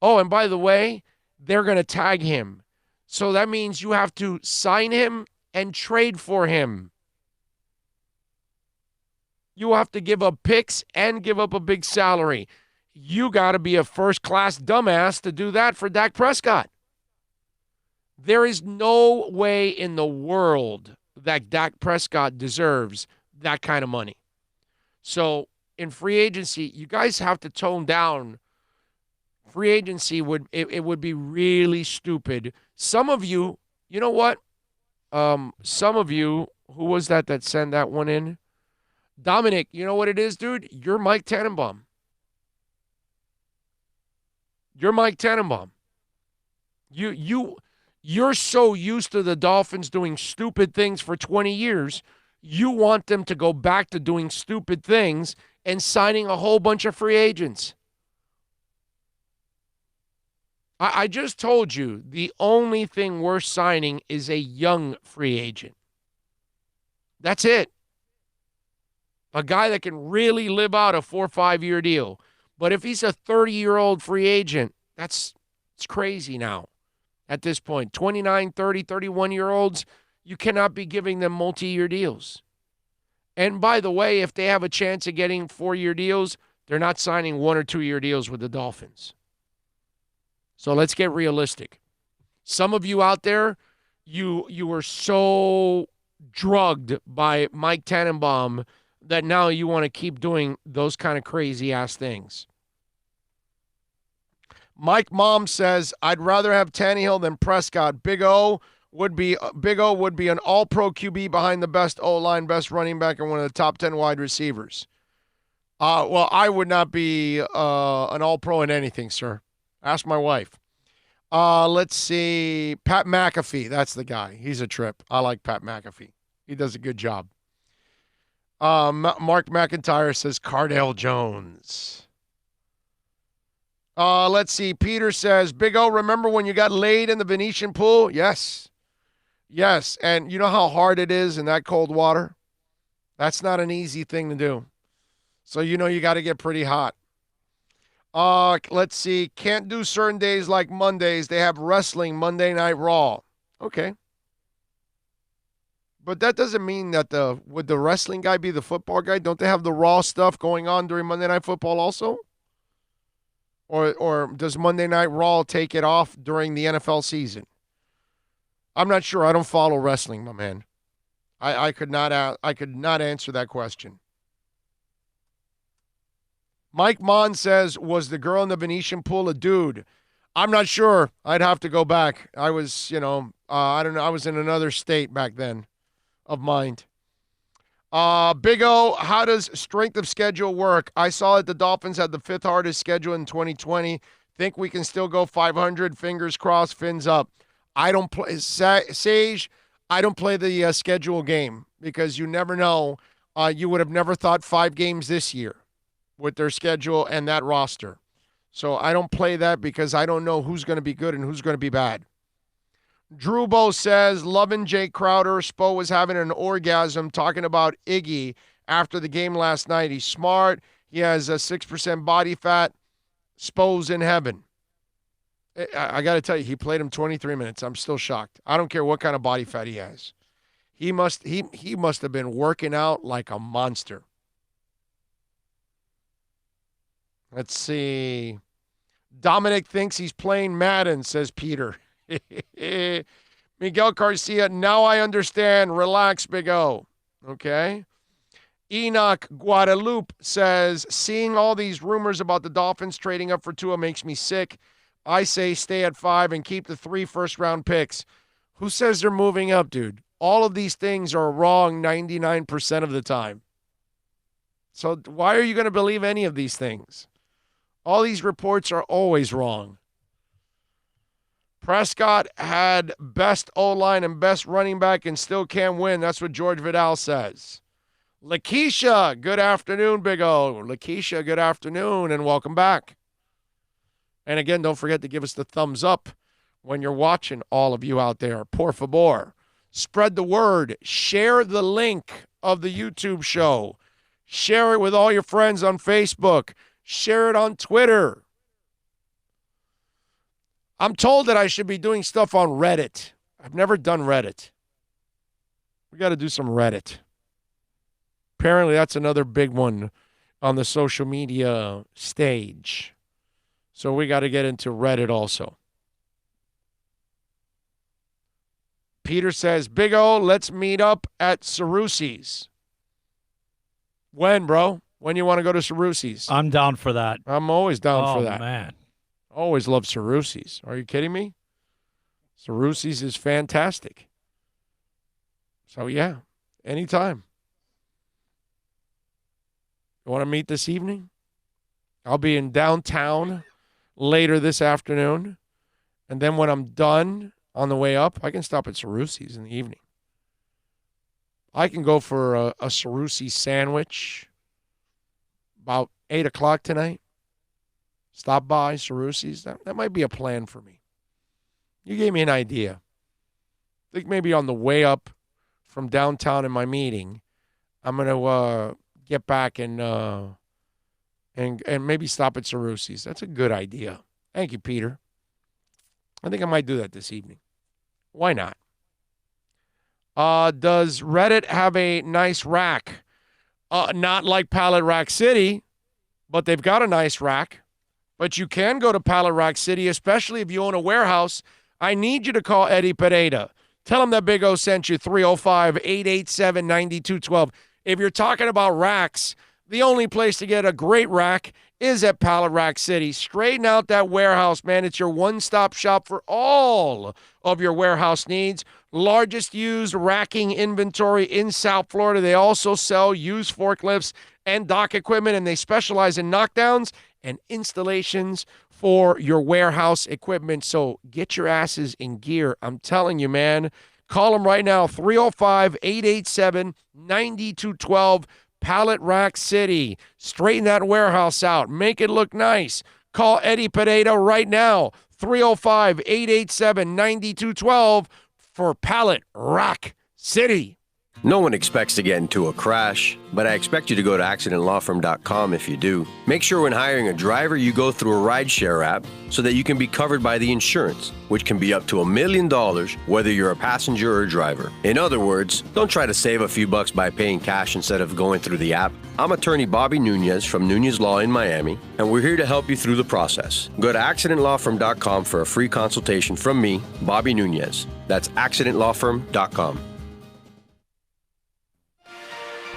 Oh, and by the way, they're going to tag him. So that means you have to sign him and trade for him. You have to give up picks and give up a big salary. You got to be a first-class dumbass to do that for Dak Prescott. There is no way in the world that Dak Prescott deserves that kind of money. So in free agency, you guys have to tone down. Free agency would be really stupid. Some of you, you know what? Some of you, who was that sent that one in? Dominic, you know what it is, dude? You're Mike Tannenbaum. You're Mike Tannenbaum. You're so used to the Dolphins doing stupid things for 20 years, you want them to go back to doing stupid things and signing a whole bunch of free agents. I just told you the only thing worth signing is a young free agent. That's it. A guy that can really live out a 4 or 5 year deal. But if he's a 30-year-old free agent, it's crazy now at this point. 29, 30, 31-year-olds, you cannot be giving them multi-year deals. And by the way, if they have a chance of getting 4-year deals, they're not signing 1 or 2 year deals with the Dolphins. So let's get realistic. Some of you out there, you were so drugged by Mike Tannenbaum that now you want to keep doing those kind of crazy-ass things. Mike Mom says, I'd rather have Tannehill than Prescott. Big O would be an all-pro QB behind the best O-line, best running back, and one of the top 10 wide receivers. Well, I would not be an all-pro in anything, sir. Ask my wife. Let's see. Pat McAfee. That's the guy. He's a trip. I like Pat McAfee. He does a good job. Mark McIntyre says Cardale Jones. Let's see. Peter says, Big O, remember when you got laid in the Venetian pool? Yes. Yes. And you know how hard it is in that cold water? That's not an easy thing to do. So you know you got to get pretty hot. Let's see. Can't do certain days like Mondays. They have wrestling Monday Night Raw. Okay. But that doesn't mean that would the wrestling guy be the football guy? Don't they have the Raw stuff going on during Monday Night Football also? Or does Monday Night Raw take it off during the NFL season? I'm not sure. I don't follow wrestling, my man. I could not answer that question. Mike Mon says, was the girl in the Venetian pool a dude? I'm not sure. I'd have to go back. I was, I don't know. I was in another state back then of mind. Big O, how does strength of schedule work? I saw that the Dolphins had the 5th hardest schedule in 2020. Think we can still go 500. Fingers crossed, fins up. I don't play, Sage, I don't play the schedule game because you never know. You would have never thought 5 games this year with their schedule and that roster. So I don't play that because I don't know who's going to be good and who's going to be bad. Drew Bo says, loving Jay Crowder. Spo was having an orgasm talking about Iggy after the game last night. He's smart. He has a 6% body fat. Spo's in heaven. I got to tell you, he played him 23 minutes. I'm still shocked. I don't care what kind of body fat he has. He must have been working out like a monster. Let's see. Dominic thinks he's playing Madden, says Peter. Miguel Garcia, now I understand. Relax, Big O. Okay. Enoch Guadalupe says, seeing all these rumors about the Dolphins trading up for Tua makes me sick. I say stay at 5 and keep the 3 first-round picks. Who says they're moving up, dude? All of these things are wrong 99% of the time. So why are you going to believe any of these things? All these reports are always wrong. Prescott had best O-line and best running back and still can't win. That's what George Vidal says. Lakeisha, good afternoon, Big O. Lakeisha, good afternoon, and welcome back. And again, don't forget to give us the thumbs up when you're watching, all of you out there. Por favor, spread the word. Share the link of the YouTube show. Share it with all your friends on Facebook. Share it on Twitter. I'm told that I should be doing stuff on Reddit. I've never done Reddit. We got to do some Reddit. Apparently, that's another big one on the social media stage. So we got to get into Reddit also. Peter says, Big O, let's meet up at Cerrusi's. When, bro? When you want to go to Cerrusi's? I'm down for that. I'm always down for that. Oh, man. Always love Cerrusi's. Are you kidding me? Cerrusi's is fantastic. So, yeah, anytime. You want to meet this evening? I'll be in downtown later this afternoon. And then when I'm done on the way up, I can stop at Cerrusi's in the evening. I can go for a Cerrusi's sandwich about 8 o'clock tonight. Stop by Cerrusi's. That might be a plan for me. You gave me an idea. I think maybe on the way up from downtown in my meeting, I'm going to get back and maybe stop at Cerrusi's. That's a good idea. Thank you, Peter. I think I might do that this evening. Why not? Does Reddit have a nice rack? Not like Pallet Rack City, but they've got a nice rack. But you can go to Pallet Rack City, especially if you own a warehouse. I need you to call Eddie Pereira. Tell him that Big O sent you, 305-887-9212. If you're talking about racks, the only place to get a great rack is at Pallet Rack City. Straighten out that warehouse, man. It's your one-stop shop for all of your warehouse needs. Largest used racking inventory in South Florida. They also sell used forklifts and dock equipment, and they specialize in knockdowns and installations for your warehouse equipment. So get your asses in gear. I'm telling you, man. Call them right now, 305-887-9212. Pallet Rack City. Straighten that warehouse out. Make it look nice. Call Eddie Pereira right now, 305-887-9212 for Pallet Rack City. No one expects to get into a crash, but I expect you to go to accidentlawfirm.com if you do. Make sure when hiring a driver, you go through a rideshare app so that you can be covered by the insurance, which can be up to $1 million whether you're a passenger or a driver. In other words, don't try to save a few bucks by paying cash instead of going through the app. I'm attorney Bobby Nunez from Nunez Law in Miami, and we're here to help you through the process. Go to accidentlawfirm.com for a free consultation from me, Bobby Nunez. That's accidentlawfirm.com.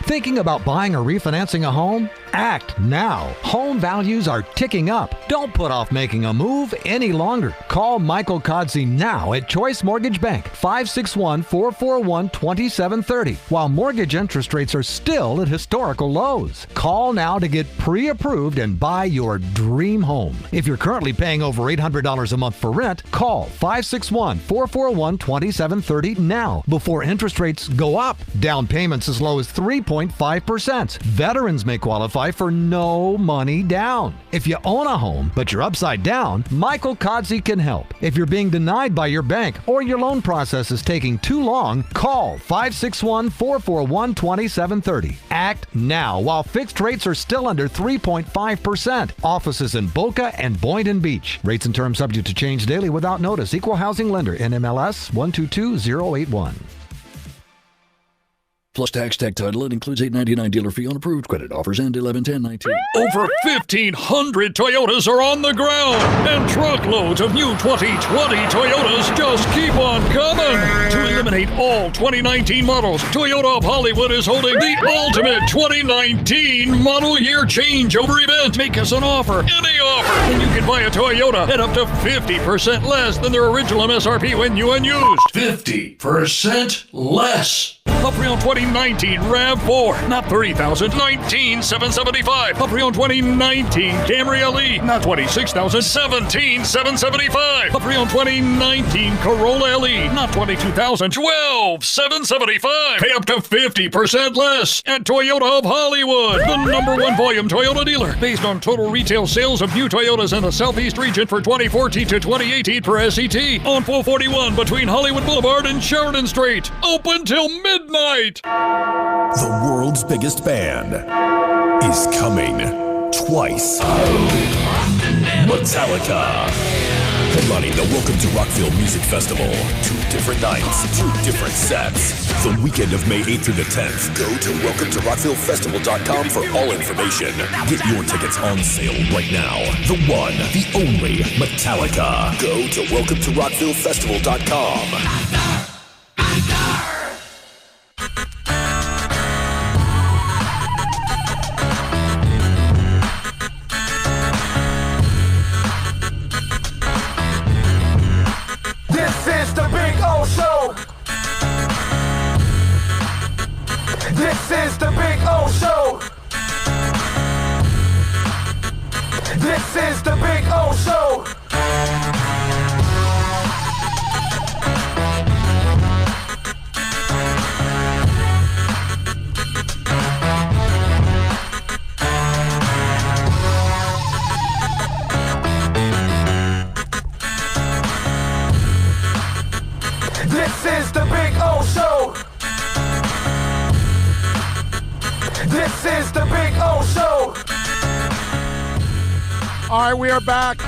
Thinking about buying or refinancing a home? Act now. Home values are ticking up. Don't put off making a move any longer. Call Michael Kodsey now at Choice Mortgage Bank, 561-441-2730, while mortgage interest rates are still at historical lows. Call now to get pre-approved and buy your dream home. If you're currently paying over $800 a month for rent, call 561-441-2730 now before interest rates go up. Down payments as low as 3.5%. Veterans may qualify for no money down. If you own a home, but you're upside down, Michael Kodsey can help. If you're being denied by your bank or your loan process is taking too long, call 561-441-2730. Act now while fixed rates are still under 3.5%. Offices in Boca and Boynton Beach. Rates and terms subject to change daily without notice. Equal housing lender. NMLS 122081. Plus tax, tech title. It includes $8.99 dealer fee on approved credit. Offers end 11/10/19. Over 1,500 Toyotas are on the ground, and truckloads of new 2020 Toyotas just keep on coming. To eliminate all 2019 models, Toyota of Hollywood is holding the ultimate 2019 model year changeover event. Make us an offer, any offer, and you can buy a Toyota at up to 50% less than their original MSRP when new and used. 50% less. Up around 2019 2019 RAV4, not $30,000, $19,775. A pre-owned 2019 Camry LE, not $26,000, $17,775. A pre-owned 2019 Corolla LE, not $22,000, $12,775. Pay up to 50% less at Toyota of Hollywood, the #1 volume Toyota dealer, based on total retail sales of new Toyotas in the Southeast region for 2014 to 2018 per SET, on 441 between Hollywood Boulevard and Sheridan Street. Open till midnight. The world's biggest band is coming twice. Metallica. Headlining the Welcome to Rockville Music Festival. 2 different nights, 2 different sets. The weekend of May 8th through the 10th. Go to welcometorockvillefestival.com for all information. Get your tickets on sale right now. The one, the only Metallica. Go to welcometorockvillefestival.com. This is the Big O Show. This is the Big O Show. This is the Big O Show. This is the Big O Show. This is the Big O Show. All right, we are back.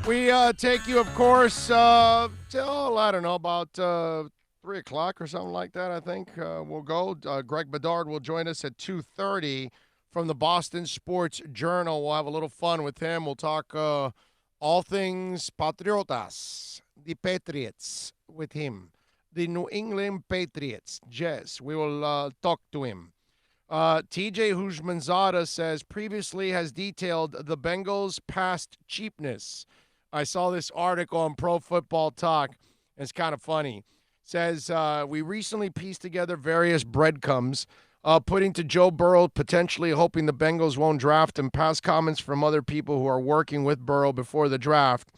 We take you, of course, till, I don't know, about 3 o'clock or something like that, I think. We'll go. Greg Bedard will join us at 2:30 from the Boston Sports Journal. We'll have a little fun with him. We'll talk all things Patriotas, the Patriots with him. The New England Patriots. Yes, we will talk to him. TJ Houshmandzadeh says previously has detailed the Bengals' past cheapness. I saw this article on Pro Football Talk. It's kind of funny. Says we recently pieced together various breadcrumbs, putting to Joe Burrow, potentially hoping the Bengals won't draft him, past comments from other people who are working with Burrow before the draft.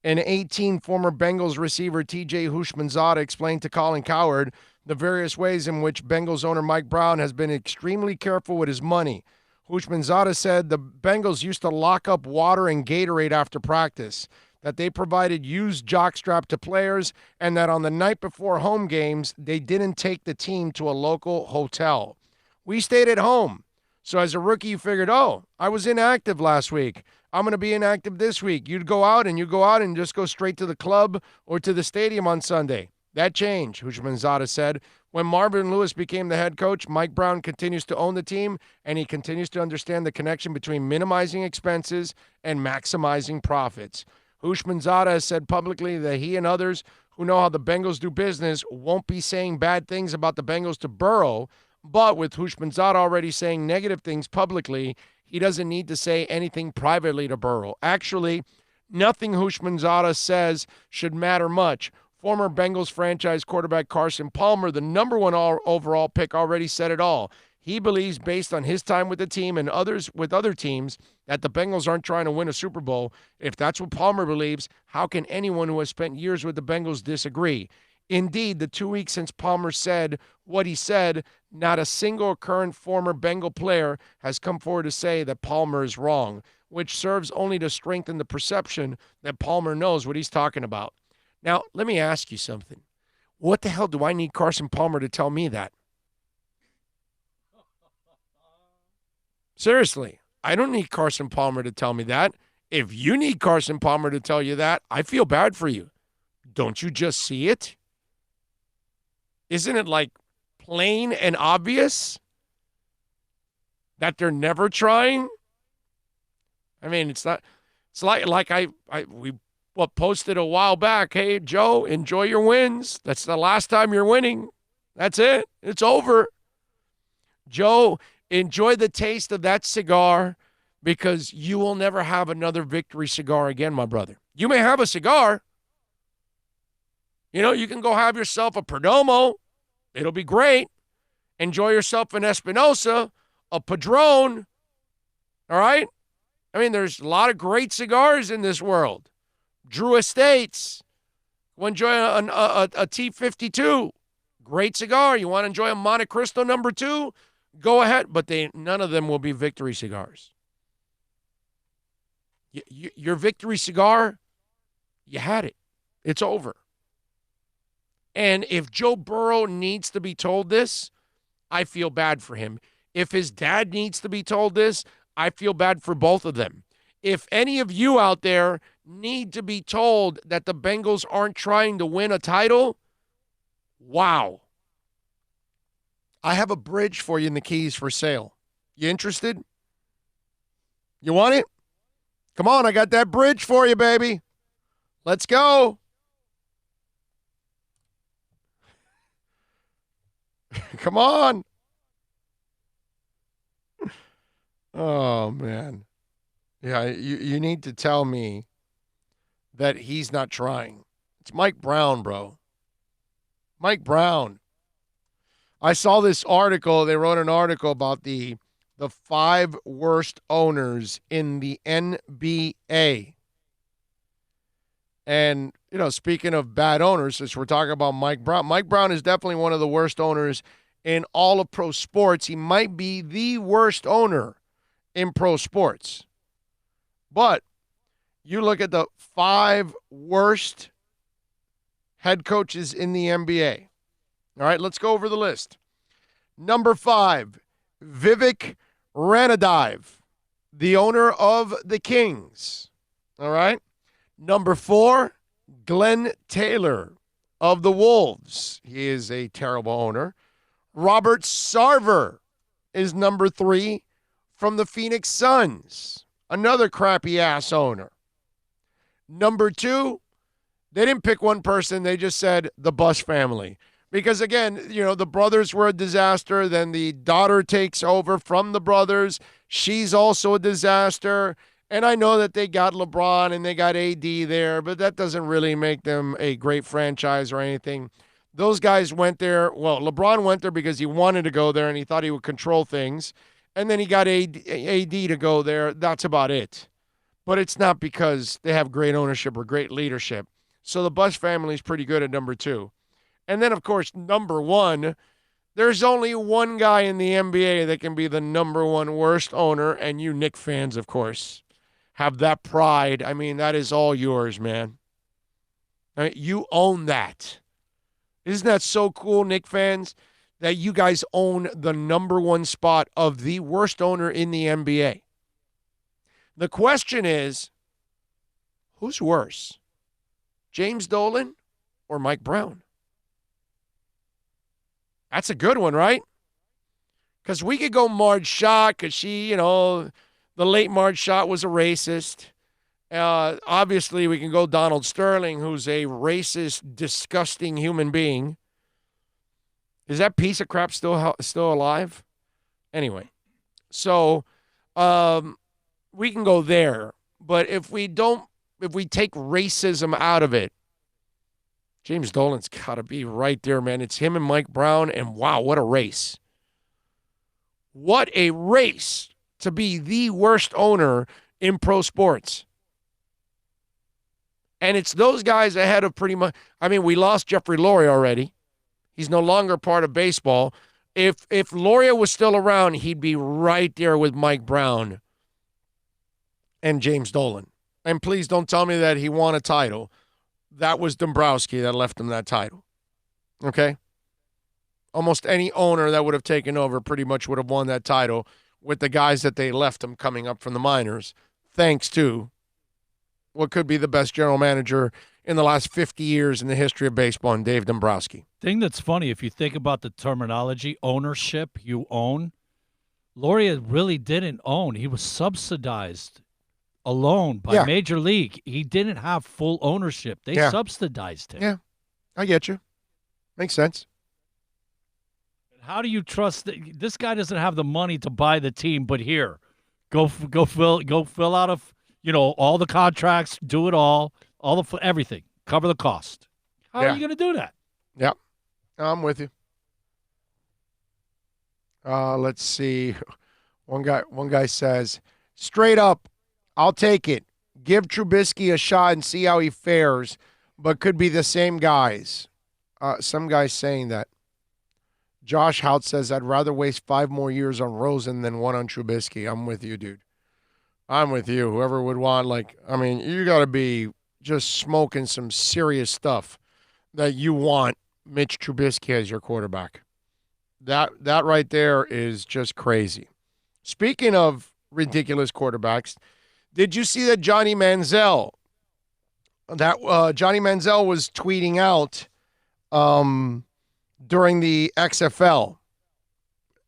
An 18 former Bengals receiver, TJ Houshmandzadeh, explained to Colin Cowherd the various ways in which Bengals owner Mike Brown has been extremely careful with his money. Houshmandzadeh said the Bengals used to lock up water and Gatorade after practice, that they provided used jockstrap to players, and that on the night before home games, they didn't take the team to a local hotel. We stayed at home. So as a rookie, you figured, oh, I was inactive last week. I'm going to be inactive this week. You'd go out and just go straight to the club or to the stadium on Sunday. That changed, Houshmandzadeh said. When Marvin Lewis became the head coach, Mike Brown continues to own the team, and he continues to understand the connection between minimizing expenses and maximizing profits. Houshmandzadeh has said publicly that he and others who know how the Bengals do business won't be saying bad things about the Bengals to Burrow, but with Houshmandzadeh already saying negative things publicly, he doesn't need to say anything privately to Burrow. Actually, nothing Houshmandzadeh says should matter much. Former Bengals franchise quarterback Carson Palmer, the #1 overall pick, already said it all. He believes, based on his time with the team and others with other teams, that the Bengals aren't trying to win a Super Bowl. If that's what Palmer believes, how can anyone who has spent years with the Bengals disagree? Indeed, the 2 weeks since Palmer said what he said, not a single current former Bengal player has come forward to say that Palmer is wrong, which serves only to strengthen the perception that Palmer knows what he's talking about. Now, let me ask you something. What the hell do I need Carson Palmer to tell me that? Seriously, I don't need Carson Palmer to tell me that. If you need Carson Palmer to tell you that, I feel bad for you. Don't you just see it? Isn't it like plain and obvious that they're never trying? I mean, it's not. It's like we posted a while back. Hey, Joe, enjoy your wins. That's the last time you're winning. That's it. It's over. Joe, enjoy the taste of that cigar, because you will never have another victory cigar again, my brother. You may have a cigar. You know, you can go have yourself a Perdomo. It'll be great. Enjoy yourself in Espinosa, a Padron. All right? I mean, there's a lot of great cigars in this world. Drew Estates. Go enjoy a T52. Great cigar. You want to enjoy a Monte Cristo number 2? Go ahead. But none of them will be Victory cigars. Your Victory cigar, you had it. It's over. And if Joe Burrow needs to be told this, I feel bad for him. If his dad needs to be told this, I feel bad for both of them. If any of you out there need to be told that the Bengals aren't trying to win a title, wow. I have a bridge for you in the Keys for sale. You interested? You want it? Come on, I got that bridge for you, baby. Let's go. Come on. Oh, man. Yeah, you need to tell me that he's not trying. It's Mike Brown, bro. Mike Brown. I saw this article. They wrote an article about the 5 worst owners in the NBA. And, you know, speaking of bad owners, since we're talking about Mike Brown is definitely one of the worst owners in all of pro sports. He might be the worst owner in pro sports. But you look at the 5 worst head coaches in the NBA. All right, let's go over the list. Number 5, Vivek Ranadive, the owner of the Kings. All right. Number 4, Glenn Taylor of the Wolves. He is a terrible owner. Robert Sarver is number 3 from the Phoenix Suns. Another crappy-ass owner. Number 2, they didn't pick one person. They just said the Buss family. Because, again, you know, the brothers were a disaster. Then the daughter takes over from the brothers. She's also a disaster. And I know that they got LeBron and they got AD there, but that doesn't really make them a great franchise or anything. Those guys went there. Well, LeBron went there because he wanted to go there and he thought he would control things. And then he got AD to go there. That's about it. But it's not because they have great ownership or great leadership. So the Buss family is pretty good at number 2. And then, of course, number 1, there's only one guy in the NBA that can be the number 1 worst owner, and you Knicks fans, of course, have that pride. I mean, that is all yours, man. I mean, you own that. Isn't that so cool, Knicks fans, that you guys own the number 1 spot of the worst owner in the NBA? The question is, who's worse, James Dolan or Mike Brown? That's a good one, right? Because we could go Marge Schott because she, you know, the late Marge Schott was a racist. Obviously, we can go Donald Sterling, who's a racist, disgusting human being. Is that piece of crap still alive? Anyway, so we can go there. But if we take racism out of it, James Dolan's got to be right there, man. It's him and Mike Brown, and wow, what a race. What a race to be the worst owner in pro sports. And it's those guys ahead of pretty much, I mean, we lost Jeffrey Loria already. He's no longer part of baseball. If Loria was still around, he'd be right there with Mike Brown and James Dolan. And please don't tell me that he won a title. That was Dombrowski that left him that title. Okay? Almost any owner that would have taken over pretty much would have won that title with the guys that they left him coming up from the minors, thanks to what could be the best general manager in the last 50 years in the history of baseball, and Dave Dombrowski. Thing that's funny, if you think about the terminology, ownership, you own, Loria really didn't own. He was subsidized alone by Major League. He didn't have full ownership. They subsidized him. Yeah, I get you. Makes sense. How do you trust that this guy doesn't have the money to buy the team? But here, go fill out of all the contracts, do it all everything, cover the cost. How are you going to do that? Yeah, I'm with you. Let's see. One guy says, straight up, I'll take it. Give Trubisky a shot and see how he fares, but could be the same guys. Some guy's saying that. Josh Hout says, I'd rather waste 5 more years on Rosen than 1 on Trubisky. I'm with you, dude. I'm with you. Whoever would want, you got to be just smoking some serious stuff that you want Mitch Trubisky as your quarterback. That right there is just crazy. Speaking of ridiculous quarterbacks, did you see that Johnny Manziel was tweeting out during the XFL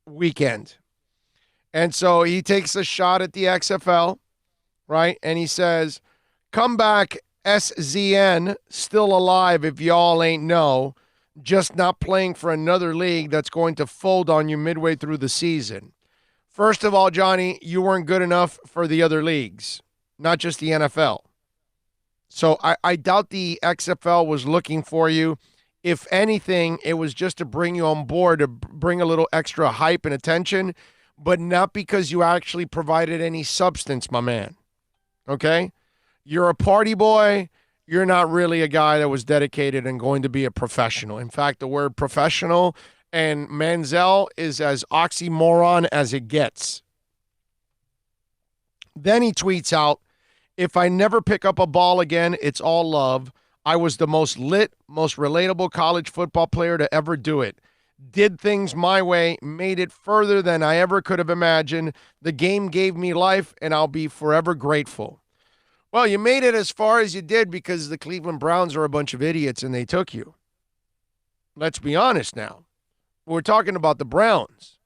weekend? And so he takes a shot at the XFL, right? And he says, comeback SZN, still alive if y'all ain't know, just not playing for another league that's going to fold on you midway through the season. First of all, Johnny, you weren't good enough for the other leagues, not just the NFL. So I doubt the XFL was looking for you. If anything, it was just to bring you on board, to bring a little extra hype and attention, but not because you actually provided any substance, my man. Okay? You're a party boy. You're not really a guy that was dedicated and going to be a professional. In fact, the word professional and Manziel is as oxymoron as it gets. Then he tweets out, if I never pick up a ball again, it's all love. I was the most lit, most relatable college football player to ever do it. Did things my way, made it further than I ever could have imagined. The game gave me life, and I'll be forever grateful. Well, you made it as far as you did because the Cleveland Browns are a bunch of idiots and they took you. Let's be honest now. We're talking about the Browns.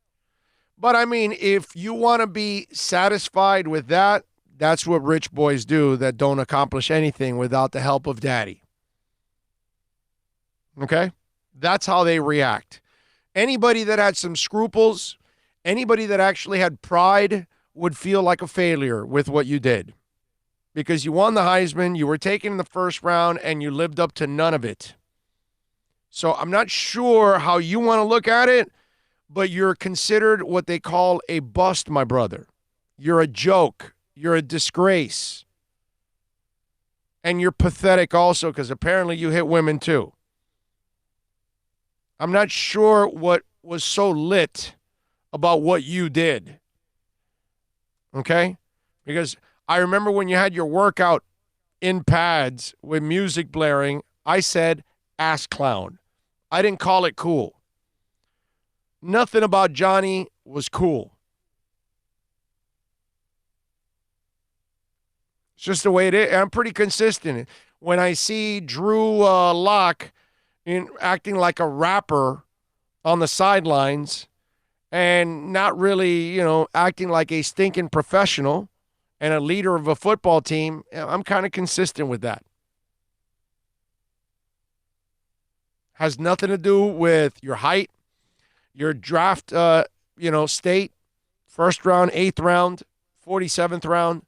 But, I mean, if you want to be satisfied with that, that's what rich boys do that don't accomplish anything without the help of daddy. Okay? That's how they react. Anybody that had some scruples, anybody that actually had pride would feel like a failure with what you did. Because you won the Heisman, you were taken in the first round, and you lived up to none of it. So I'm not sure how you want to look at it, but you're considered what they call a bust, my brother. You're a joke. You're a disgrace. And you're pathetic also because apparently you hit women too. I'm not sure what was so lit about what you did. Okay? Because I remember when you had your workout in pads with music blaring, I said, ass clown. I didn't call it cool. Nothing about Johnny was cool. It's just the way it is. I'm pretty consistent. When I see Drew Lock acting like a rapper on the sidelines and not really, acting like a stinking professional and a leader of a football team, I'm kind of consistent with that. Has nothing to do with your height, your draft, state, first round, 8th round, 47th round.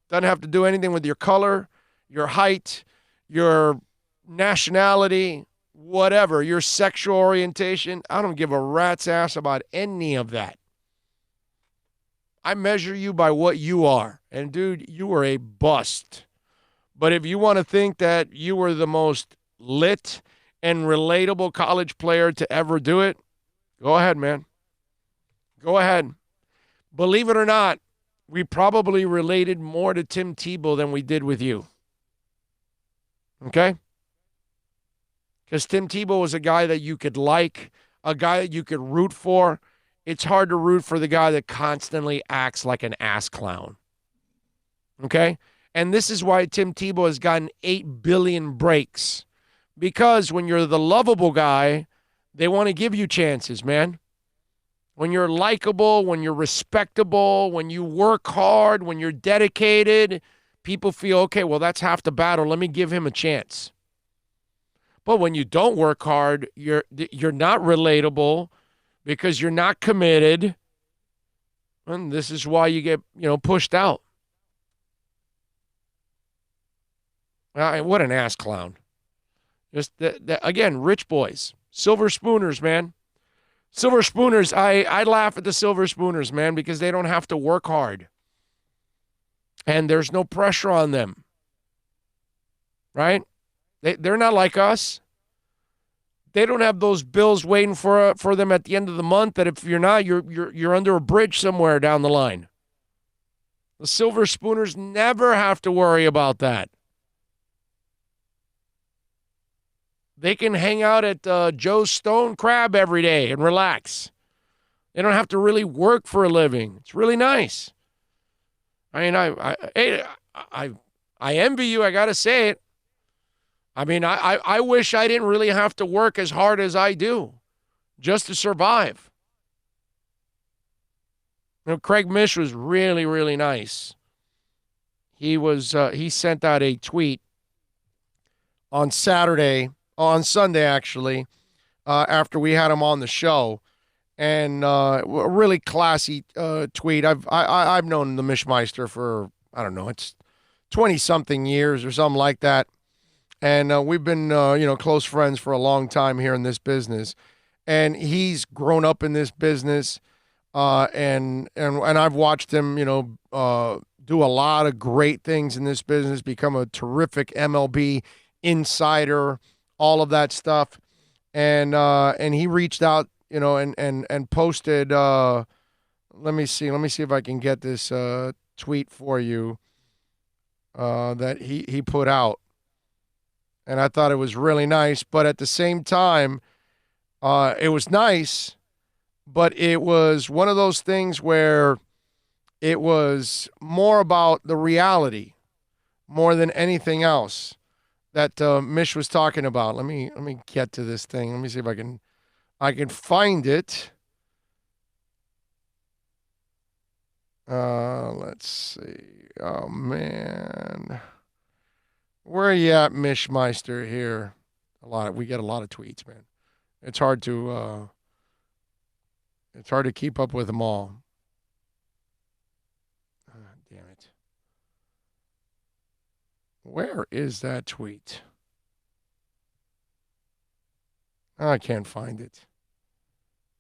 Doesn't have to do anything with your color, your height, your nationality, whatever, your sexual orientation. I don't give a rat's ass about any of that. I measure you by what you are. And, dude, you were a bust. But if you want to think that you were the most lit and relatable college player to ever do it, go ahead, man. Go ahead. Believe it or not, we probably related more to Tim Tebow than we did with you. Okay? Because Tim Tebow was a guy that you could like, a guy that you could root for. It's hard to root for the guy that constantly acts like an ass clown. Okay? And this is why Tim Tebow has gotten 8 billion breaks. Because when you're the lovable guy, they want to give you chances, man. When you're likable, when you're respectable, when you work hard, when you're dedicated, people feel, okay, well, that's half the battle. Let me give him a chance. But when you don't work hard, you're not relatable because you're not committed. And this is why you get, pushed out. What an ass clown. Just again, rich boys, silver spooners, man. Silver Spooners, I laugh at the Silver Spooners, man, because they don't have to work hard. And there's no pressure on them. Right? They're not like us. They don't have those bills waiting for them at the end of the month that if you're not, you're under a bridge somewhere down the line. The Silver Spooners never have to worry about that. They can hang out at Joe's Stone Crab every day and relax. They don't have to really work for a living. It's really nice. I mean, I envy you. I got to say it. I mean, I wish I didn't really have to work as hard as I do just to survive. You know, Craig Mish was really, really nice. He sent out a tweet on Sunday actually, after we had him on the show, and a really classy tweet. I've known the Mishmeister for, I don't know, it's 20-something years or something like that. And we've been, close friends for a long time here in this business. And he's grown up in this business, and I've watched him, do a lot of great things in this business, become a terrific MLB insider, all of that stuff. And he reached out, and posted. Let me see if I can get this tweet for you that he put out. And I thought it was really nice, but at the same time, it was nice, but it was one of those things where it was more about the reality more than anything else that Mish was talking about. Let me get to this thing. Let me see if I can find it. Let's see. Oh man. Where are you at, Mishmeister, here? We get a lot of tweets, man. It's hard to keep up with them all. Damn it. Where is that tweet? I can't find it.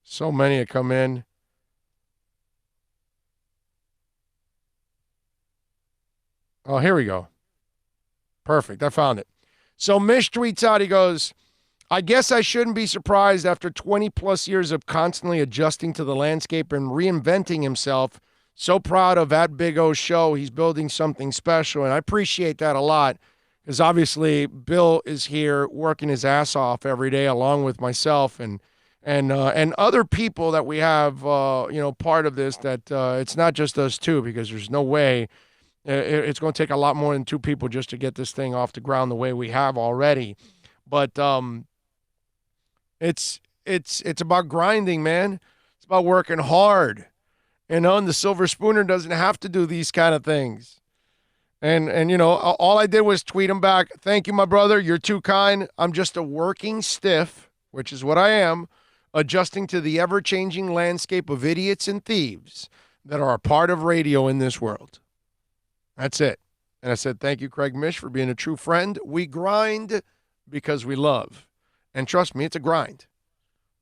So many have come in. Oh, here we go. Perfect. I found it. So Mish tweets out, he goes, I guess I shouldn't be surprised after 20 plus years of constantly adjusting to the landscape and reinventing himself. So proud of that Big O show. He's building something special. And I appreciate that a lot because obviously Bill is here working his ass off every day along with myself and other people that we have, part of this, that it's not just us two, because there's no way it's going to take a lot more than two people just to get this thing off the ground the way we have already. But it's about grinding, man. It's about working hard. And the Silver Spooner doesn't have to do these kind of things. And all I did was tweet him back, thank you, my brother. You're too kind. I'm just a working stiff, which is what I am, adjusting to the ever-changing landscape of idiots and thieves that are a part of radio in this world. That's it. And I said, thank you, Craig Mish, for being a true friend. We grind because we love. And trust me, it's a grind.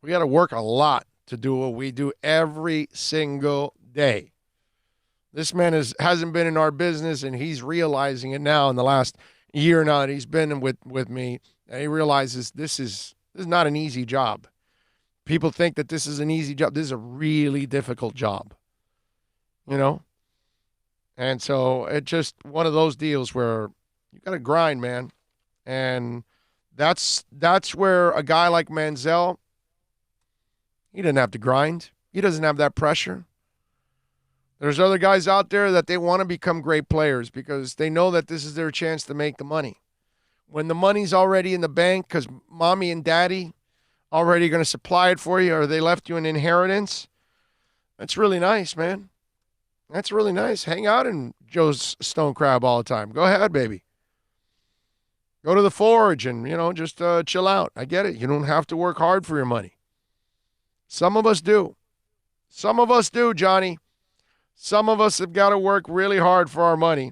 We got to work a lot to do what we do every single day. This man hasn't been in our business, and he's realizing it now in the last year now that he's been with me. And he realizes this is not an easy job. People think that this is an easy job. This is a really difficult job. And so it's just one of those deals where you got to grind, man. And that's where a guy like Manziel, he doesn't have to grind. He doesn't have that pressure. There's other guys out there that they want to become great players because they know that this is their chance to make the money. When the money's already in the bank because mommy and daddy already going to supply it for you, or they left you an inheritance, that's really nice, man. That's really nice. Hang out in Joe's Stone Crab all the time. Go ahead, baby. Go to the Forge and, just chill out. I get it. You don't have to work hard for your money. Some of us do. Some of us do, Johnny. Some of us have got to work really hard for our money.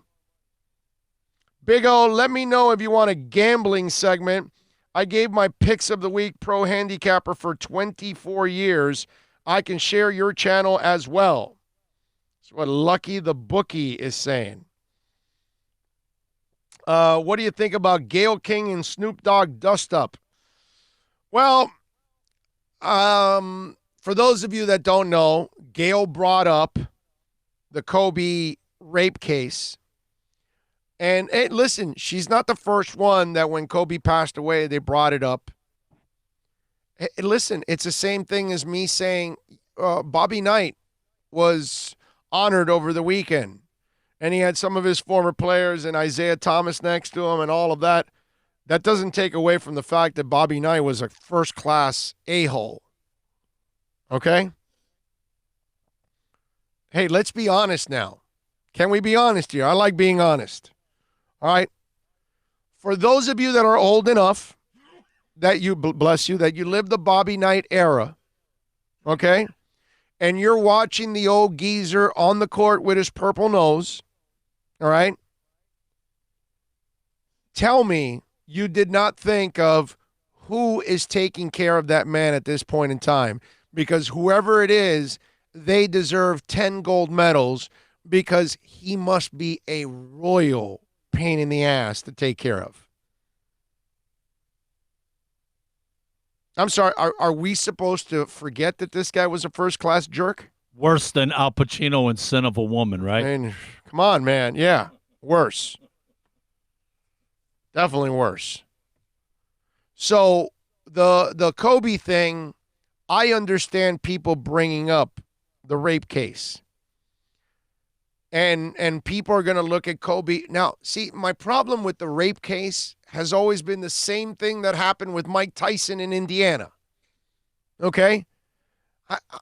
Big O, let me know if you want a gambling segment. I gave my picks of the week pro handicapper for 24 years. I can share your channel as well. That's what Lucky the Bookie is saying. What do you think about Gayle King and Snoop Dogg dust-up? Well, for those of you that don't know, Gayle brought up the Kobe rape case. And hey, listen, she's not the first one that when Kobe passed away, they brought it up. Hey, listen, it's the same thing as me saying Bobby Knight was honored over the weekend. And he had some of his former players and Isaiah Thomas next to him and all of that. That doesn't take away from the fact that Bobby Knight was a first-class a-hole. Okay? Hey, let's be honest now. Can we be honest here? I like being honest. All right? For those of you that are old enough, that you, bless you, that you lived the Bobby Knight era, okay? And you're watching the old geezer on the court with his purple nose, all right? Tell me you did not think of who is taking care of that man at this point in time, because whoever it is, they deserve 10 gold medals because he must be a royal pain in the ass to take care of. I'm sorry, are we supposed to forget that this guy was a first-class jerk? Worse than Al Pacino in Sin of a Woman, right? I mean, come on, man. Yeah, worse. Definitely worse. So the Kobe thing, I understand people bringing up the rape case. And people are going to look at Kobe. Now, see, my problem with the rape case has always been the same thing that happened with Mike Tyson in Indiana. Okay?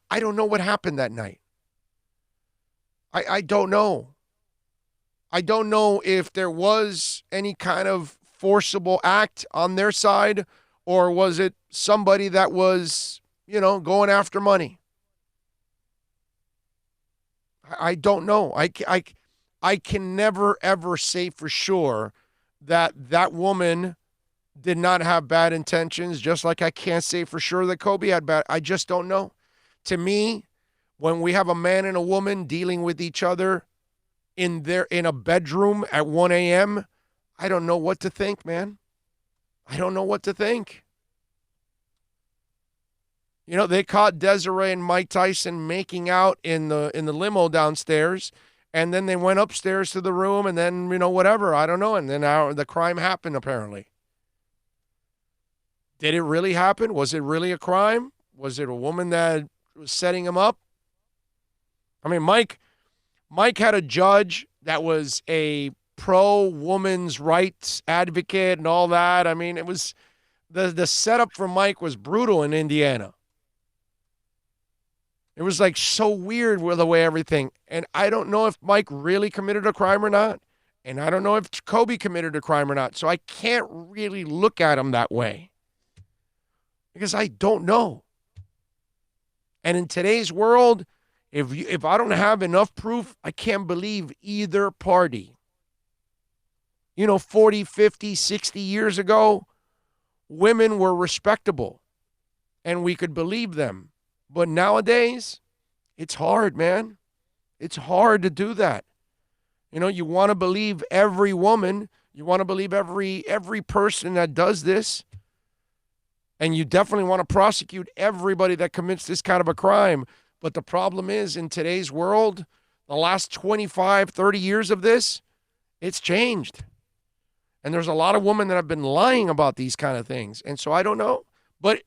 I don't know what happened that night. I don't know. I don't know if there was any kind of forcible act on their side, or was it somebody that was, going after money. I don't know. I can never, ever say for sure that woman did not have bad intentions, just like I can't say for sure that Kobe had bad. I just don't know. To me, when we have a man and a woman dealing with each other in a bedroom at 1 a.m., I don't know what to think, man. I don't know what to think. They caught Desiree and Mike Tyson making out in the limo downstairs, and then they went upstairs to the room, and then, whatever. I don't know. And then the crime happened, apparently. Did it really happen? Was it really a crime? Was it a woman that was setting him up? I mean, Mike had a judge that was a pro-woman's rights advocate and all that. I mean, it was the setup for Mike was brutal in Indiana. It was like so weird with the way everything. And I don't know if Mike really committed a crime or not. And I don't know if Kobe committed a crime or not. So I can't really look at him that way. Because I don't know. And in today's world, if I don't have enough proof, I can't believe either party. 40, 50, 60 years ago, women were respectable. And we could believe them. But nowadays, it's hard, man. It's hard to do that. You want to believe every woman. You want to believe every person that does this. And you definitely want to prosecute everybody that commits this kind of a crime. But the problem is, in today's world, the last 25, 30 years of this, it's changed. And there's a lot of women that have been lying about these kind of things. And so I don't know. But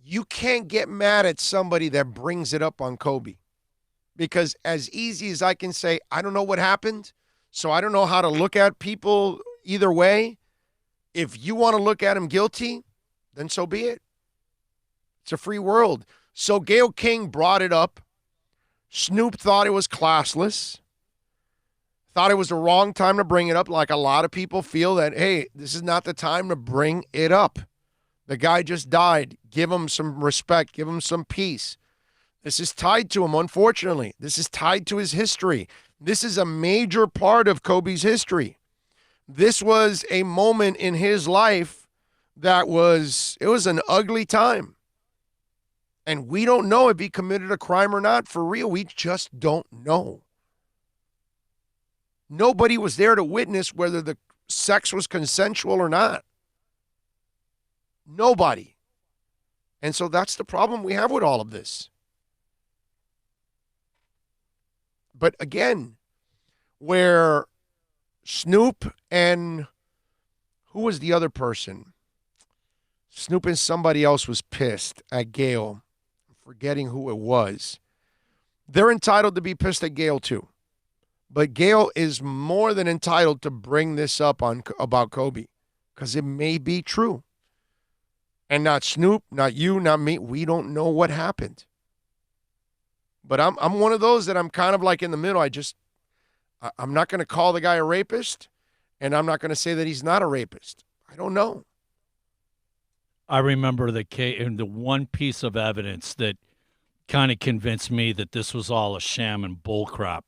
you can't get mad at somebody that brings it up on Kobe. Because as easy as I can say, I don't know what happened, so I don't know how to look at people either way. If you want to look at him guilty, then so be it. It's a free world. So Gayle King brought it up. Snoop thought it was classless. Thought it was the wrong time to bring it up, like a lot of people feel that, hey, this is not the time to bring it up. The guy just died. Give him some respect. Give him some peace. This is tied to him, unfortunately. This is tied to his history. This is a major part of Kobe's history. This was a moment in his life it was an ugly time. And we don't know if he committed a crime or not. For real, we just don't know. Nobody was there to witness whether the sex was consensual or not. Nobody. And so that's the problem we have with all of this. But again, where Snoop and who was the other person? Snoop and somebody else was pissed at Gayle. I'm forgetting who it was. They're entitled to be pissed at Gayle too. But Gayle is more than entitled to bring this up about Kobe because it may be true. And not Snoop, not you, not me. We don't know what happened. But I'm one of those that I'm kind of like in the middle. I'm not going to call the guy a rapist, and I'm not going to say that he's not a rapist. I don't know. I remember the one piece of evidence that kind of convinced me that this was all a sham and bullcrap.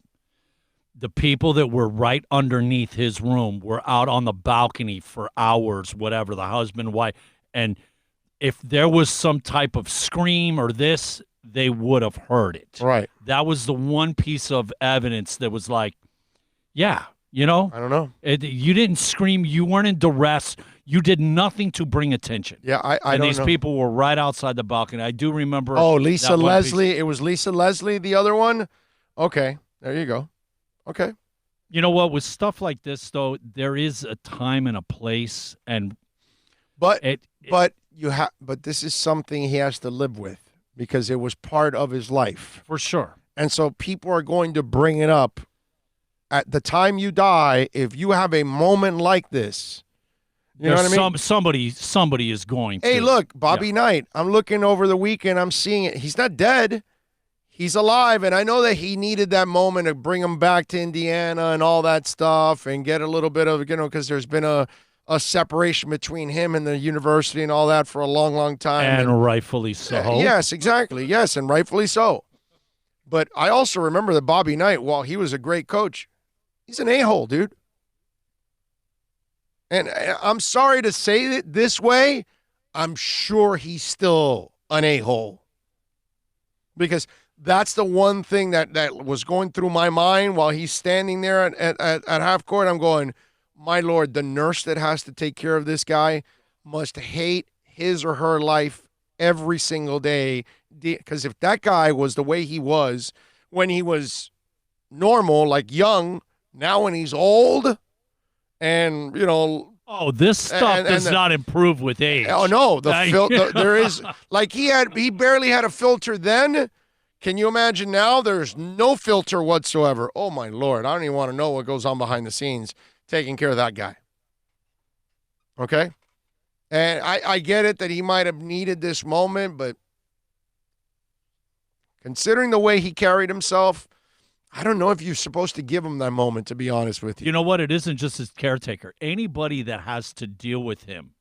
The people that were right underneath his room were out on the balcony for hours, whatever, the husband, wife. And if there was some type of scream or this, they would have heard it. Right. That was the one piece of evidence that was like, yeah, you know? I don't know. You didn't scream. You weren't in duress. You did nothing to bring attention. Yeah, I don't know. And these people were right outside the balcony. I do remember. Oh, Lisa Leslie. It was Lisa Leslie, the other one? Okay, there you go. Okay. You know what? With stuff like this, though, there is a time and a place, but this is something he has to live with because it was part of his life. For sure. And so people are going to bring it up at the time you die. If you have a moment like this, you know what I mean? Somebody is going to. Hey, look, Bobby Knight. I'm looking over the weekend. I'm seeing it. He's not dead. He's alive, and I know that he needed that moment to bring him back to Indiana and all that stuff and get a little bit of, because there's been a separation between him and the university and all that for a long, long time. And rightfully so. Yes, exactly. Yes, and rightfully so. But I also remember that Bobby Knight, while he was a great coach, he's an a-hole, dude. And I'm sorry to say it this way, I'm sure he's still an a-hole. Because that's the one thing that was going through my mind while he's standing there at half court. I'm going, my Lord, the nurse that has to take care of this guy must hate his or her life every single day. Because if that guy was the way he was when he was normal, like young, now when he's old and, Oh, this stuff does not improve with age. Oh, no. There is, like he barely had a filter then. Can you imagine now? There's no filter whatsoever. Oh, my Lord. I don't even want to know what goes on behind the scenes taking care of that guy. Okay? And I get it that he might have needed this moment, but considering the way he carried himself, I don't know if you're supposed to give him that moment, to be honest with you. You know what? It isn't just his caretaker. Anybody that has to deal with him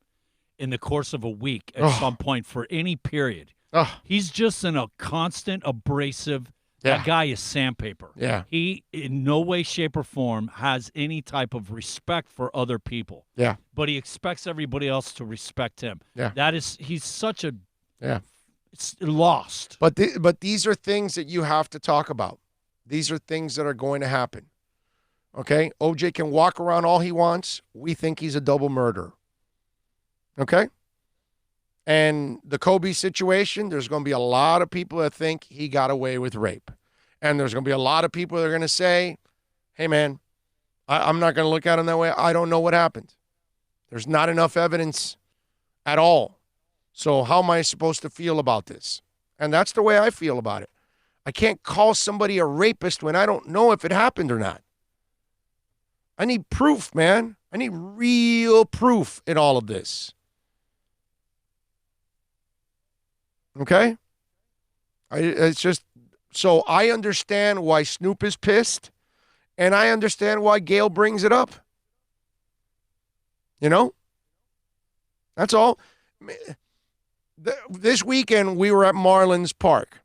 in the course of a week at some point for any period, he's just in a constant abrasive. That guy is sandpaper. Yeah. He, in no way, shape, or form, has any type of respect for other people. Yeah. But he expects everybody else to respect him. Yeah. He's such a it's lost. But these are things that you have to talk about. These are things that are going to happen. Okay? OJ can walk around all he wants. We think he's a double murderer. Okay? And the Kobe situation, there's going to be a lot of people that think he got away with rape. And there's going to be a lot of people that are going to say, hey, man, I'm not going to look at him that way. I don't know what happened. There's not enough evidence at all. So how am I supposed to feel about this? And that's the way I feel about it. I can't call somebody a rapist when I don't know if it happened or not. I need proof, man. I need real proof in all of this. Okay? It's just, so I understand why Snoop is pissed, and I understand why Gayle brings it up. That's all. This weekend, we were at Marlins Park.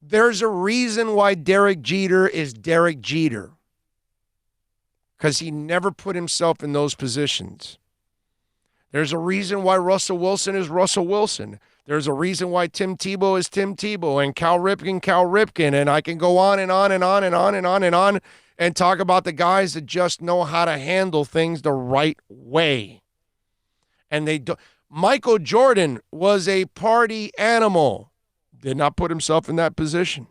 There's a reason why Derek Jeter is Derek Jeter. because he never put himself in those positions. There's a reason why Russell Wilson is Russell Wilson. There's a reason why Tim Tebow is Tim Tebow and Cal Ripken, and I can go on and on and on and on and on and on and talk about the guys that just know how to handle things the right way. And they do. Michael Jordan was a party animal. Did not put himself in that position.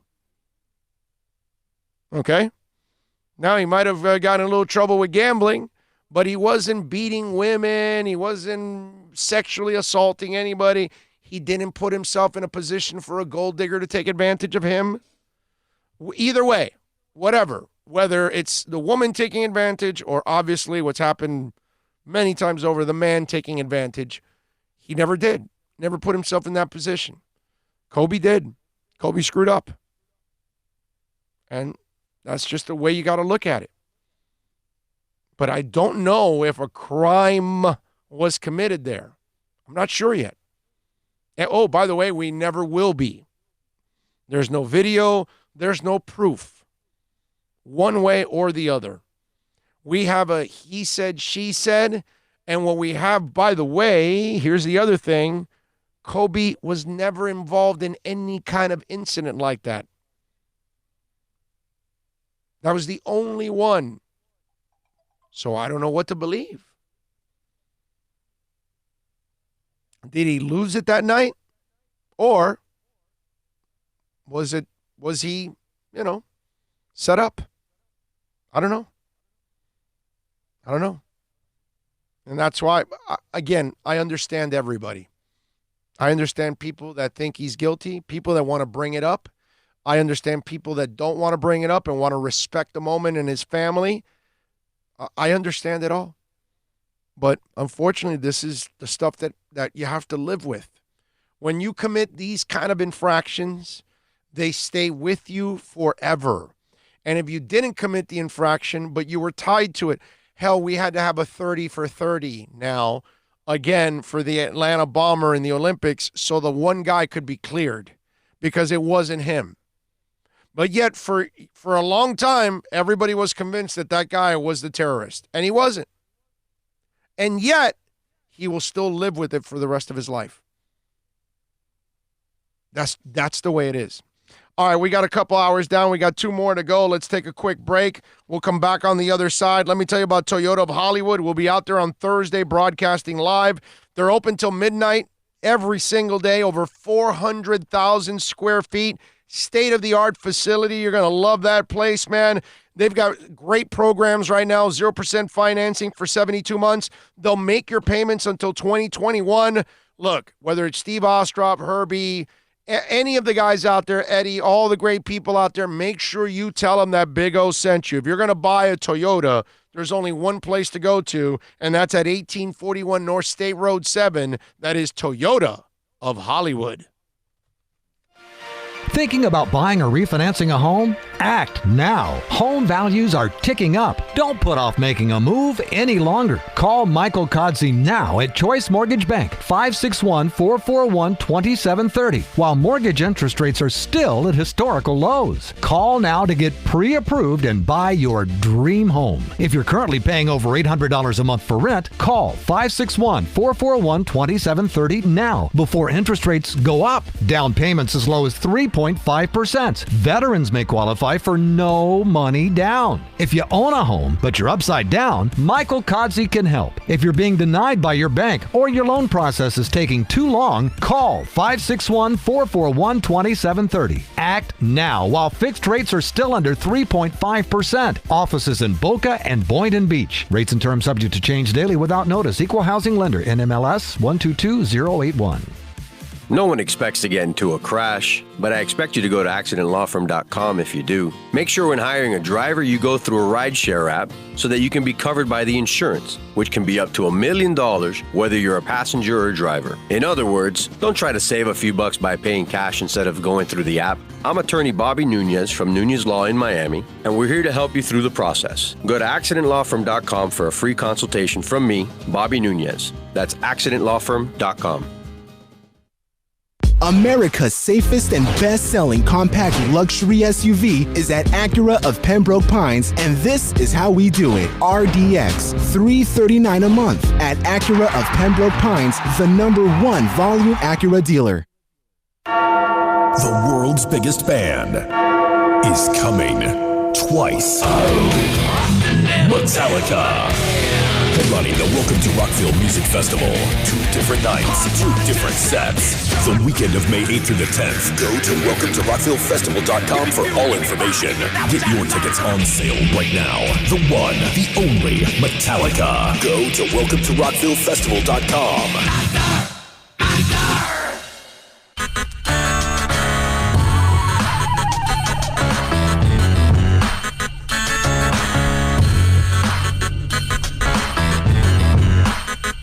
Okay? Now, he might have gotten in a little trouble with gambling, but he wasn't beating women. He wasn't sexually assaulting anybody. He didn't put himself in a position for a gold digger to take advantage of him. Either way, whatever, whether it's the woman taking advantage or obviously what's happened many times over, the man taking advantage, he never did. Never put himself in that position. Kobe did. Kobe screwed up. And that's just the way you got to look at it. But I don't know if a crime was committed there. I'm not sure yet. And, oh, by the way, we never will be. There's no video. There's no proof. One way or the other. We have a he said, she said. And what we have, by the way, here's the other thing. Kobe was never involved in any kind of incident like that. That was the only one. So I don't know what to believe. Did he lose it that night? Or was he, set up? I don't know. And that's why, again, I understand everybody. I understand people that think he's guilty, people that want to bring it up. I understand people that don't want to bring it up and want to respect the moment and his family. I understand it all. But unfortunately, this is the stuff that you have to live with. When you commit these kind of infractions, they stay with you forever. And if you didn't commit the infraction, but you were tied to it, hell, we had to have a 30 for 30 now, again, for the Atlanta bomber in the Olympics, so the one guy could be cleared because it wasn't him. But yet, for a long time, everybody was convinced that guy was the terrorist, and he wasn't. And yet, he will still live with it for the rest of his life. That's the way it is. All right, we got a couple hours down. We got 2 more to go. Let's take a quick break. We'll come back on the other side. Let me tell you about Toyota of Hollywood. We'll be out there on Thursday broadcasting live. They're open till midnight every single day, over 400,000 square feet. State-of-the-art facility. You're going to love that place, man. They've got great programs right now, 0% financing for 72 months. They'll make your payments until 2021. Look, whether it's Steve Ostrov, Herbie, any of the guys out there, Eddie, all the great people out there, make sure you tell them that Big O sent you. If you're going to buy a Toyota, there's only one place to go to, and that's at 1841 North State Road 7. That is Toyota of Hollywood. Thinking about buying or refinancing a home? Act now. Home values are ticking up. Don't put off making a move any longer. Call Michael Kodsey now at Choice Mortgage Bank, 561-441-2730, while mortgage interest rates are still at historical lows. Call now to get pre-approved and buy your dream home. If you're currently paying over $800 a month for rent, call 561-441-2730 now before interest rates go up. Down payments as low as 3.5%. Veterans may qualify for no money down. If you own a home, but you're upside down, Michael Kodsey can help. If you're being denied by your bank or your loan process is taking too long, call 561-441-2730. Act now while fixed rates are still under 3.5%. Offices in Boca and Boynton Beach. Rates and terms subject to change daily without notice. Equal housing lender. NMLS 122081. No one expects to get into a crash, but I expect you to go to accidentlawfirm.com if you do. Make sure when hiring a driver, you go through a rideshare app so that you can be covered by the insurance, which can be up to $1 million whether you're a passenger or a driver. In other words, don't try to save a few bucks by paying cash instead of going through the app. I'm attorney Bobby Nunez from Nunez Law in Miami, and we're here to help you through the process. Go to accidentlawfirm.com for a free consultation from me, Bobby Nunez. That's accidentlawfirm.com. America's safest and best-selling compact luxury SUV is at Acura of Pembroke Pines, and this is how we do it. RDX, $339 a month at Acura of Pembroke Pines, the #1 volume Acura dealer. The world's biggest band is coming twice. Metallica. Headlining the Welcome to Rockville Music Festival. 2 different nights, 2 different sets. The weekend of May 8th through the 10th. Go to welcometo-rockvillefestival.com for all information. Get your tickets on sale right now. The one, the only Metallica. Go to welcometo-rockvillefestival.com.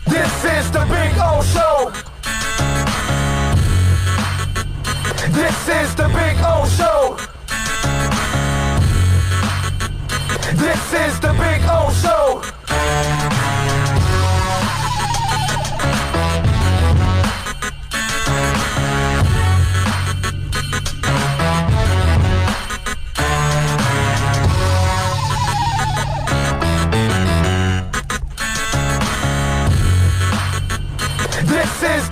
This is the Big O Show. This is the Big O Show. This is the Big O Show. This is the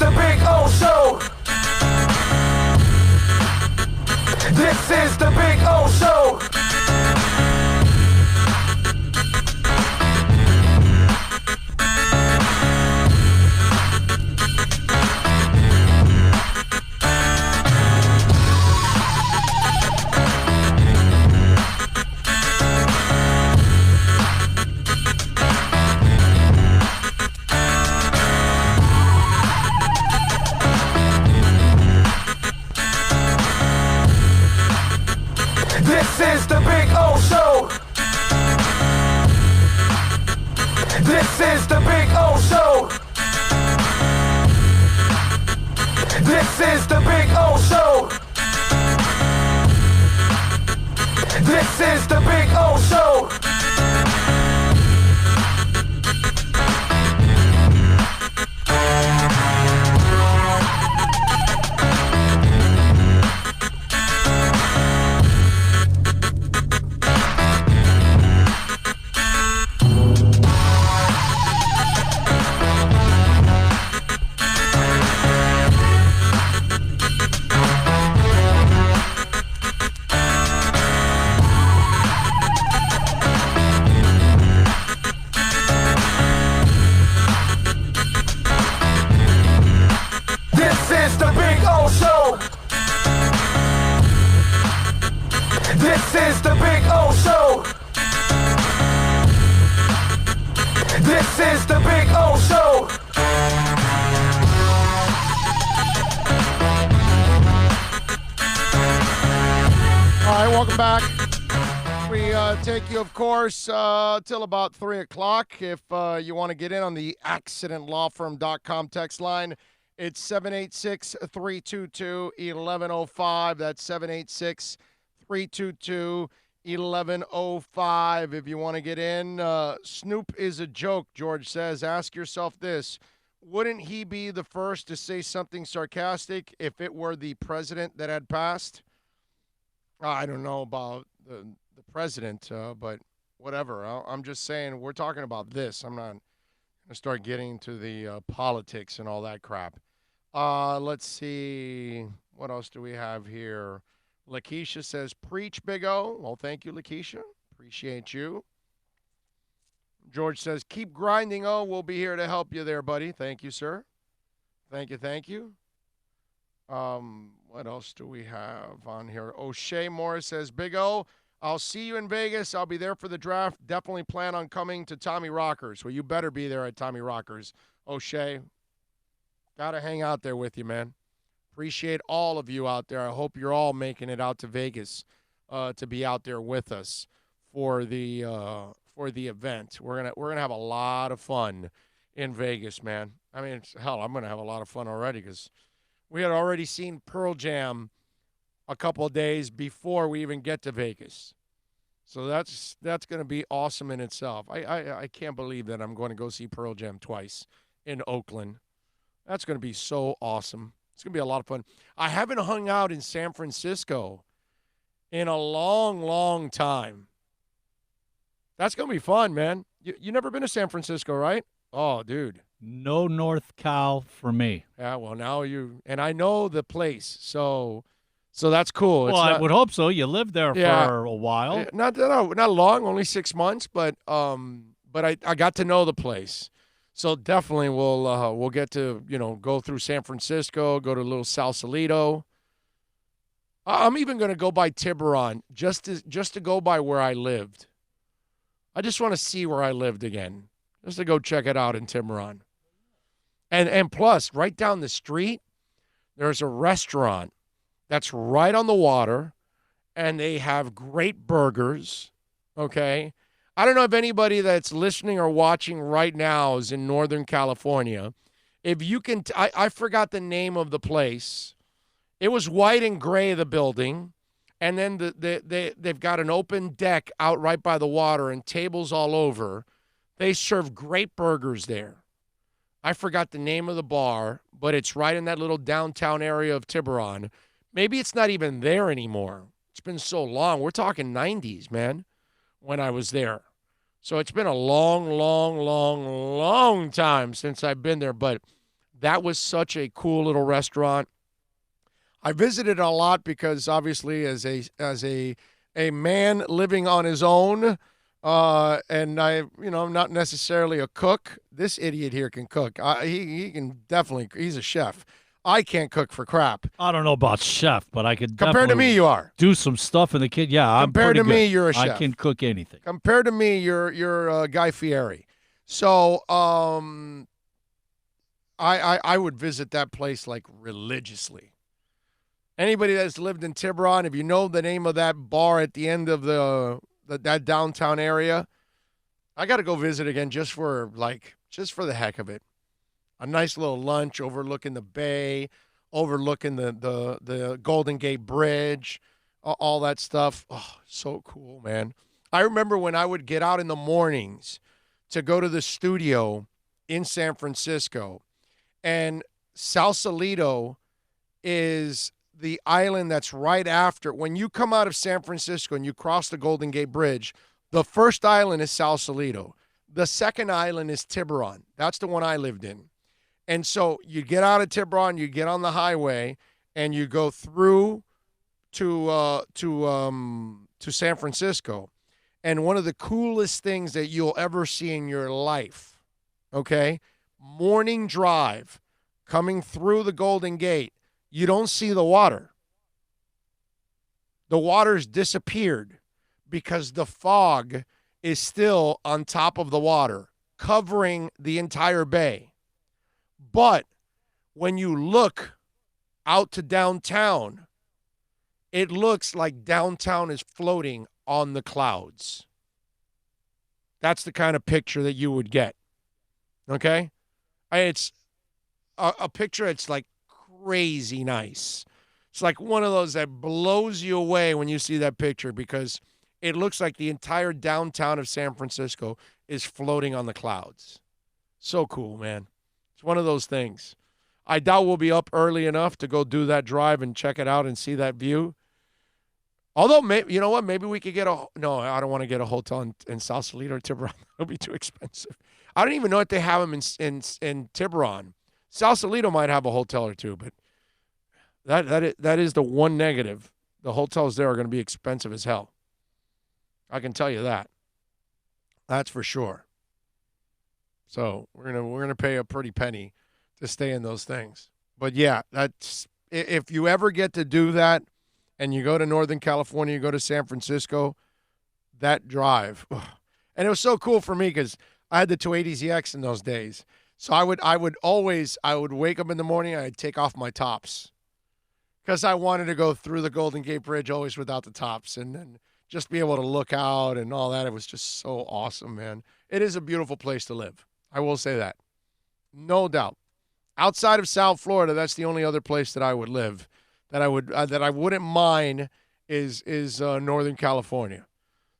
Big O Show. This is the Big O Show. This is the Big O Show. This is the Big O Show. This is the Big O Show. This is the Big O Show. This is the Big O Show. All right, welcome back. We take you, of course, till about 3 o'clock. If you want to get in on the accidentlawfirm.com text line, it's 786-322-1105. That's 786-322-1105. If you want to get in, Snoop is a joke, George says. Ask yourself this. Wouldn't he be the first to say something sarcastic if it were the president that had passed? I don't know about the president, but whatever. I'm just saying we're talking about this. I'm not going to start getting to the politics and all that crap. Let's see. What else do we have here? Lakeisha says, preach, Big O. Well, thank you, Lakeisha. Appreciate you. George says, keep grinding, O. We'll be here to help you there, buddy. Thank you, sir. Thank you, thank you. What else do we have on here? O'Shea Morris says, Big O, I'll see you in Vegas. I'll be there for the draft. Definitely plan on coming to Tommy Rockers. Well, you better be there at Tommy Rockers. O'Shea, got to hang out there with you, man. Appreciate all of you out there. I hope you're all making it out to Vegas to be out there with us for the event. We're gonna have a lot of fun in Vegas, man. I mean, hell, I'm gonna have a lot of fun already because we had already seen Pearl Jam a couple of days before we even get to Vegas. So that's going to be awesome in itself. I can't believe that I'm going to go see Pearl Jam twice in Oakland. That's going to be so awesome. It's going to be a lot of fun. I haven't hung out in San Francisco in a long, long time. That's going to be fun, man. You never been to San Francisco, right? Oh, dude. No North Cal for me. Yeah, well, now and I know the place, so that's cool. Well, I would hope so. You lived there for a while. Not long, only 6 months, but I got to know the place. So definitely we'll get to, go through San Francisco, go to a little Sausalito. I'm even going to go by Tiburon just to go by where I lived. I just want to see where I lived again, just to go check it out in Tiburon. And plus, right down the street, there's a restaurant that's right on the water, and they have great burgers, okay? I don't know if anybody that's listening or watching right now is in Northern California. If you can, I forgot the name of the place. It was white and gray, the building, and then they've got an open deck out right by the water and tables all over. They serve great burgers there. I forgot the name of the bar, but it's right in that little downtown area of Tiburon. Maybe it's not even there anymore. It's been so long. We're talking 90s, man, when I was there. So it's been a long, long, long, long time since I've been there, but that was such a cool little restaurant. I visited a lot because obviously as a man living on his own, and I'm not necessarily a cook. This idiot here can cook. He can definitely. He's a chef. I can't cook for crap. I don't know about chef, but I could Compared to me, you are. Do some stuff in the kitchen. Yeah, I'm Compared to pretty me, good. you're a chef. I can cook anything. Compared to me, you're Guy Fieri. So I would visit that place like religiously. Anybody that's lived in Tiburon, if you know the name of that bar at the end of that downtown area, I got to go visit again just for the heck of it. A nice little lunch overlooking the bay, overlooking the Golden Gate Bridge, all that stuff. Oh, so cool, man. I remember when I would get out in the mornings to go to the studio in San Francisco, and Sausalito is the island that's right after. When you come out of San Francisco and you cross the Golden Gate Bridge, the first island is Sausalito. The second island is Tiburon. That's the one I lived in. And so you get out of Tiburon, you get on the highway, and you go through to San Francisco. And one of the coolest things that you'll ever see in your life, okay, morning drive, coming through the Golden Gate, you don't see the water. The water's disappeared because the fog is still on top of the water, covering the entire bay. But when you look out to downtown, it looks like downtown is floating on the clouds. That's the kind of picture that you would get. Okay? It's a picture that's like crazy nice. It's like one of those that blows you away when you see that picture because it looks like the entire downtown of San Francisco is floating on the clouds. So cool, man. It's one of those things. I doubt we'll be up early enough to go do that drive and check it out and see that view. Although, you know what? Maybe we could get no, I don't want to get a hotel in Sausalito or Tiburon. It'll be too expensive. I don't even know if they have them in Tiburon. Sausalito might have a hotel or two, but that is the one negative. The hotels there are going to be expensive as hell. I can tell you that. That's for sure. So we're gonna pay a pretty penny to stay in those things. But yeah, that's if you ever get to do that, and you go to Northern California, you go to San Francisco, that drive, and it was so cool for me because I had the 280ZX in those days. So I would wake up in the morning, I'd take off my tops because I wanted to go through the Golden Gate Bridge always without the tops, and then just be able to look out and all that. It was just so awesome, man. It is a beautiful place to live. I will say that. No doubt. Outside of South Florida, that's the only other place that I would live, that I wouldn't mind is Northern California.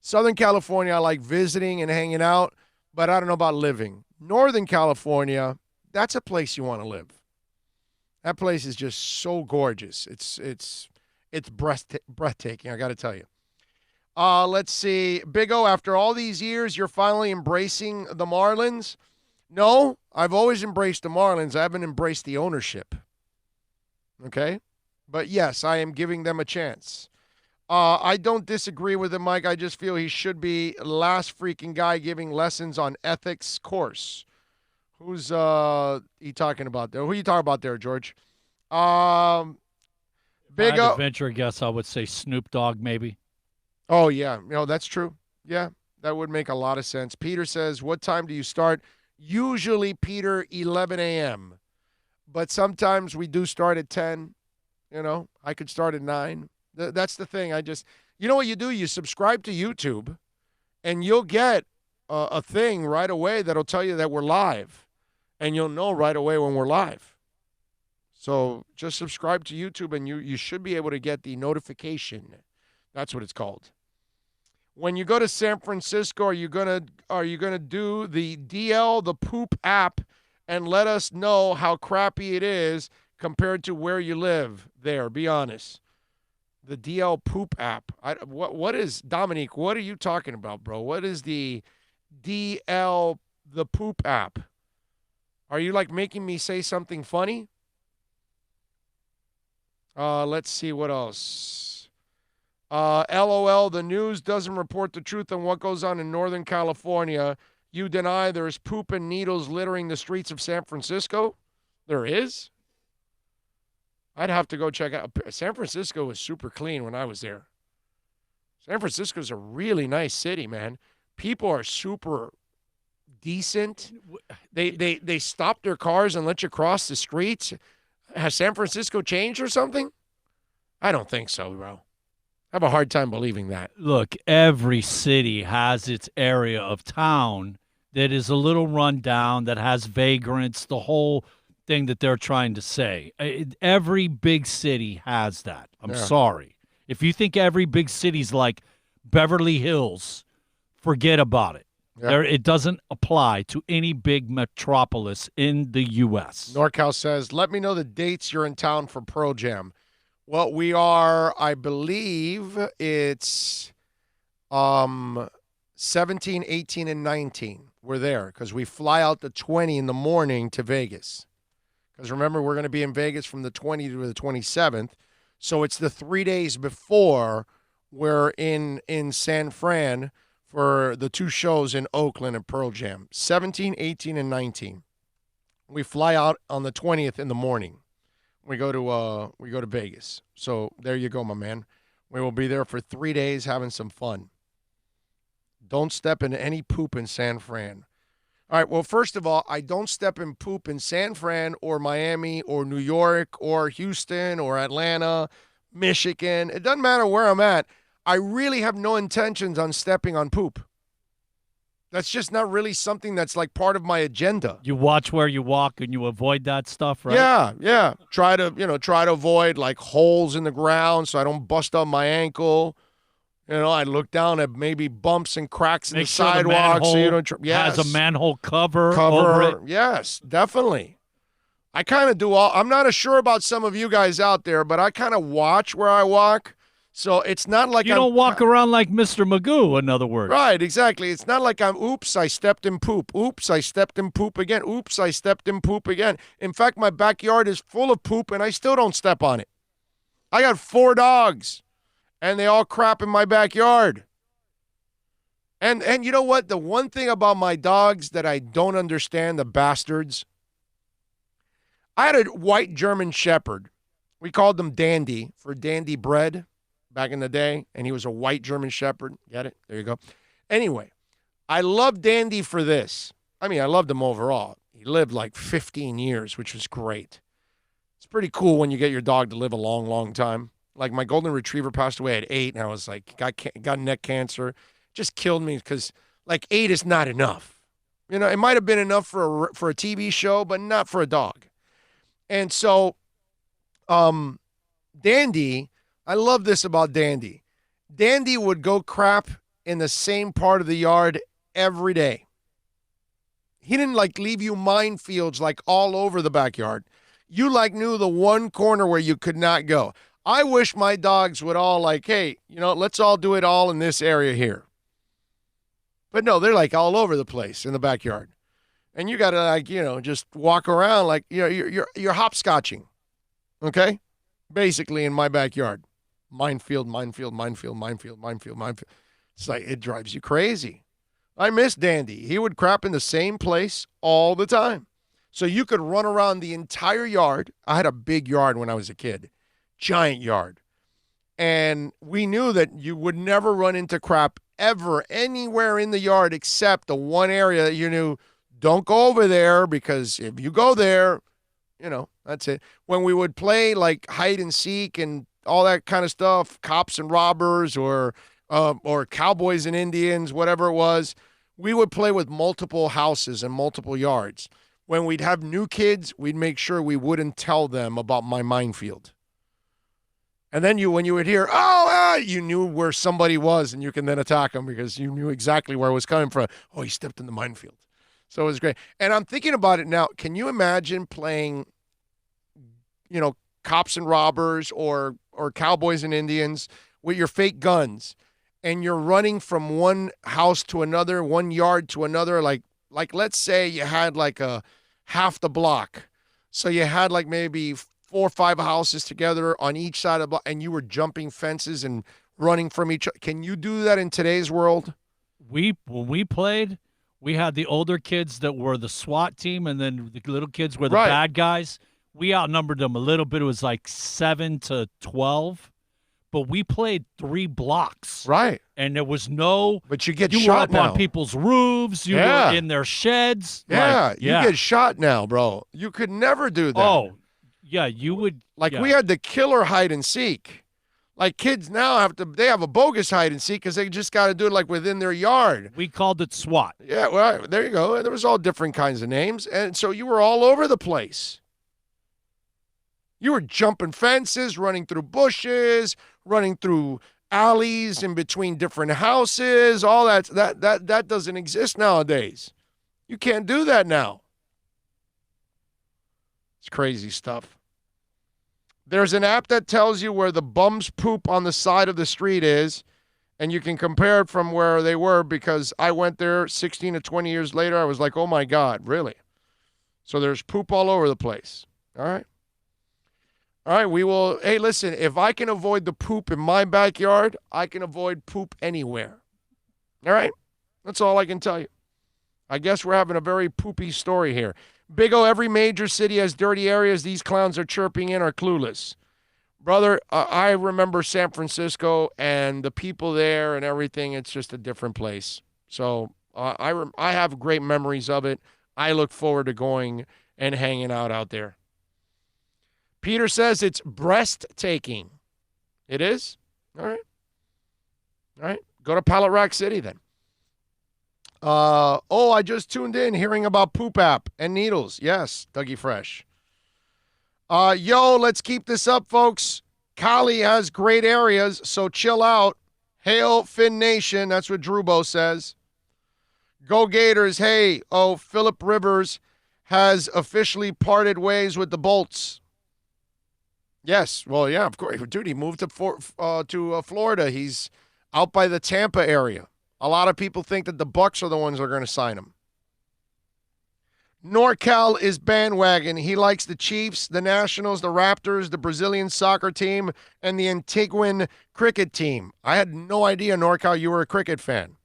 Southern California, I like visiting and hanging out, but I don't know about living. Northern California, that's a place you want to live. That place is just so gorgeous. It's breathtaking, I got to tell you. Let's see. Big O, after all these years, you're finally embracing the Marlins? No, I've always embraced the Marlins. I haven't embraced the ownership. Okay? But yes, I am giving them a chance. I don't disagree with him, Mike. I just feel he should be last freaking guy giving lessons on ethics course. Who's he talking about there? Who are you talking about there, George? Big If I had O. to venture a guess, I would say Snoop Dogg, maybe. Oh, yeah. That's true. Yeah, that would make a lot of sense. Peter says, what time do you start? Usually, Peter, 11 a.m. But sometimes we do start at 10. I could start at 9. That's the thing. You know what you do? You subscribe to YouTube, and you'll get a thing right away that'll tell you that we're live. And you'll know right away when we're live. So just subscribe to YouTube, and you should be able to get the notification. That's what it's called. When you go to San Francisco, are you gonna do the DL, the poop app, and let us know how crappy it is compared to where you live there? Be honest. The DL poop app. What is, Dominique, what are you talking about, bro? What is the DL, the poop app? Are you like making me say something funny? Let's see what else. LOL, the news doesn't report the truth on what goes on in Northern California. You deny there's poop and needles littering the streets of San Francisco? There is? I'd have to go check out. San Francisco was super clean when I was there. San Francisco's a really nice city, man. People are super decent. They stop their cars and let you cross the streets. Has San Francisco changed or something? I don't think so, bro. I have a hard time believing that. Look, every city has its area of town that is a little run down, that has vagrants, the whole thing that they're trying to say. Every big city has that. I'm sorry. If you think every big city's like Beverly Hills, forget about it. Yeah. It doesn't apply to any big metropolis in the U.S. NorCal says, let me know the dates you're in town for Pro Jam. Well, we are, I believe it's 17, 18, and 19. We're there because we fly out the 20 in the morning to Vegas. Because remember, we're going to be in Vegas from the 20th to the 27th. So it's the 3 days before we're in San Fran for the 2 shows in Oakland and Pearl Jam. 17, 18, and 19. We fly out on the 20th in the morning. We go to Vegas. So there you go, my man. We will be there for 3 days having some fun. Don't step in any poop in San Fran. All right, well, first of all, I don't step in poop in San Fran or Miami or New York or Houston or Atlanta, Michigan. It doesn't matter where I'm at. I really have no intentions on stepping on poop. That's just not really something that's like part of my agenda. You watch where you walk and you avoid that stuff, right? Yeah. Try to avoid like holes in the ground so I don't bust up my ankle. I look down at maybe bumps and cracks in the sidewalk so you don't. Has a manhole cover over it. Yes, definitely. I kind of do all. I'm not as sure about some of you guys out there, but I kind of watch where I walk. So it's not like you don't walk around like Mr. Magoo, in other words. Right, exactly. It's not like oops, I stepped in poop. Oops, I stepped in poop again. Oops, I stepped in poop again. In fact, my backyard is full of poop, and I still don't step on it. I got 4 dogs, and they all crap in my backyard. And you know what? The one thing about my dogs that I don't understand, the bastards, I had a white German Shepherd. We called them Dandy for Dandy Bread back in the day, and he was a white German Shepherd. Get it? There you go. Anyway, I love Dandy for this. I mean, I loved him overall. He lived like 15 years, which was great. It's pretty cool when you get your dog to live a long, long time. Like my golden retriever passed away at 8, and I was like, got neck cancer. Just killed me because like 8 is not enough. It might have been enough for a TV show, but not for a dog. And so, Dandy, I love this about Dandy. Dandy would go crap in the same part of the yard every day. He didn't like leave you minefields like all over the backyard. You like knew the one corner where you could not go. I wish my dogs would all like, hey, let's all do it all in this area here. But no, they're like all over the place in the backyard. And you got to just walk around like, you're hopscotching. Okay? Basically in my backyard. Minefield. It's like, it drives you crazy. I miss Dandy. He would crap in the same place all the time. So you could run around the entire yard. I had a big yard when I was a kid. Giant yard. And we knew that you would never run into crap ever anywhere in the yard except the one area that you knew, don't go over there, because if you go there, that's it. When we would play like hide and seek and all that kind of stuff, cops and robbers or cowboys and Indians, whatever it was, we would play with multiple houses and multiple yards. When we'd have new kids, we'd make sure we wouldn't tell them about my minefield. And then when you would hear, you knew where somebody was, and you can then attack them because you knew exactly where it was coming from. Oh, he stepped in the minefield. So it was great. And I'm thinking about it now. Can you imagine playing, cops and robbers or cowboys and Indians with your fake guns, and you're running from one house to another, one yard to another, like let's say you had like a half the block. So you had like maybe 4 or 5 houses together on each side of the block, and you were jumping fences and running from each other. Can you do that in today's world? When we played, we had the older kids that were the SWAT team, and then the little kids were the bad guys. We outnumbered them a little bit. It was like 7-12. But we played 3 blocks. Right. And there was no... But you get shot shot now. You were up on now. people's roofs. You were in their sheds. Yeah, you get shot now, bro. You could never do that. Oh, yeah, you would... We had the killer hide and seek. Like kids now they have a bogus hide and seek because they just got to do it like within their yard. We called it SWAT. Yeah, well, there you go. There was all different kinds of names. And so you were all over the place. You were jumping fences, running through bushes, running through alleys in between different houses. All that doesn't exist nowadays. You can't do that now. It's crazy stuff. There's an app that tells you where the bum's poop on the side of the street is, and you can compare it from where they were, because I went there 16 to 20 years later. I was like, oh, my God, really? So there's poop all over the place. All right. All right, we will. Hey, listen, if I can avoid the poop in my backyard, I can avoid poop anywhere. All right? That's all I can tell you. I guess we're having a very poopy story here. Big O, every major city has dirty areas these clowns are chirping in are clueless. Brother, I remember San Francisco and the people there and everything. It's just a different place. So I have great memories of it. I look forward to going and hanging out there. Peter says it's breathtaking. It is? All right. All right. Go to Pallet Rock City then. I just tuned in hearing about Poop App and needles. Yes, Dougie Fresh. Let's keep this up, folks. Cali has great areas, so chill out. Hail Finn Nation. That's what Drubo says. Go Gators. Hey, Phillip Rivers has officially parted ways with the Bolts. Yes, well, yeah, of course. Dude, he moved to Florida. He's out by the Tampa area. A lot of people think that the Bucks are the ones that are going to sign him. NorCal is bandwagon. He likes the Chiefs, the Nationals, the Raptors, the Brazilian soccer team, and the Antiguan cricket team. I had no idea, NorCal, you were a cricket fan.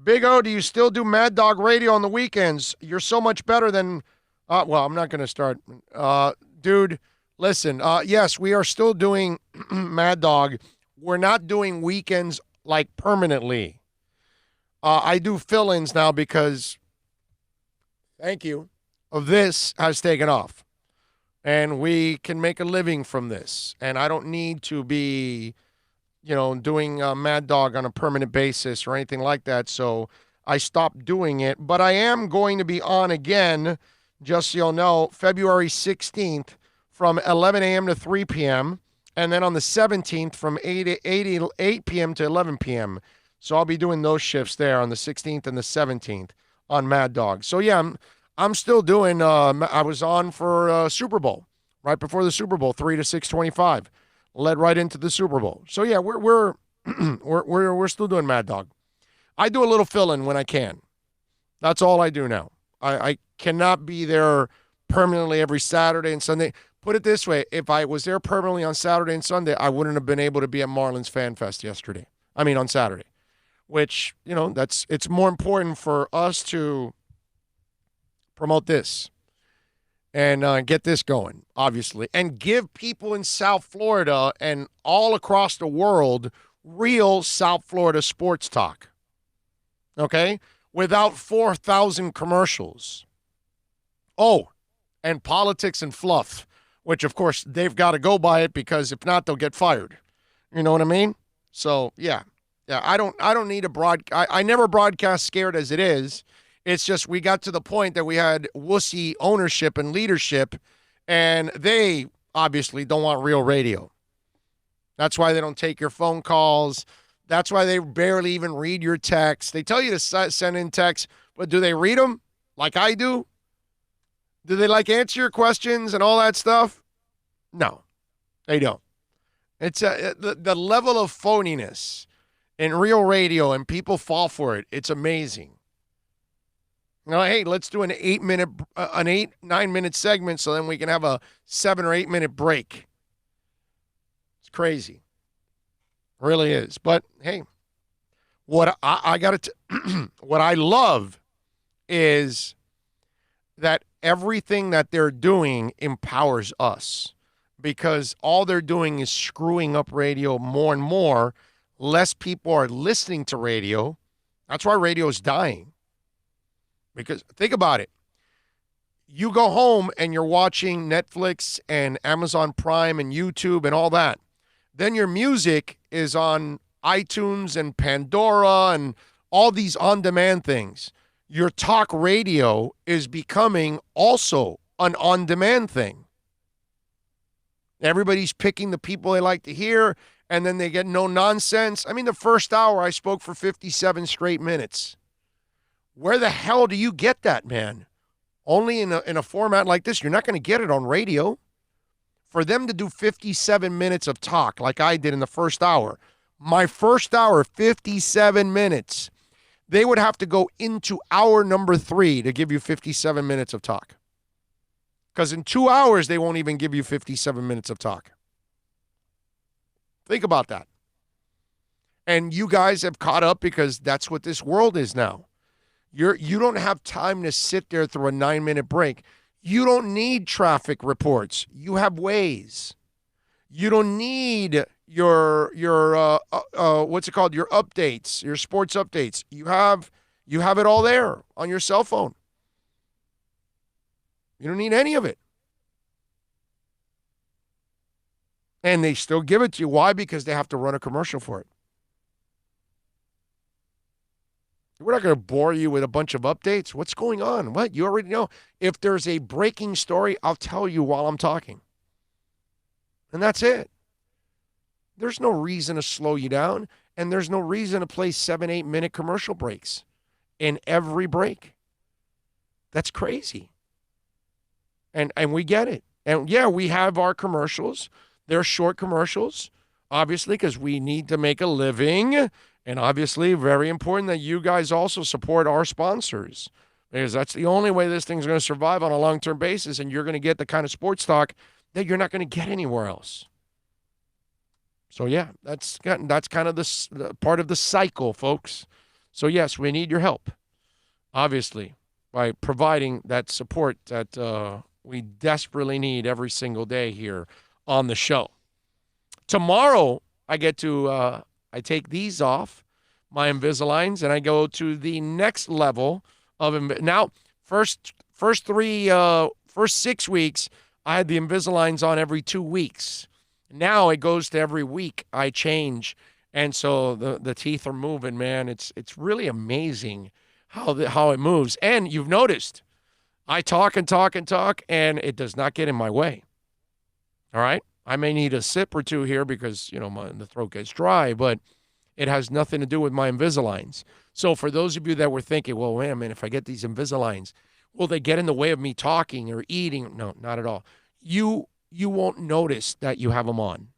Big O, do you still do Mad Dog Radio on the weekends? You're so much better than... I'm not going to start. Dude, listen. Yes, we are still doing Mad Dog. We're not doing weekends like permanently. I do fill-ins now because, thank you, of this has taken off. And we can make a living from this. And I don't need to be, doing Mad Dog on a permanent basis or anything like that. So I stopped doing it. But I am going to be on again, just so you'll know, February 16th from 11 a.m. to 3 p.m., and then on the 17th from 8 p.m. to 11 p.m. So I'll be doing those shifts there on the 16th and the 17th on Mad Dog. So, yeah, I'm still doing. I was on for Super Bowl right before the Super Bowl, 3 to 6:25, led right into the Super Bowl. So yeah, we're we're still doing Mad Dog. I do a little fill-in when I can. That's all I do now. I cannot be there permanently every Saturday and Sunday. Put it this way, if I was there permanently on Saturday and Sunday, I wouldn't have been able to be at Marlins Fan Fest on Saturday. Which, it's more important for us to promote this and get this going, obviously, and give people in South Florida and all across the world real South Florida sports talk, okay, without 4,000 commercials. Oh, and politics and fluff, which, of course, they've got to go by it because if not, they'll get fired. You know what I mean? So, yeah, I don't need I never broadcast scared as it is. It's just we got to the point that we had wussy ownership and leadership, and they obviously don't want real radio. That's why they don't take your phone calls. That's why they barely even read your texts. They tell you to send in texts, but do they read them like I do? Do they answer your questions and all that stuff? No, they don't. It's the level of phoniness in real radio, and people fall for it. It's amazing. Hey, let's do an 9-minute segment so then we can have a 7 or 8 minute break. It's crazy. It really is. But hey, what what I love is that everything that they're doing empowers us, because all they're doing is screwing up radio more and more. Less people are listening to radio. That's why radio is dying. Because think about it. You go home and you're watching Netflix and Amazon Prime and YouTube and all that. Then your music is on iTunes and Pandora and all these on-demand things. Your talk radio is becoming also an on-demand thing. Everybody's picking the people they like to hear, and then they get no nonsense. I mean, the first hour I spoke for 57 straight minutes. Where the hell do you get that, man? Only in a format like this. You're not going to get it on radio. For them to do 57 minutes of talk like I did in the first hour, my first hour, 57 minutes, they would have to go into hour number 3 to give you 57 minutes of talk. Because in 2 hours, they won't even give you 57 minutes of talk. Think about that. And you guys have caught up because that's what this world is now. You don't have time to sit there through a 9-minute break. You don't need traffic reports. You have Waze. You don't need your what's it called? Your updates, your sports updates. You have it all there on your cell phone. You don't need any of it. And they still give it to you. Why? Because they have to run a commercial for it. We're not going to bore you with a bunch of updates. What's going on? What? You already know. If there's a breaking story, I'll tell you while I'm talking. And that's it. There's no reason to slow you down, and there's no reason to play 7-8 minute commercial breaks in every break. That's crazy. And we get it. And yeah, we have our commercials. They're short commercials, obviously, because we need to make a living. And obviously, very important that you guys also support our sponsors, because that's the only way this thing's going to survive on a long-term basis, and you're going to get the kind of sports talk that you're not going to get anywhere else. So, yeah, that's kind of the part of the cycle, folks. So, yes, we need your help, obviously, by providing that support that we desperately need every single day here on the show. Tomorrow, I get to I take these off, my Invisaligns, and I go to the next level of now. First 6 weeks, I had the Invisaligns on every 2 weeks. Now it goes to every week. I change, and so the teeth are moving, man. It's really amazing how it moves. And you've noticed, I talk and talk and talk, and it does not get in my way. All right. I may need a sip or two here because, the throat gets dry, but it has nothing to do with my Invisaligns. So for those of you that were thinking, well, man, if I get these Invisaligns, will they get in the way of me talking or eating? No, not at all. You won't notice that you have them on.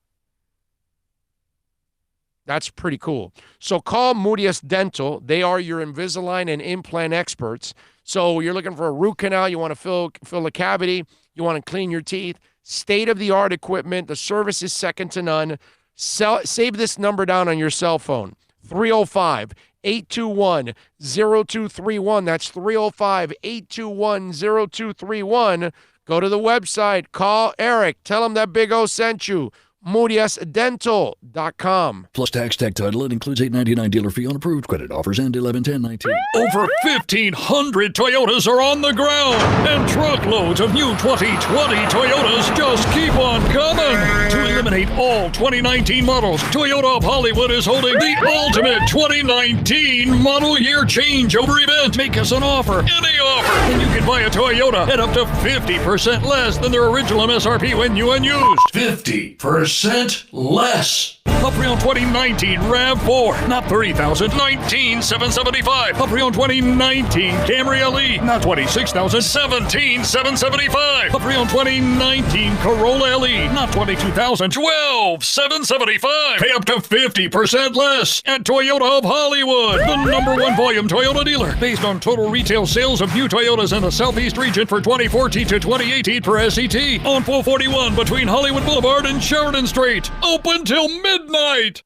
That's pretty cool. So call Moodius Dental. They are your Invisalign and implant experts. So you're looking for a root canal, you want to fill a cavity, you want to clean your teeth, state-of-the-art equipment. The service is second to none. Save this number down on your cell phone, 305-821-0231. That's 305-821-0231. Go to the website, call Eric, tell him that Big O sent you. MoodiusDental.com. Plus tax, tech title. It includes $8.99 dealer fee on approved credit. Offers end 11/10/19. Over 1,500 Toyotas are on the ground, and truckloads of new 2020 Toyotas just keep on coming. To eliminate all 2019 models, Toyota of Hollywood is holding the ultimate 2019 model year changeover event. Make us an offer, any offer, and you can buy a Toyota at up to 50% less than their original MSRP when new and used. 50% less. A pre-owned 2019 RAV4, not $30,000, $19,775. A pre-owned 2019 Camry LE, not $26,000, $17,775. A pre-owned 2019 Corolla LE, not $22,000, $12,775. Pay up to 50% less at Toyota of Hollywood, the #1 volume Toyota dealer, based on total retail sales of new Toyotas in the Southeast region for 2014 to 2018 per SET, on 441 between Hollywood Boulevard and Sheridan Street. Open till midnight.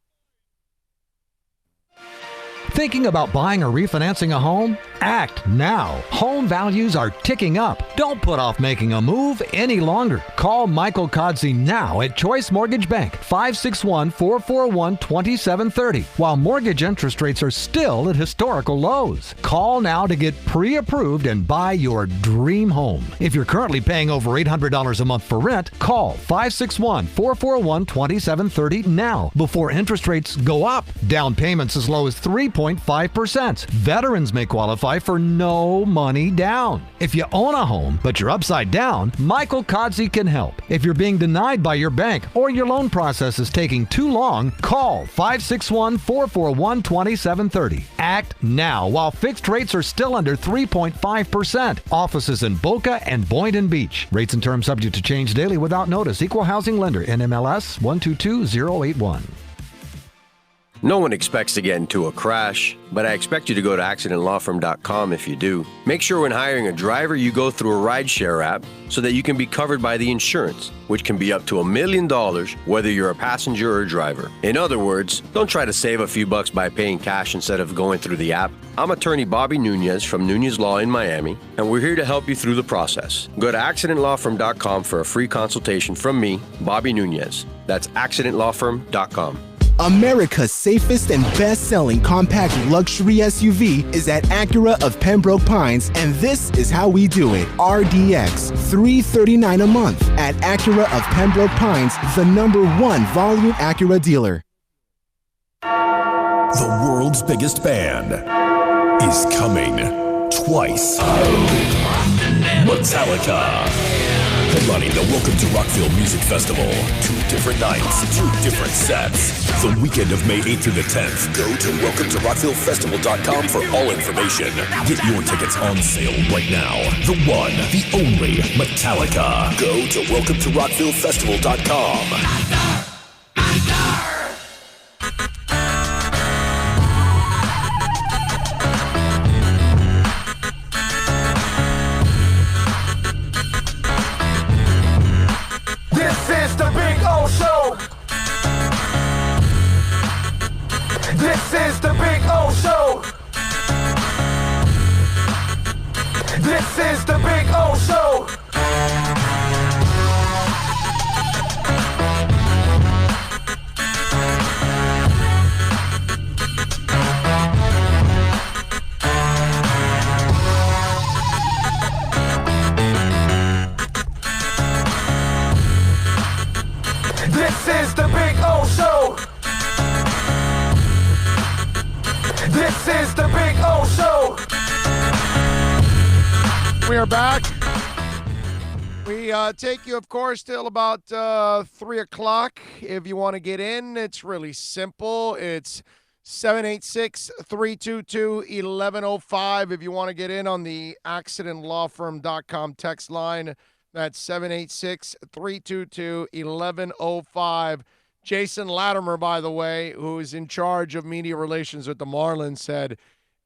Thinking about buying or refinancing a home? Act now. Home values are ticking up. Don't put off making a move any longer. Call Michael Kodsey now at Choice Mortgage Bank, 561-441-2730, while mortgage interest rates are still at historical lows. Call now to get pre-approved and buy your dream home. If you're currently paying over $800 a month for rent, call 561-441-2730 now before interest rates go up. Down payments as low as 3.5%. Veterans may qualify for no money down. If you own a home, but you're upside down, Michael Kodsey can help. If you're being denied by your bank or your loan process is taking too long, call 561-441-2730. Act now while fixed rates are still under 3.5%. Offices in Boca and Boynton Beach. Rates and terms subject to change daily without notice. Equal housing lender. NMLS 122081. No one expects to get into a crash, but I expect you to go to accidentlawfirm.com if you do. Make sure when hiring a driver, you go through a rideshare app so that you can be covered by the insurance, which can be up to $1 million whether you're a passenger or a driver. In other words, don't try to save a few bucks by paying cash instead of going through the app. I'm attorney Bobby Nunez from Nunez Law in Miami, and we're here to help you through the process. Go to accidentlawfirm.com for a free consultation from me, Bobby Nunez. That's accidentlawfirm.com. America's safest and best-selling compact luxury SUV is at Acura of Pembroke Pines, and this is how we do it. RDX, $339 a month at Acura of Pembroke Pines, the #1 volume Acura dealer. The world's biggest band is coming twice. Metallica. Headlining the Welcome to Rockville Music Festival. 2 different nights, 2 different sets. The weekend of May 8th through the 10th. Go to welcometorocktillefestival.com for all information. Get your tickets on sale right now. The one, the only Metallica. Go to welcometorocktillefestival.com. This is the Big O Show. This is the Big O Show. This is the Big O Show. This is the Big O Show. This is the Big O Show. We are back. We take you, of course, till about 3 o'clock. If you want to get in, it's really simple. It's 786-322-1105 if you want to get in on the accidentlawfirm.com text line. That's 786-322-1105. Jason Latimer, by the way, who is in charge of media relations with the Marlins, said,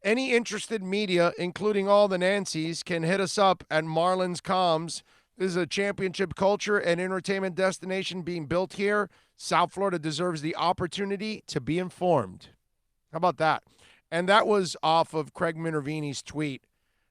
any interested media, including all the Nancys, can hit us up at Marlins Comms. This is a championship culture and entertainment destination being built here. South Florida deserves the opportunity to be informed. How about that? And that was off of Craig Minervini's tweet,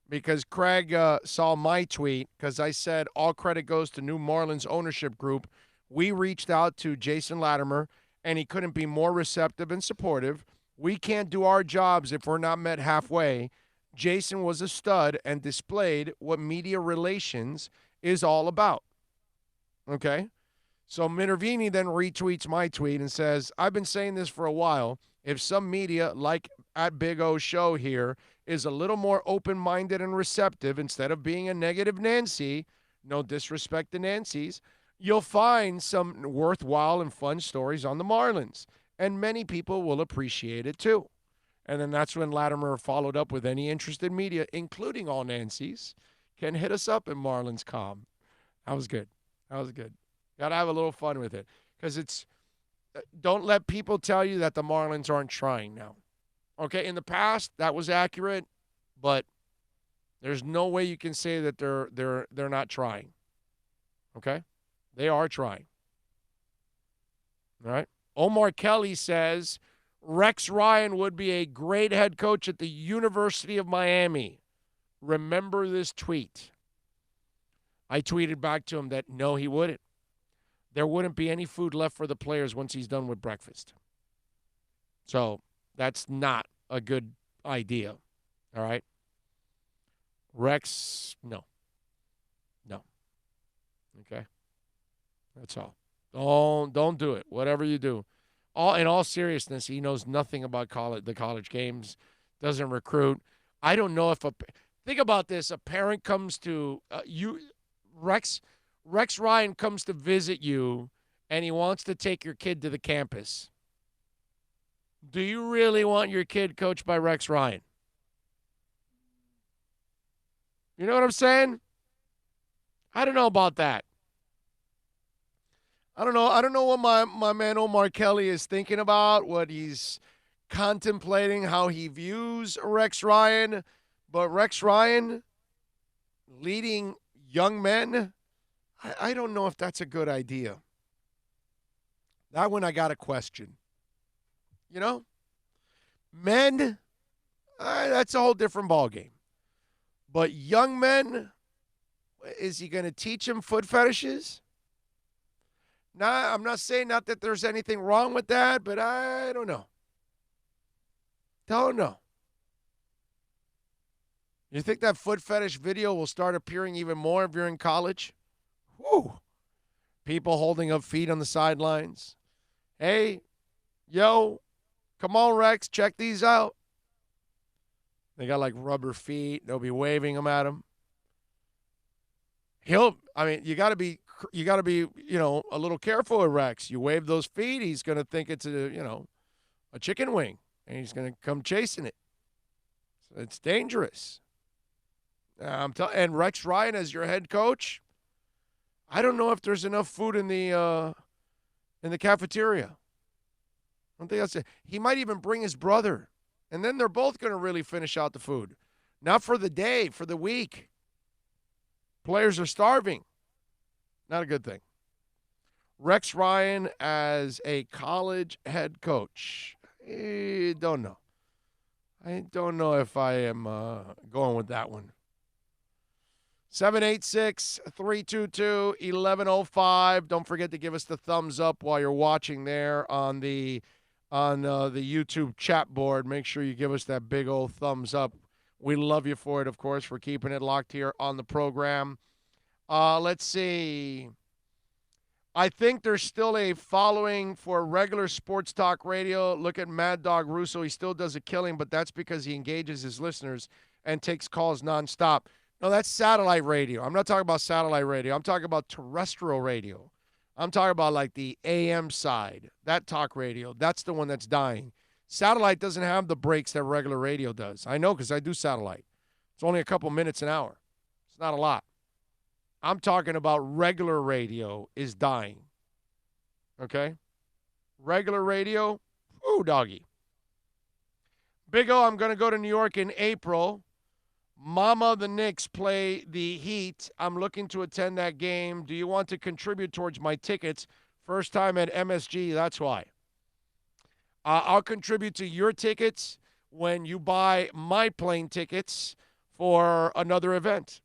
because Craig saw my tweet because I said all credit goes to New Marlins ownership group. We reached out to Jason Latimer, and he couldn't be more receptive and supportive. We can't do our jobs if we're not met halfway. Jason was a stud and displayed what media relations is all about. Okay? So Minervini then retweets my tweet and says, I've been saying this for a while. If some media, like at Big O's show here, is a little more open-minded and receptive instead of being a negative Nancy, no disrespect to Nancy's, you'll find some worthwhile and fun stories on the Marlins. And many people will appreciate it too. And then that's when Latimer followed up with any interested media, including all Nancy's, can hit us up at Marlins Com. That was good. That was good. Got to have a little fun with it. Because it's, don't let people tell you that the Marlins aren't trying now. Okay, in the past, that was accurate, but there's no way you can say that they're not trying. Okay? They are trying. All right? Omar Kelly says, Rex Ryan would be a great head coach at the University of Miami. Remember this tweet. I tweeted back to him that no, he wouldn't. There wouldn't be any food left for the players once he's done with breakfast. So that's not a good idea. All right? Rex, no. No. Okay? That's all. Don't do it. Whatever you do. In all seriousness, he knows nothing about the college games, doesn't recruit. I don't know if think about this. A parent comes to Rex Ryan comes to visit you, and he wants to take your kid to the campus. Do you really want your kid coached by Rex Ryan? You know what I'm saying? I don't know about that. I don't know what my man Omar Kelly is thinking about, what he's contemplating, how he views Rex Ryan. But Rex Ryan leading young men, I don't know if that's a good idea. That one I got a question. You know? Men, that's a whole different ballgame. But young men, is he going to teach them foot fetishes? Nah, I'm not saying not that there's anything wrong with that, but I don't know. Don't know. You think that foot fetish video will start appearing even more if you're in college? Whew. People holding up feet on the sidelines. Hey, yo, come on, Rex, check these out. They got like rubber feet. They'll be waving them at him. You got to be, a little careful with Rex. You wave those feet, he's going to think it's a chicken wing, and he's going to come chasing it. So it's dangerous. And Rex Ryan as your head coach, I don't know if there's enough food in the cafeteria. I don't think that's it. He might even bring his brother, and then they're both going to really finish out the food. Not for the day, for the week. Players are starving. Not a good thing. Rex Ryan as a college head coach. I don't know. I don't know if I am going with that one. 786-322-1105. Don't forget to give us the thumbs up while you're watching there on the YouTube chat board. Make sure you give us that big old thumbs up. We love you for it, of course, for keeping it locked here on the program. Let's see. I think there's still a following for regular sports talk radio. Look at Mad Dog Russo. He still does a killing, but that's because he engages his listeners and takes calls nonstop. No, that's satellite radio. I'm not talking about satellite radio. I'm talking about terrestrial radio. I'm talking about like the AM side, that talk radio. That's the one that's dying. Satellite doesn't have the breaks that regular radio does. I know because I do satellite. It's only a couple minutes an hour. It's not a lot. I'm talking about regular radio is dying. Okay? Regular radio, ooh, doggy. Big O, I'm going to go to New York in April. Mama, the Knicks play the Heat. I'm looking to attend that game. Do you want to contribute towards my tickets? First time at MSG, that's why. I'll contribute to your tickets when you buy my plane tickets for another event.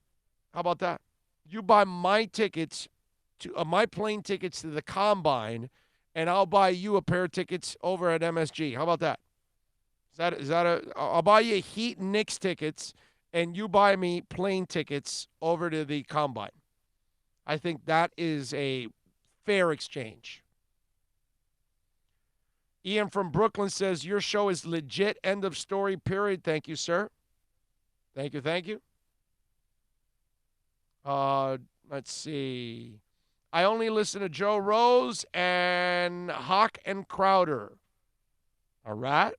How about that? You buy my tickets, my plane tickets to the Combine, and I'll buy you a pair of tickets over at MSG. How about that? I'll buy you Heat and Knicks tickets, and you buy me plane tickets over to the Combine. I think that is a fair exchange. Ian from Brooklyn says, your show is legit. End of story, period. Thank you, sir. Thank you. Let's see. I only listen to Joe Rose and Hawk and Crowder. All right.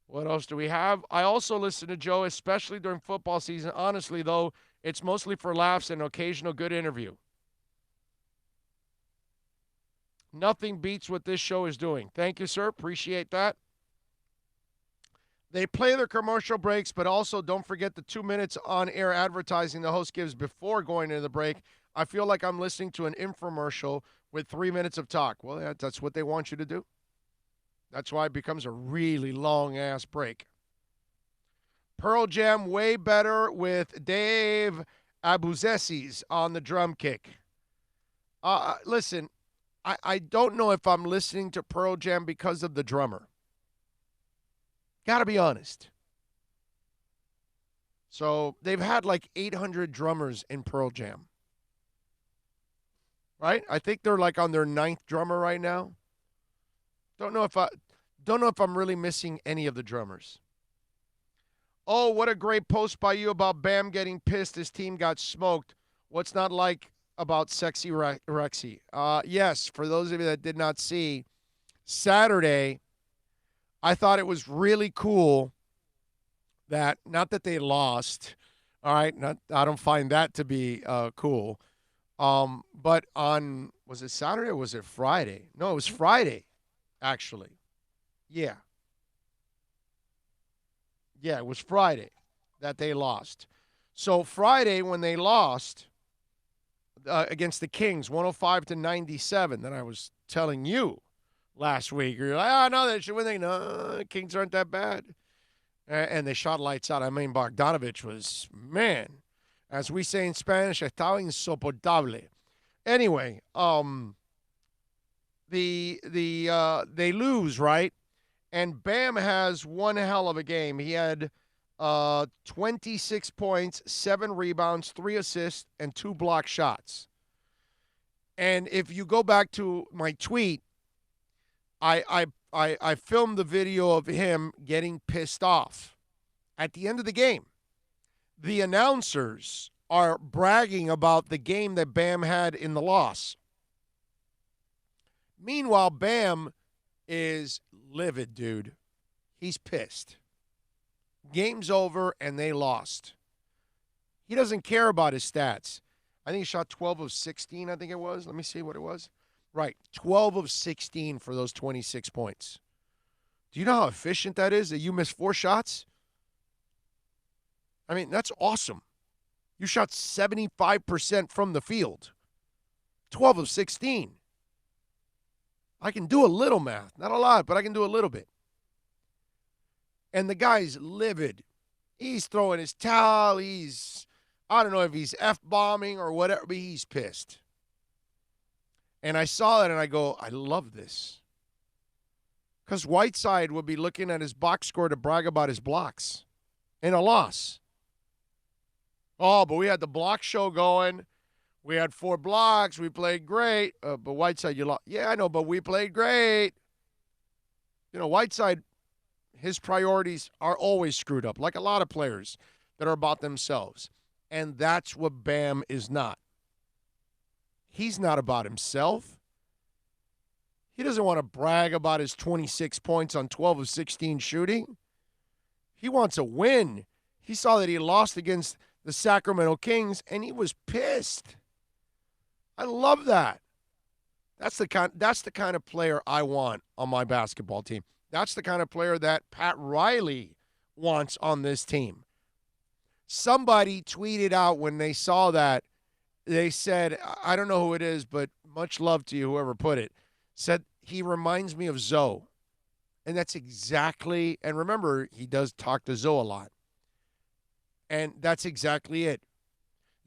What else do we have? I also listen to Joe, especially during football season. Honestly, though, it's mostly for laughs and an occasional good interview. Nothing beats what this show is doing. Thank you, sir. Appreciate that. They play their commercial breaks, but also don't forget the 2 minutes on-air advertising the host gives before going into the break. I feel like I'm listening to an infomercial with 3 minutes of talk. Well, that's what they want you to do. That's why it becomes a really long-ass break. Pearl Jam way better with Dave Abuzessis on the drum kick. Listen, I don't know if I'm listening to Pearl Jam because of the drummer. Gotta be honest. So they've had like 800 drummers in Pearl Jam. Right? I think they're like on their 9th drummer right now. Don't know if I'm really missing any of the drummers. Oh, what a great post by you about Bam getting pissed his team got smoked. What's not like about Sexy Rexy? Yes, for those of you that did not see, Saturday, I thought it was really cool that, not that they lost, all right, I don't find that to be cool, but on, was it Saturday or was it Friday? No, it was Friday, actually. Yeah, it was Friday that they lost. So Friday when they lost against the Kings, 105-97, that I was telling you last week, you're like, no, they should win. No, the Kings aren't that bad. And they shot lights out. I mean, Bogdanovich was, man, as we say in Spanish, estaba insoportable. Anyway, they lose, right? And Bam has one hell of a game. He had 26 points, 7 rebounds, 3 assists, and 2 block shots. And if you go back to my tweet, I filmed the video of him getting pissed off. At the end of the game, the announcers are bragging about the game that Bam had in the loss. Meanwhile, Bam is livid, dude. He's pissed. Game's over, and they lost. He doesn't care about his stats. I think he shot 12 of 16, I think it was. Let me see what it was. Right, 12 of 16 for those 26 points. Do you know how efficient that is, that you missed 4 shots? I mean, that's awesome. You shot 75% from the field. 12 of 16. I can do a little math. Not a lot, but I can do a little bit. And the guy's livid. He's throwing his towel. I don't know if he's F-bombing or whatever, but he's pissed. And I saw that and I go, I love this. Because Whiteside would be looking at his box score to brag about his blocks in a loss. Oh, but we had the block show going. We had 4 blocks. We played great. But Whiteside, you lost. Yeah, I know, but we played great. You know, Whiteside, his priorities are always screwed up, like a lot of players that are about themselves. And that's what Bam is not. He's not about himself. He doesn't want to brag about his 26 points on 12 of 16 shooting. He wants a win. He saw that he lost against the Sacramento Kings, and he was pissed. I love that. That's the kind of player I want on my basketball team. That's the kind of player that Pat Riley wants on this team. Somebody tweeted out when they saw that, they said, I don't know who it is, but much love to you, whoever put it, said he reminds me of Zoe. And that's exactly, and remember, he does talk to Zoe a lot. And that's exactly it.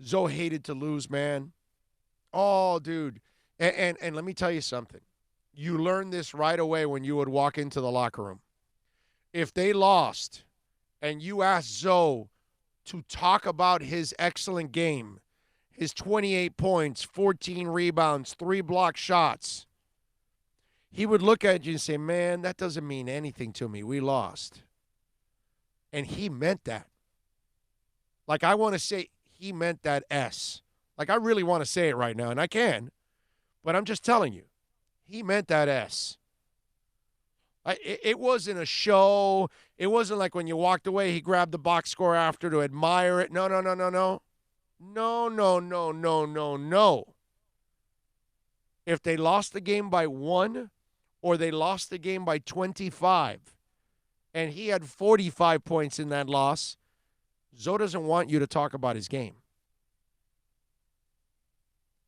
Zoe hated to lose, man. Oh, dude. And let me tell you something. You learned this right away when you would walk into the locker room. If they lost and you asked Zoe to talk about his excellent game, his 28 points, 14 rebounds, 3 block shots, he would look at you and say, man, that doesn't mean anything to me. We lost. And he meant that. Like, I want to say he meant that S. Like, I really want to say it right now, and I can. But I'm just telling you, he meant that S. It wasn't a show. It wasn't like when you walked away, he grabbed the box score after to admire it. No. No. If they lost the game by 1 or they lost the game by 25 and he had 45 points in that loss, Zoe doesn't want you to talk about his game.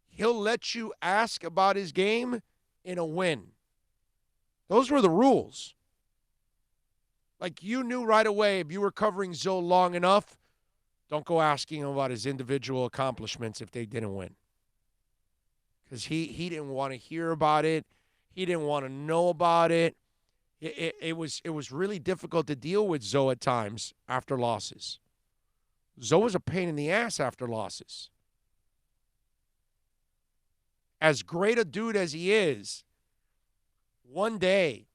He'll let you ask about his game in a win. Those were the rules. Like, you knew right away if you were covering Zoe long enough, don't go asking him about his individual accomplishments if they didn't win. Because he didn't want to hear about it. He didn't want to know about it. It was really difficult to deal with Zoe at times after losses. Zoe was a pain in the ass after losses. As great a dude as he is, one day,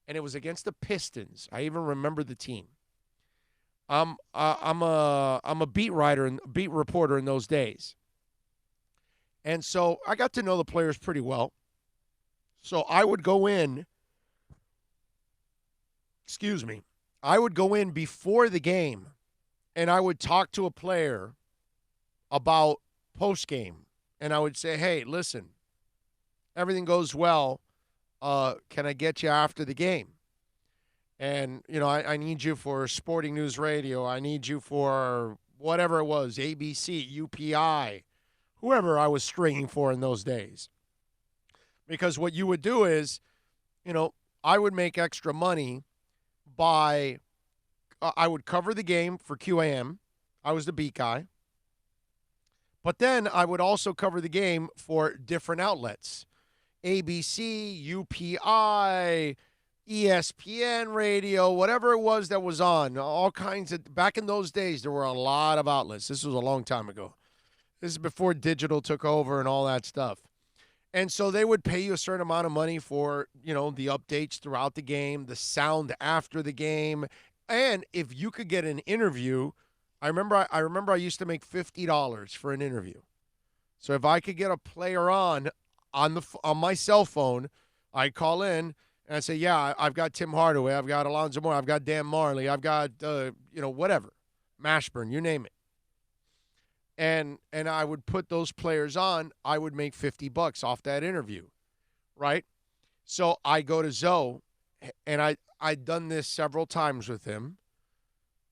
and it was against the Pistons. I even remember the team. I'm a beat writer and beat reporter in those days. And so I got to know the players pretty well. So I would go in, I would go in before the game and I would talk to a player about post-game. And I would say, hey, listen, everything goes well. Can I get you after the game? And, you know, I need you for Sporting News Radio. I need you for whatever it was, ABC, UPI, whoever I was stringing for in those days. Because what you would do is, you know, I would make extra money by, I would cover the game for QAM. I was the beat guy. But then I would also cover the game for different outlets. ABC, UPI, ESPN radio, whatever it was that was on, all kinds of, back in those days, there were a lot of outlets. This was a long time ago. This is before digital took over and all that stuff. And so they would pay you a certain amount of money for, you know, the updates throughout the game, the sound after the game. And if you could get an interview, I remember I used to make $50 for an interview. So if I could get a player on my cell phone, I'd call in and I'd say, yeah, I've got Tim Hardaway, I've got Alonzo Moore, I've got Dan Marley, I've got, whatever, Mashburn, you name it. And I would put those players on. I would make $50 off that interview, right? So I go to Zoe, and I'd done this several times with him,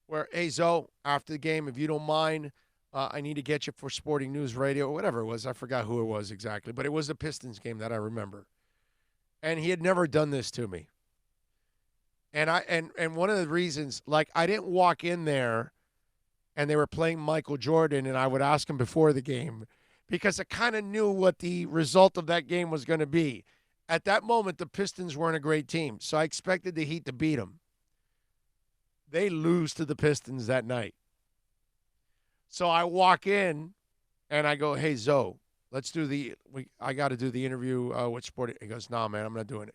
where, hey, Zoe, after the game, if you don't mind, I need to get you for Sporting News Radio, or whatever it was. I forgot who it was exactly, but it was the Pistons game that I remember. And he had never done this to me. And one of the reasons, like, I didn't walk in there and they were playing Michael Jordan, and I would ask him before the game because I kind of knew what the result of that game was going to be. At that moment, the Pistons weren't a great team, so I expected the Heat to beat them. They lose to the Pistons that night. So I walk in, and I go, hey, Zoe, let's do I got to do the interview with Sporting. He goes, nah, man, I'm not doing it.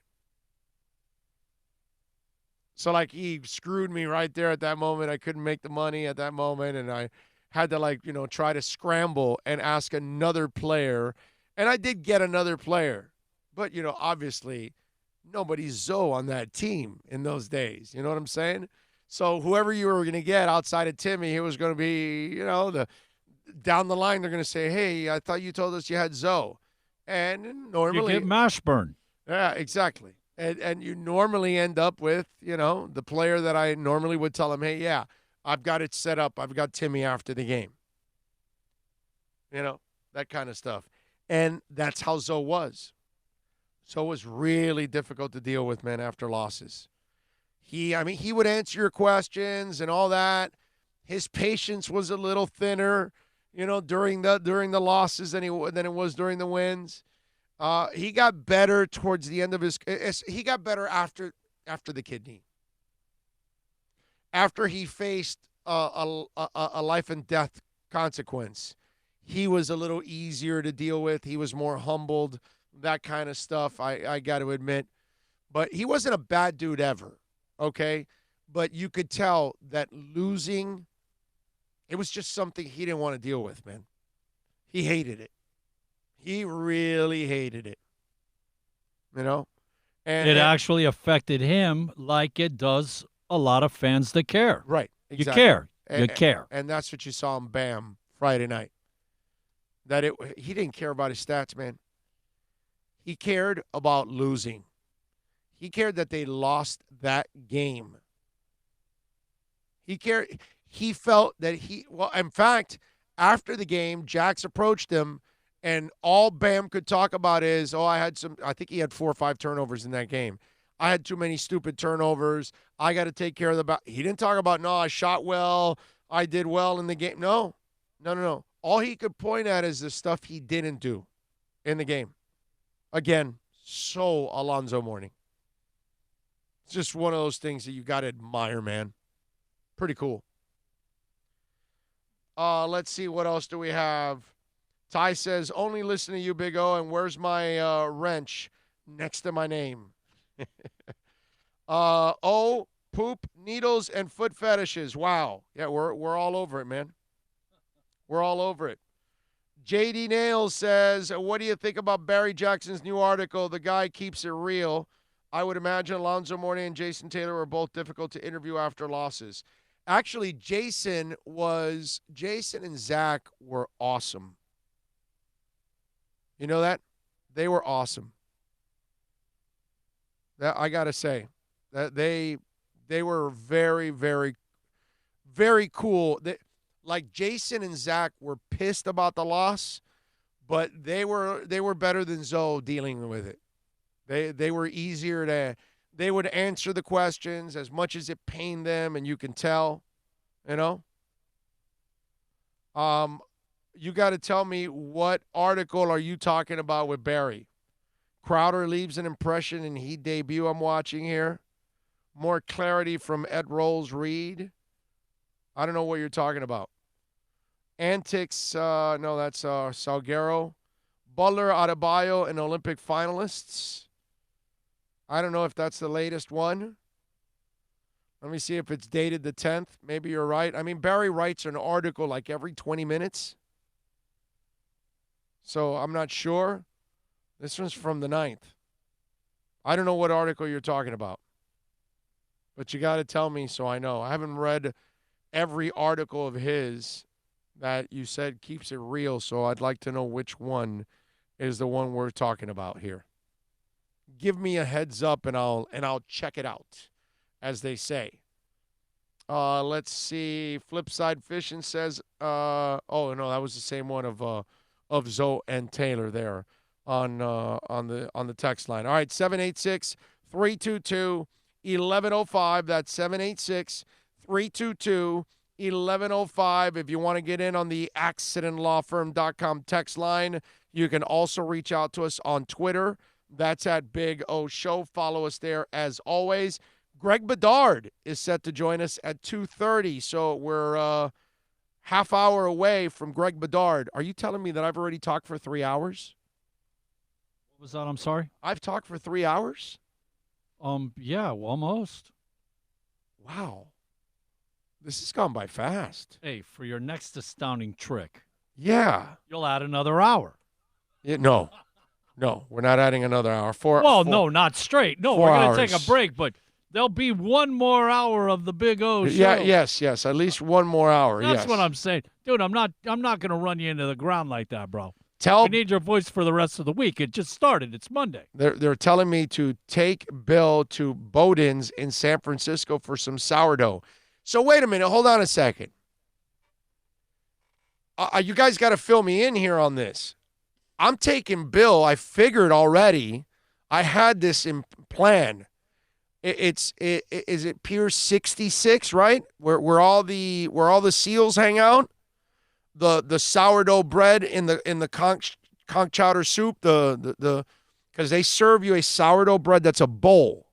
So, like, he screwed me right there at that moment. I couldn't make the money at that moment, and I had to, try to scramble and ask another player. And I did get another player. But, obviously nobody's Zoe on that team in those days. You know what I'm saying? So whoever you were going to get outside of Timmy, it was going to be, down the line, they're going to say, hey, I thought you told us you had Zoe. And normally. You get Mashburn. Yeah, exactly. And you normally end up with, the player that I normally would tell him, hey, yeah, I've got it set up. I've got Timmy after the game. That kind of stuff. And that's how Zoe was. Zoe was really difficult to deal with, man, after losses. He would answer your questions and all that. His patience was a little thinner, during the losses than it was during the wins. He got better towards the end of he got better after the kidney. After he faced a life and death consequence, he was a little easier to deal with. He was more humbled, that kind of stuff, I got to admit. But he wasn't a bad dude ever, okay? But you could tell that losing, it was just something he didn't want to deal with, man. He hated it. He really hated it. And it actually affected him like it does a lot of fans that care. Right. Exactly. You care. You care. And that's what you saw in Bam Friday night. He didn't care about his stats, man. He cared about losing. He cared that they lost that game. He cared. He felt that in fact, after the game, Jax approached him, and all Bam could talk about is, I think he had 4 or 5 turnovers in that game. I had too many stupid turnovers. I got to take care of he didn't talk about, no, I shot well. I did well in the game. No. All he could point at is the stuff he didn't do in the game. Again, so Alonzo Mourning. It's just one of those things that you got to admire, man. Pretty cool. Let's see, what else do we have? Ty says, only listen to you, Big O, and where's my wrench next to my name? Poop, needles, and foot fetishes. Wow. Yeah, we're all over it, man. We're all over it. JD Nails says, what do you think about Barry Jackson's new article, The Guy Keeps It Real? I would imagine Alonzo Mourning and Jason Taylor were both difficult to interview after losses. Actually, Jason and Zach were awesome. You know that? They were awesome. That I got to say. That they were very, very, very cool. Like Jason and Zach were pissed about the loss, but they were better than Zoe dealing with it. They were easier to. They would answer the questions as much as it pained them, and you can tell, You got to tell me, what article are you talking about with Barry? Crowder leaves an impression in Heat debut I'm watching here. More clarity from Ed Rolls-Reed. I don't know what you're talking about. Antics, no, that's Salguero. Butler, Adebayo, and Olympic finalists. I don't know if that's the latest one. Let me see if it's dated the 10th. Maybe you're right. I mean, Barry writes an article like every 20 minutes. So I'm not sure. This one's from the 9th. I don't know what article you're talking about. But you got to tell me so I know. I haven't read every article of his that you said keeps it real, so I'd like to know which one is the one we're talking about here. Give me a heads up and I'll check it out, as they say. Let's see. Flipside Fishing says, oh no, that was the same one of Zoe and Taylor there on the text line. All right, 786-322-1105. That's 786-322-1105. If you want to get in on the accidentlawfirm.com text line, you can also reach out to us on Twitter. That's at Big O Show. Follow us there as always. Greg Bedard is set to join us at 2:30, so we're half hour away from Greg Bedard. Are you telling me that I've already talked for 3 hours? What was that? I'm sorry? I've talked for 3 hours? Yeah, almost. Wow. This has gone by fast. Hey, for your next astounding trick. Yeah. You'll add another hour. No. No, we're not adding another hour. No, not straight. No, 4 we're going hours. to take a break, but there'll be one more hour of the Big O show. Yeah, yes. At least one more hour. That's yes. what I'm saying. Dude, I'm not going to run you into the ground like that, bro. Tell We need your voice for the rest of the week. It just started. It's Monday. They're telling me to take Bill to Bowden's in San Francisco for some sourdough. So wait a minute. Hold on a second. You guys got to fill me in here on this. I'm taking Bill. I figured already. I had this in plan. Is it Pier 66, right? Where all the seals hang out? The sourdough bread in the conch chowder soup, because they serve you a sourdough bread that's a bowl,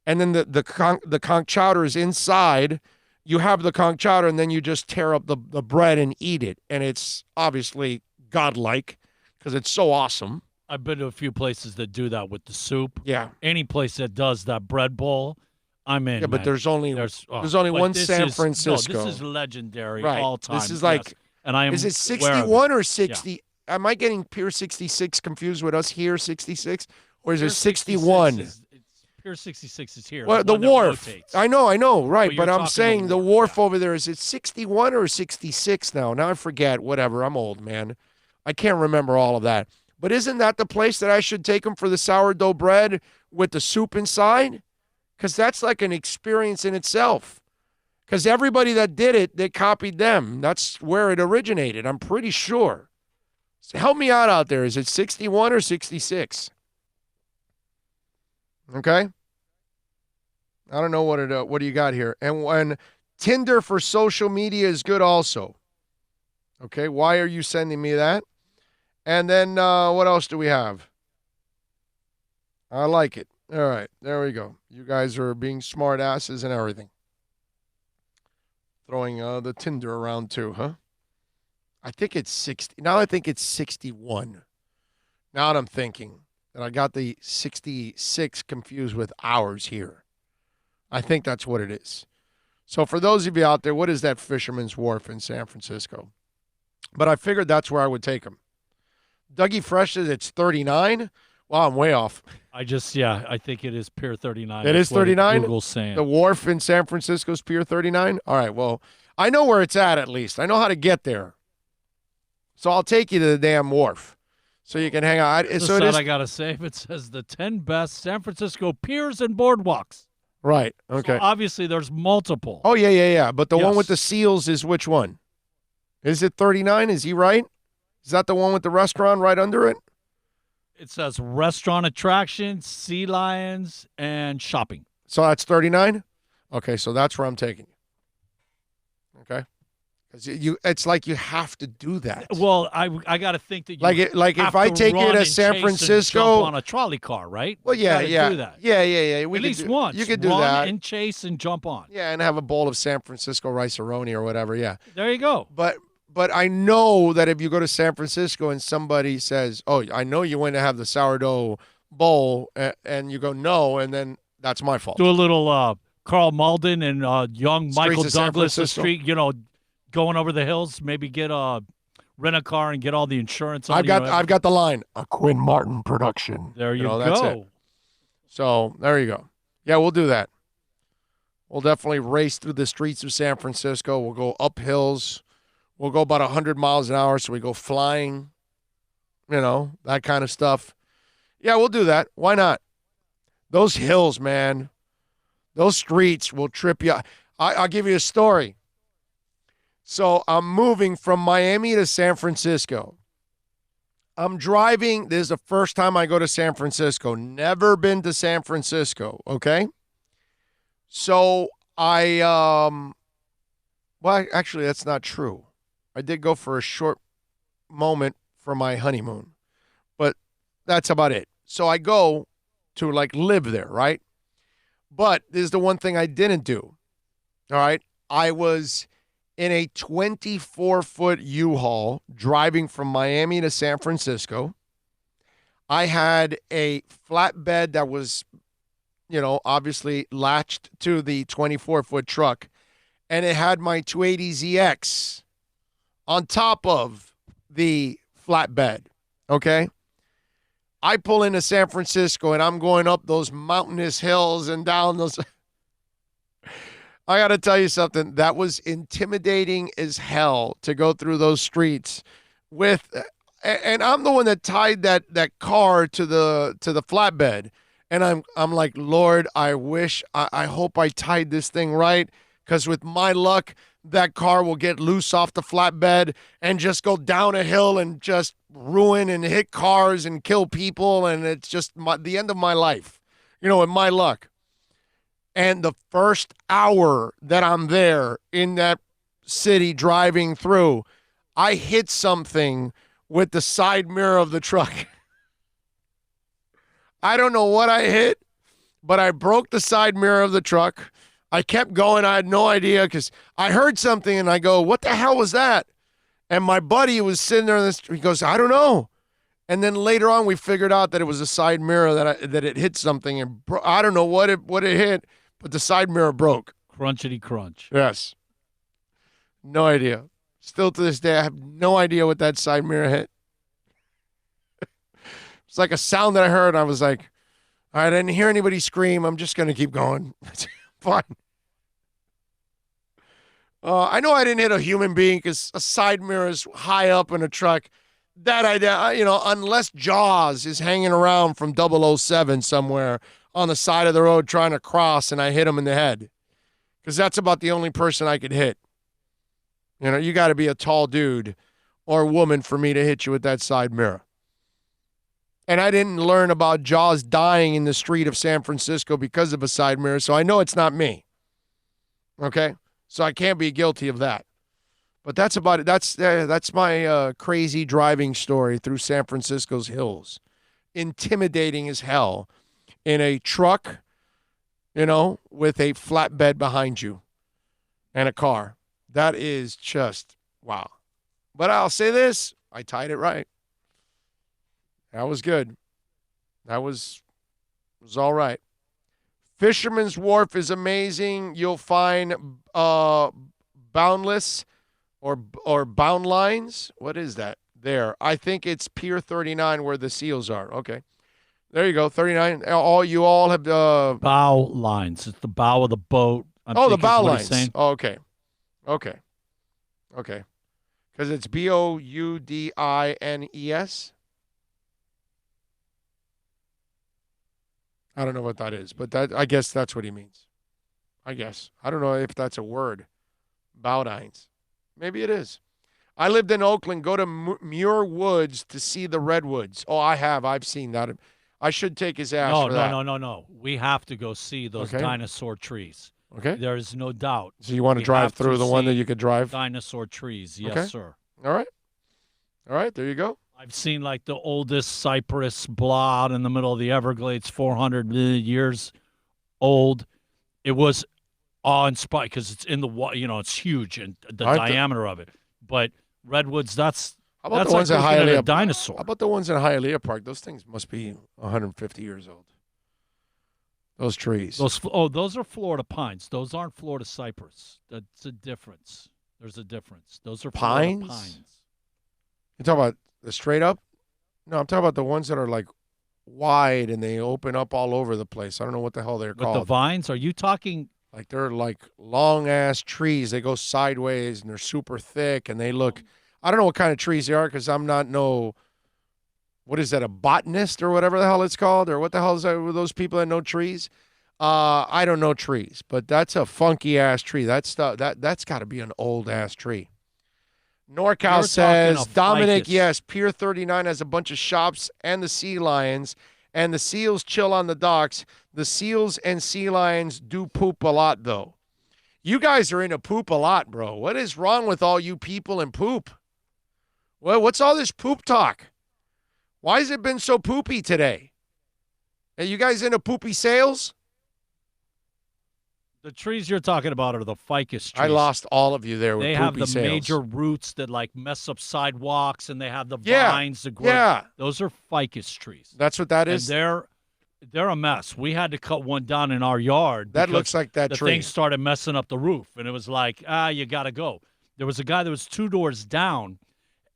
and then the conch chowder is inside. You have the conch chowder, and then you just tear up the bread and eat it, and it's obviously godlike because it's so awesome. I've been to a few places that do that with the soup. Yeah, any place that does that bread bowl, I'm in. Yeah, but man. there's only one San Francisco. No, this is legendary right. all time. This is like. Yes. And I am Is it 61 or 60? Yeah. Am I getting Pier 66 confused with us here, 66? Or is it 61? Pier 66 is here. Well, the wharf. I know, right. But I'm saying the wharf over there, is it 61 or 66 now? Now I forget. Whatever. I'm old, man. I can't remember all of that. But isn't that the place that I should take them for the sourdough bread with the soup inside? Because that's like an experience in itself. Because everybody that did it, they copied them. That's where it originated, I'm pretty sure. So help me out there. Is it 61 or 66? Okay. I don't know what do you got here. And when Tinder for social media is good also. Okay, why are you sending me that? And then what else do we have? I like it. All right, there we go. You guys are being smart asses and everything. Throwing the Tinder around too, huh? I think it's 60. Now I think it's 61. Now I'm thinking that I got the 66 confused with hours here. I think that's what it is. So for those of you out there, what is that Fisherman's Wharf in San Francisco? But I figured that's where I would take them. Dougie Fresh says it's 39. Wow, I'm way off. I think it is Pier 39. It is 39? Google's saying. The wharf in San Francisco is Pier 39? All right, well, I know where it's at least. I know how to get there. So I'll take you to the damn wharf so you can hang out. So it is, I got to save. It says the 10 best San Francisco piers and boardwalks. Right, okay. So obviously, there's multiple. Oh, yeah. But the one with the seals is which one? Is it 39? Is he right? Is that the one with the restaurant right under it? It says restaurant attractions, sea lions, and shopping. So that's 39? Okay, so that's where I'm taking you. Okay? It's like you have to do that. Well, I got to think that you like have if I to take you run to and San chase Francisco and jump on a trolley car, right? Well, yeah. Do that. Yeah. At least once. You could do run that. and chase and jump on. Yeah, and have a bowl of San Francisco rice-a-roni or whatever, yeah. There you go. But I know that if you go to San Francisco and somebody says, oh, I know you went to have the sourdough bowl, and you go, no, and then that's my fault. Do a little Carl Malden and young Streets Michael of San Douglas, the Francisco. street, going over the hills, maybe rent a car and get all the insurance on I've got the line, a Quinn Martin production. There you go. That's it. So there you go. Yeah, we'll do that. We'll definitely race through the streets of San Francisco. We'll go up hills. We'll go about 100 miles an hour, so we go flying, that kind of stuff. Yeah, we'll do that. Why not? Those hills, man, those streets will trip you. I'll give you a story. So I'm moving from Miami to San Francisco. I'm driving. This is the first time I go to San Francisco. Never been to San Francisco, okay? So well, actually, that's not true. I did go for a short moment for my honeymoon, but that's about it. So I go to live there, right? But this is the one thing I didn't do, all right? I was in a 24-foot U-Haul driving from Miami to San Francisco. I had a flatbed that was, obviously latched to the 24-foot truck, and it had my 280ZX on top of the flatbed, okay? I pull into San Francisco, and I'm going up those mountainous hills and down those. I got to tell you something. That was intimidating as hell to go through those streets with, and I'm the one that tied that car to the flatbed, and I'm like, Lord, I hope I tied this thing right, because with my luck, that car will get loose off the flatbed and just go down a hill and just ruin and hit cars and kill people, and it's just the end of my life, with my luck. And the first hour that I'm there in that city driving through, I hit something with the side mirror of the truck. I don't know what I hit, but I broke the side mirror of the truck. I kept going. I had no idea because I heard something, and I go, what the hell was that? And my buddy was sitting there, he goes, I don't know. And then later on, we figured out that it was a side mirror that it hit something, and I don't know what it hit, but the side mirror broke. Crunchity crunch. Yes. No idea. Still to this day, I have no idea what that side mirror hit. It's like a sound that I heard. I was like, all right, I didn't hear anybody scream. I'm just going to keep going. Fine. I know I didn't hit a human being because a side mirror is high up in a truck. That unless Jaws is hanging around from 007 somewhere on the side of the road trying to cross, and I hit him in the head, because that's about the only person I could hit. You got to be a tall dude or woman for me to hit you with that side mirror. And I didn't learn about Jaws dying in the street of San Francisco because of a side mirror, so I know it's not me. Okay? So I can't be guilty of that. But that's about it. That's my crazy driving story through San Francisco's hills. Intimidating as hell in a truck, with a flatbed behind you and a car. That is just, wow. But I'll say this, I tied it right. That was good. That was all right. Fisherman's Wharf is amazing. You'll find boundless or bound lines. What is that there? I think it's Pier 39 where the seals are. Okay. There you go, 39. You all have bow lines. It's the bow of the boat. The bow lines. Oh, okay. Because it's Boudines. I don't know what that is, but I guess that's what he means. I guess. I don't know if that's a word. Boudines. Maybe it is. I lived in Oakland. Go to Muir Woods to see the redwoods. Oh, I have. I've seen that. I should take his ass for that. No. We have to go see those dinosaur trees. Okay. There is no doubt. So you want to drive through the one that you could drive? Dinosaur trees, yes, sir. All right, there you go. I've seen like the oldest cypress blah out in the middle of the Everglades, 400 years old. It was awe-inspiring because it's in the water. It's huge and the diameter of it. But redwoods, that's the ones like at looking at a Hialeah? dinosaur. How about the ones in Hialeah Park? Those things must be 150 years old. Those trees. Those are Florida pines. Those aren't Florida cypress. That's a difference. There's a difference. Those are Florida pines. You talking about the straight up? No, I'm talking about the ones that are like wide and they open up all over the place. I don't know what the hell they're called. With the vines? Are you talking? Like they're like long ass trees. They go sideways and they're super thick and they look. I don't know what kind of trees they are because I'm not what is that, a botanist or whatever the hell it's called? Or what the hell is that with those people that know trees? I don't know trees, but that's a funky-ass tree. That's got to be an old-ass tree. NorCal says, Dominic, yes, Pier 39 has a bunch of shops and the sea lions, and the seals chill on the docks. The seals and sea lions do poop a lot, though. You guys are into poop a lot, bro. What is wrong with all you people and poop? Well, what's all this poop talk? Why has it been so poopy today? Are you guys into poopy sales? The trees you're talking about are the ficus trees. I lost all of you there with poopy poopy sales. They have the major roots that like mess up sidewalks, and they have the vines that grow. Yeah. Those are ficus trees. That's what that is? And they're a mess. We had to cut one down in our yard. That looks like that tree. The thing started messing up the roof, and it was like, you got to go. There was a guy that was 2 doors down,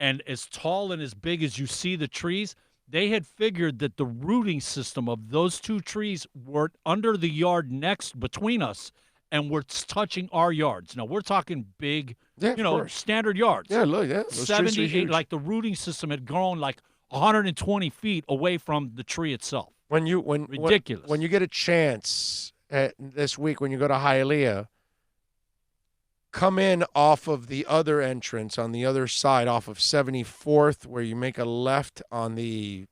and as tall and as big as you see the trees, they had figured that the rooting system of those two trees were under the yard next between us and were touching our yards. Now, we're talking big, standard yards. Yeah, look, those trees are 78, huge. like the rooting system had grown like 120 feet away from the tree itself. Ridiculous. When you get a chance this week, when you go to Hialeah, come in off of the other entrance on the other side, off of 74th, where you make a left on the,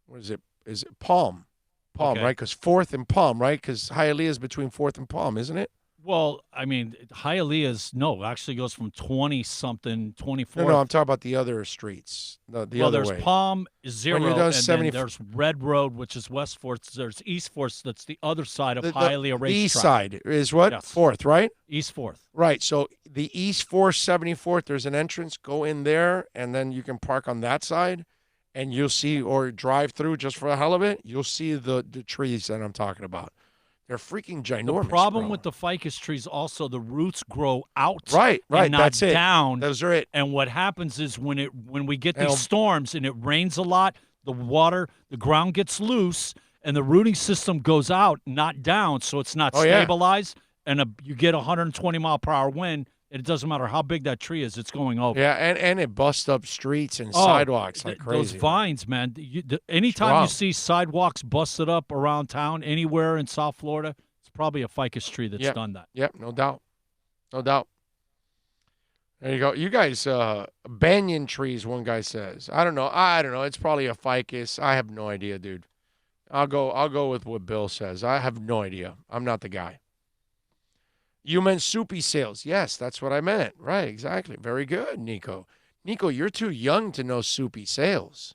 what is it? Is it Palm? Palm, Okay. right? Because 4th and Palm, right? Because Hialeah is between 4th and Palm, isn't it? Well, I mean, Hialeah's, actually goes from 20-something, 24. No, I'm talking about the other streets, the other way. There's Palm, Zero, When you're done and 70 then there's Red Road, which is West 4th. There's East 4th, that's the other side of Hialeah Racetrack. The east side is what? Yes. 4th, right? East 4th. Right. So the East 4th, 74th, there's an entrance. Go in there, and then you can park on that side, and you'll see, or drive through just for the hell of it, you'll see the trees that I'm talking about. They're freaking ginormous. The problem bro. with the ficus trees also, the roots grow out Right, and not that's it. down. Those are it. And what happens is when we get And these storms and it rains a lot, the ground gets loose, and the rooting system goes out, not down, so it's not stabilized, and you get 120-mile-per-hour wind, and it doesn't matter how big that tree is, it's going over. Yeah, and it busts up streets and sidewalks like crazy. Those vines, man. Anytime you see sidewalks busted up around town, anywhere in South Florida, it's probably a ficus tree that's done that. Yep, no doubt. No doubt. There you go. You guys, banyan trees, one guy says. I don't know. It's probably a ficus. I have no idea, dude. I'll go with what Bill says. I have no idea. I'm not the guy. You meant soupy sales. Yes, that's what I meant. Right, exactly. Very good, Nico. Nico, you're too young to know soupy sales.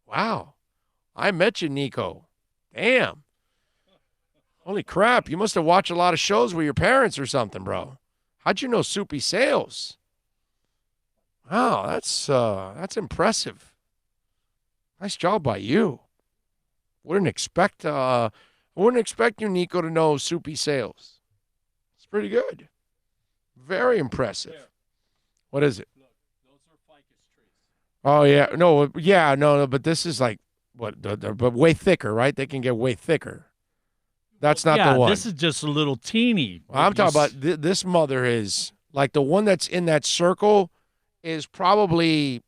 Wow. I met you, Nico. Damn. Holy crap. You must have watched a lot of shows with your parents or something, bro. How'd you know soupy sales? Wow, that's impressive. Nice job by you. Wouldn't expect you, Nico, to know soupy sales. Pretty good. Very impressive. What is it? Look, those are ficus trees. Oh, yeah. No, but this is like, but way thicker, right? They can get way thicker. That's not the one. This is just a little teeny. Well, I'm talking about this mother is, like the one that's in that circle is probably,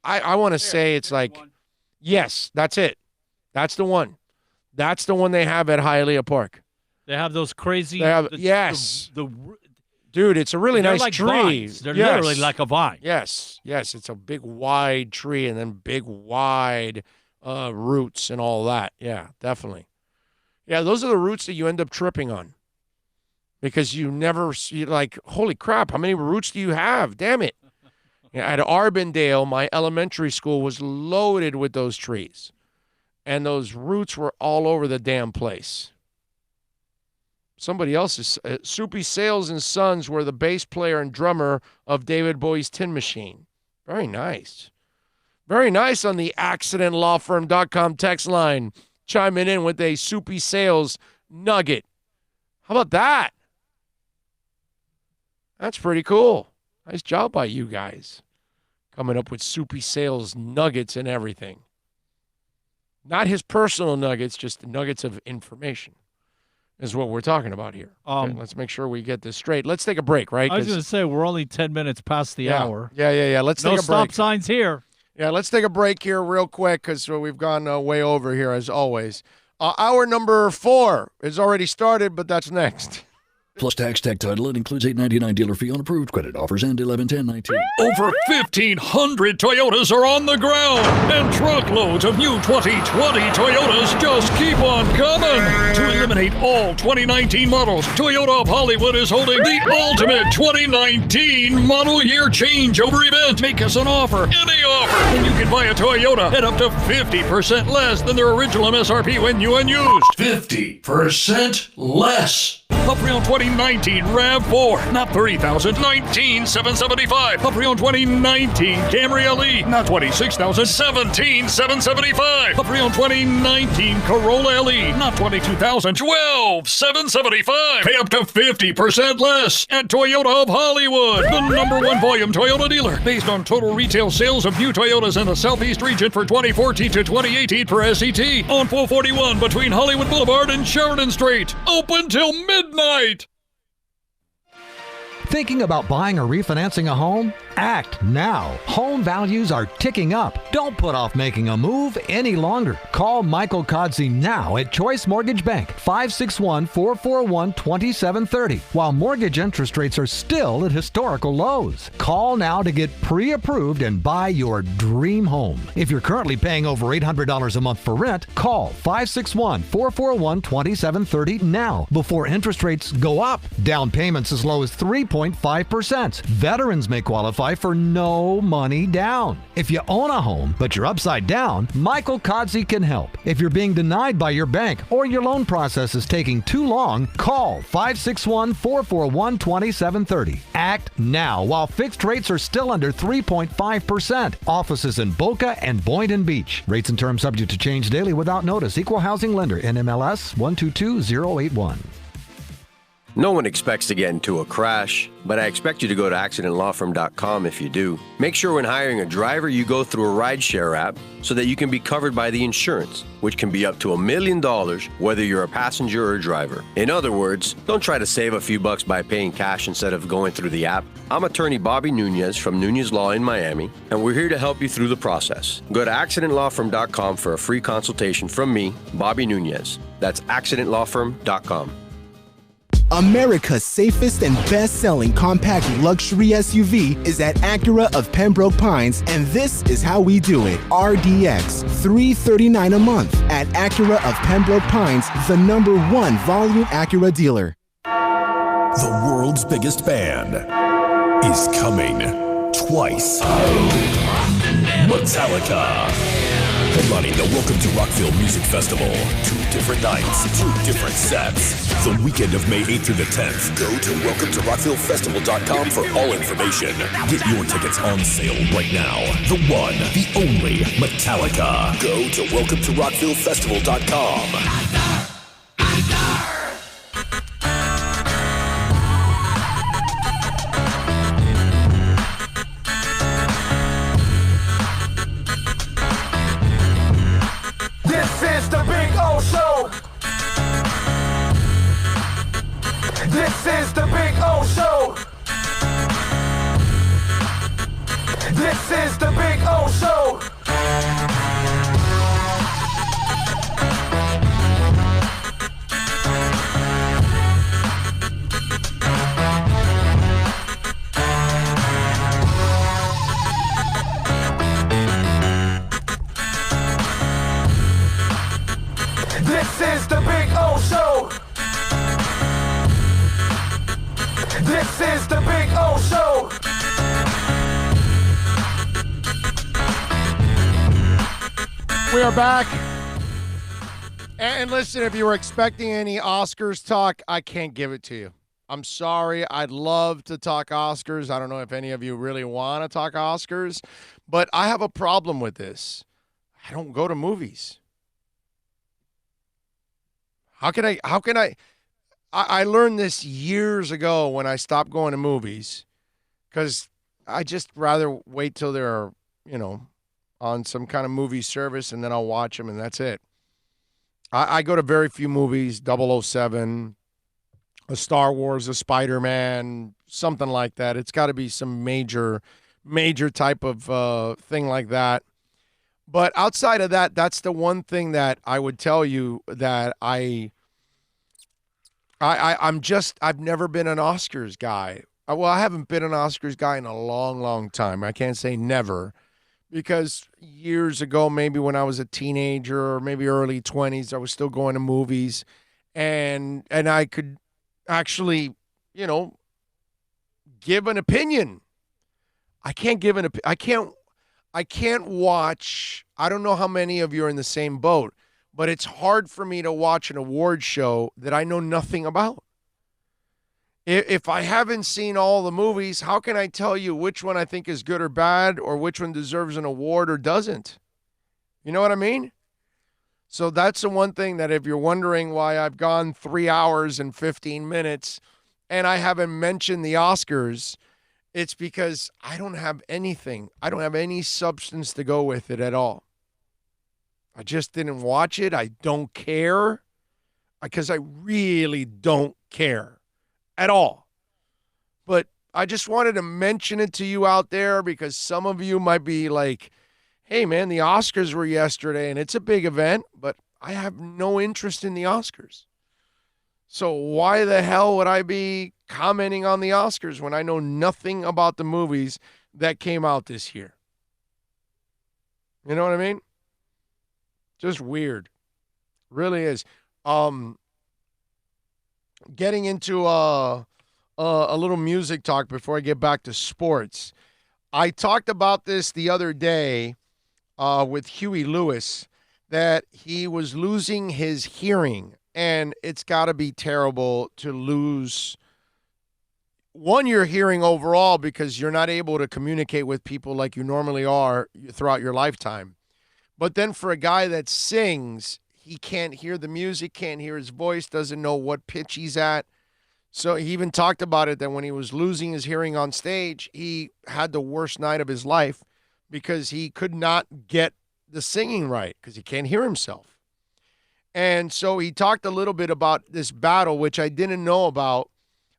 I want to say it's like, yes, that's it. That's the one. That's the one they have at Hialeah Park. They have those crazy. Yes. Dude, it's a really nice like tree. Vines. They're literally like a vine. Yes. It's a big, wide tree and then big, wide roots and all that. Yeah, definitely. Yeah, those are the roots that you end up tripping on because you're like, holy crap, how many roots do you have? Damn it. At Arbondale, my elementary school was loaded with those trees, and those roots were all over the damn place. Somebody else's. Soupy Sales and Sons were the bass player and drummer of David Bowie's Tin Machine. Very nice. Very nice on the accidentlawfirm.com text line. Chiming in with a Soupy Sales nugget. How about that? That's pretty cool. Nice job by you guys. Coming up with Soupy Sales nuggets and everything. Not his personal nuggets, just nuggets of information. Is what we're talking about here. Okay, let's make sure we get this straight. Let's take a break, right? I was going to say, we're only 10 minutes past the hour. Yeah. Let's take a break. No stop signs here. Yeah, let's take a break here real quick because we've gone way over here as always. Hour number 4 is already started, but that's next. Plus tax, tech title. It includes $8.99 dealer fee on approved credit offers and 11/10/19. Over 1,500 Toyotas are on the ground, and truckloads of new 2020 Toyotas just keep on coming. To eliminate all 2019 models, Toyota of Hollywood is holding the ultimate 2019 model year changeover event. Make us an offer, any offer, and you can buy a Toyota at up to 50% less than their original MSRP when new and used. 50% less. A pre-owned 2019 RAV4, not $30,000, $19,775. A pre-owned 2019 Camry LE, not $26,000, $17,775. A pre-owned 2019 Corolla LE, not $22,000, $12,775. Pay up to 50% less at Toyota of Hollywood, the #1 volume Toyota dealer, based on total retail sales of new Toyotas in the Southeast region for 2014 to 2018 per SET, on 441 between Hollywood Boulevard and Sheridan Street. Open till midnight. Thinking about buying or refinancing a home? Act now. Home values are ticking up. Don't put off making a move any longer. Call Michael Kodsey now at Choice Mortgage Bank, 561-441-2730, while mortgage interest rates are still at historical lows. Call now to get pre-approved and buy your dream home. If you're currently paying over $800 a month for rent, call 561-441-2730 now before interest rates go up. Down payments as low as 3.5%. Veterans may qualify for no money down. If you own a home, but you're upside down, Michael Kodsey can help. If you're being denied by your bank or your loan process is taking too long, call 561-441-2730. Act now while fixed rates are still under 3.5%. Offices in Boca and Boynton Beach. Rates and terms subject to change daily without notice. Equal housing lender. NMLS 122081. No one expects to get into a crash, but I expect you to go to accidentlawfirm.com if you do. Make sure when hiring a driver, you go through a rideshare app so that you can be covered by the insurance, which can be up to $1 million whether you're a passenger or a driver. In other words, don't try to save a few bucks by paying cash instead of going through the app. I'm attorney Bobby Nunez from Nunez Law in Miami, and we're here to help you through the process. Go to accidentlawfirm.com for a free consultation from me, Bobby Nunez. That's accidentlawfirm.com. America's safest and best-selling compact luxury SUV is at Acura of Pembroke Pines, and this is how we do it. RDX, $339 a month at Acura of Pembroke Pines, the #1 volume Acura dealer. The world's biggest band is coming twice. Metallica. Headlining the Welcome to Rockville Music Festival. 2 different nights, 2 different sets. The weekend of May 8th through the 10th. Go to welcometorocktillfestival.com for all information. Get your tickets on sale right now. The one, the only Metallica. Go to welcometorocktillfestival.com. This is the Big O Show. This is the Big O Show. This is the Big O Show. This is the Big O Show. This is the Big O Show. We are back. And listen, if you were expecting any Oscars talk, I can't give it to you. I'm sorry. I'd love to talk Oscars. I don't know if any of you really want to talk Oscars, but I have a problem with this. I don't go to movies. How can I learned this years ago when I stopped going to movies, because I just rather wait till they're, on some kind of movie service, and then I'll watch them, and that's it. I go to very few movies, 007, a Star Wars, a Spider-Man, something like that. It's got to be some major type of thing like that. But outside of that, that's the one thing that I would tell you that I've never been an Oscars guy. Well, I haven't been an Oscars guy in a long, long time. I can't say never, because years ago, maybe when I was a teenager or maybe early 20s, I was still going to movies, and I could actually, give an opinion. I can't watch. I don't know how many of you are in the same boat, but it's hard for me to watch an award show that I know nothing about. If I haven't seen all the movies, how can I tell you which one I think is good or bad, or which one deserves an award or doesn't? You know what I mean? So that's the one thing that if you're wondering why I've gone 3 hours and 15 minutes and I haven't mentioned the Oscars, it's because I don't have anything. I don't have any substance to go with it at all. I just didn't watch it. I don't care because I really don't care at all. But I just wanted to mention it to you out there because some of you might be like, hey, man, the Oscars were yesterday and it's a big event, but I have no interest in the Oscars. So why the hell would I be commenting on the Oscars when I know nothing about the movies that came out this year? You know what I mean? Just weird. Really is. Getting into a little music talk before I get back to sports. I talked about this the other day with Huey Lewis, that he was losing his hearing. And it's got to be terrible to lose, one, your hearing overall because you're not able to communicate with people like you normally are throughout your lifetime. But then for a guy that sings, he can't hear the music, can't hear his voice, doesn't know what pitch he's at. So he even talked about it that when he was losing his hearing on stage, he had the worst night of his life because he could not get the singing right because he can't hear himself. And so he talked a little bit about this battle, which I didn't know about.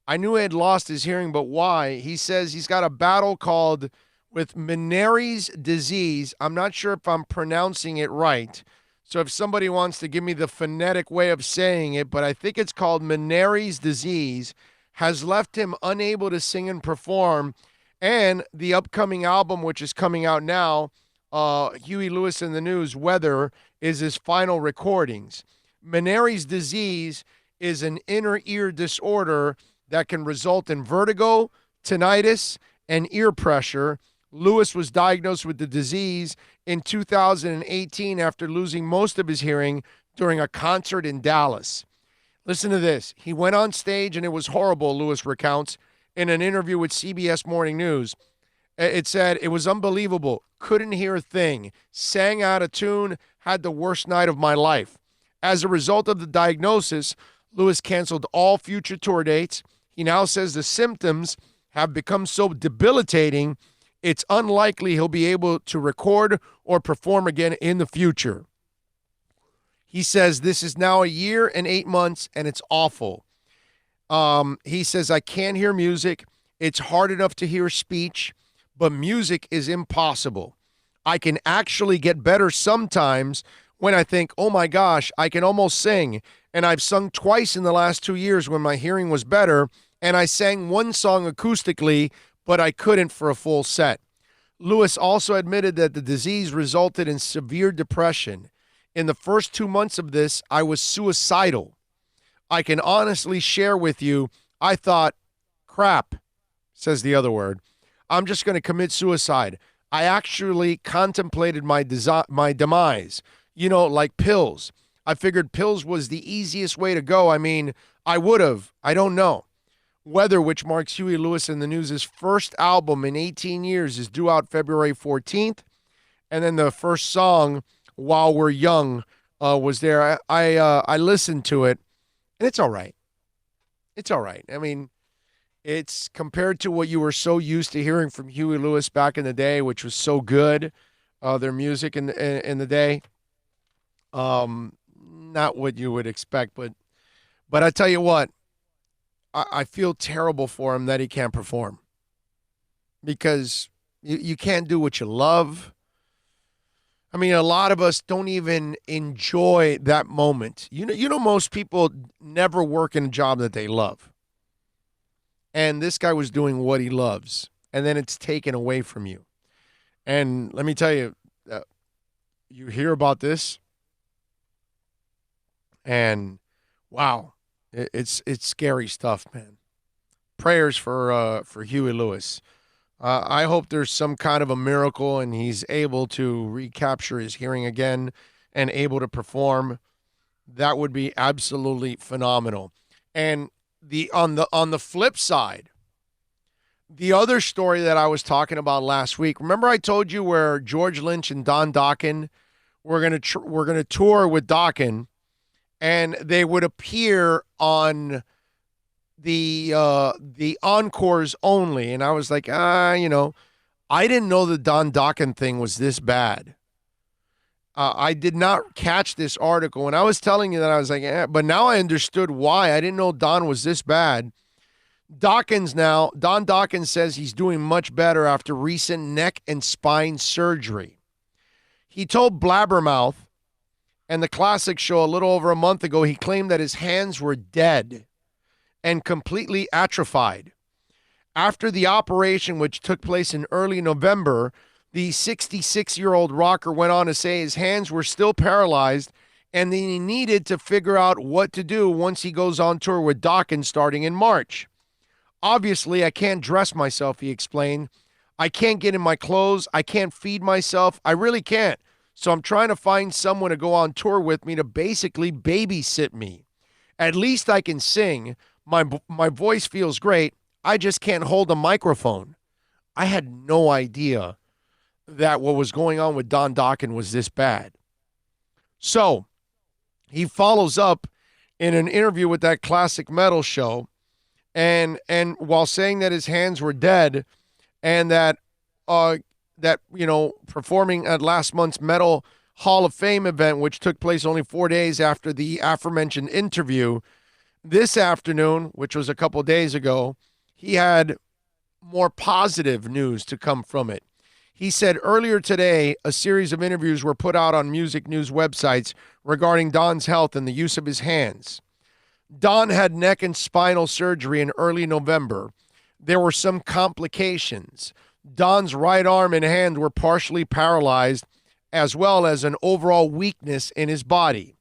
I knew he had lost his hearing, but why? He says he's got a battle called with Meniere's disease. I'm not sure if I'm pronouncing it right. So if somebody wants to give me the phonetic way of saying it, but I think it's called Meniere's disease, has left him unable to sing and perform. And the upcoming album, which is coming out now, Huey Lewis and the News, Weather, is his final recordings. Meniere's disease is an inner ear disorder that can result in vertigo, tinnitus, and ear pressure. Lewis was diagnosed with the disease in 2018 after losing most of his hearing during a concert in Dallas. Listen to this. He went on stage and it was horrible, Lewis recounts in an interview with CBS Morning News. It said, it was unbelievable. Couldn't hear a thing. Sang out of tune. Had the worst night of my life. As a result of the diagnosis, Lewis canceled all future tour dates. He now says the symptoms have become so debilitating, it's unlikely he'll be able to record or perform again in the future. He says this is now 1 year and 8 months, and it's awful. He says, I can't hear music. It's hard enough to hear speech, but music is impossible. I can actually get better sometimes when I think, oh my gosh, I can almost sing. And I've sung twice in the last 2 years when my hearing was better, and I sang one song acoustically, but I couldn't for a full set. Lewis also admitted that the disease resulted in severe depression. In the first 2 months of this, I was suicidal. I can honestly share with you, I thought, crap, says the other word, I'm just going to commit suicide. I actually contemplated my demise, like pills. I figured pills was the easiest way to go. I mean, I would have. I don't know. Weather, which marks Huey Lewis and the News' first album in 18 years, is due out February 14th. And then the first song, While We're Young, was there. I listened to it, and it's all right. It's all right. I mean, it's compared to what you were so used to hearing from Huey Lewis back in the day, which was so good, their music in the day. Not what you would expect, but I tell you what, I feel terrible for him that he can't perform because you can't do what you love. I mean, a lot of us don't even enjoy that moment. You know, most people never work in a job that they love. And this guy was doing what he loves, and then it's taken away from you. And let me tell you, you hear about this, and wow, it's scary stuff, man. Prayers for Huey Lewis. I hope there's some kind of a miracle, and he's able to recapture his hearing again and able to perform. That would be absolutely phenomenal. And on the flip side, the other story that I was talking about last week, remember I told you where George Lynch and Don Dokken were going to tour with Dokken, and they would appear on the encores only. And I was like, I didn't know the Don Dokken thing was this bad. I did not catch this article. And I was telling you that I was like, but now I understood why. I didn't know Don was this bad. Don Dokken says he's doing much better after recent neck and spine surgery. He told Blabbermouth and the Classic Show a little over a month ago, he claimed that his hands were dead and completely atrophied. After the operation, which took place in early November, the 66-year-old rocker went on to say his hands were still paralyzed and that he needed to figure out what to do once he goes on tour with Dokken starting in March. Obviously, I can't dress myself, he explained. I can't get in my clothes. I can't feed myself. I really can't. So I'm trying to find someone to go on tour with me to basically babysit me. At least I can sing. My voice feels great. I just can't hold a microphone. I had no idea that what was going on with Don Dokken was this bad. So he follows up in an interview with that Classic Metal show, and while saying that his hands were dead and that performing at last month's Metal Hall of Fame event, which took place only 4 days after the aforementioned interview, this afternoon, which was a couple days ago, he had more positive news to come from it. He said earlier today, a series of interviews were put out on music news websites regarding Don's health and the use of his hands. Don had neck and spinal surgery in early November. There were some complications. Don's right arm and hand were partially paralyzed, as well as an overall weakness in his body.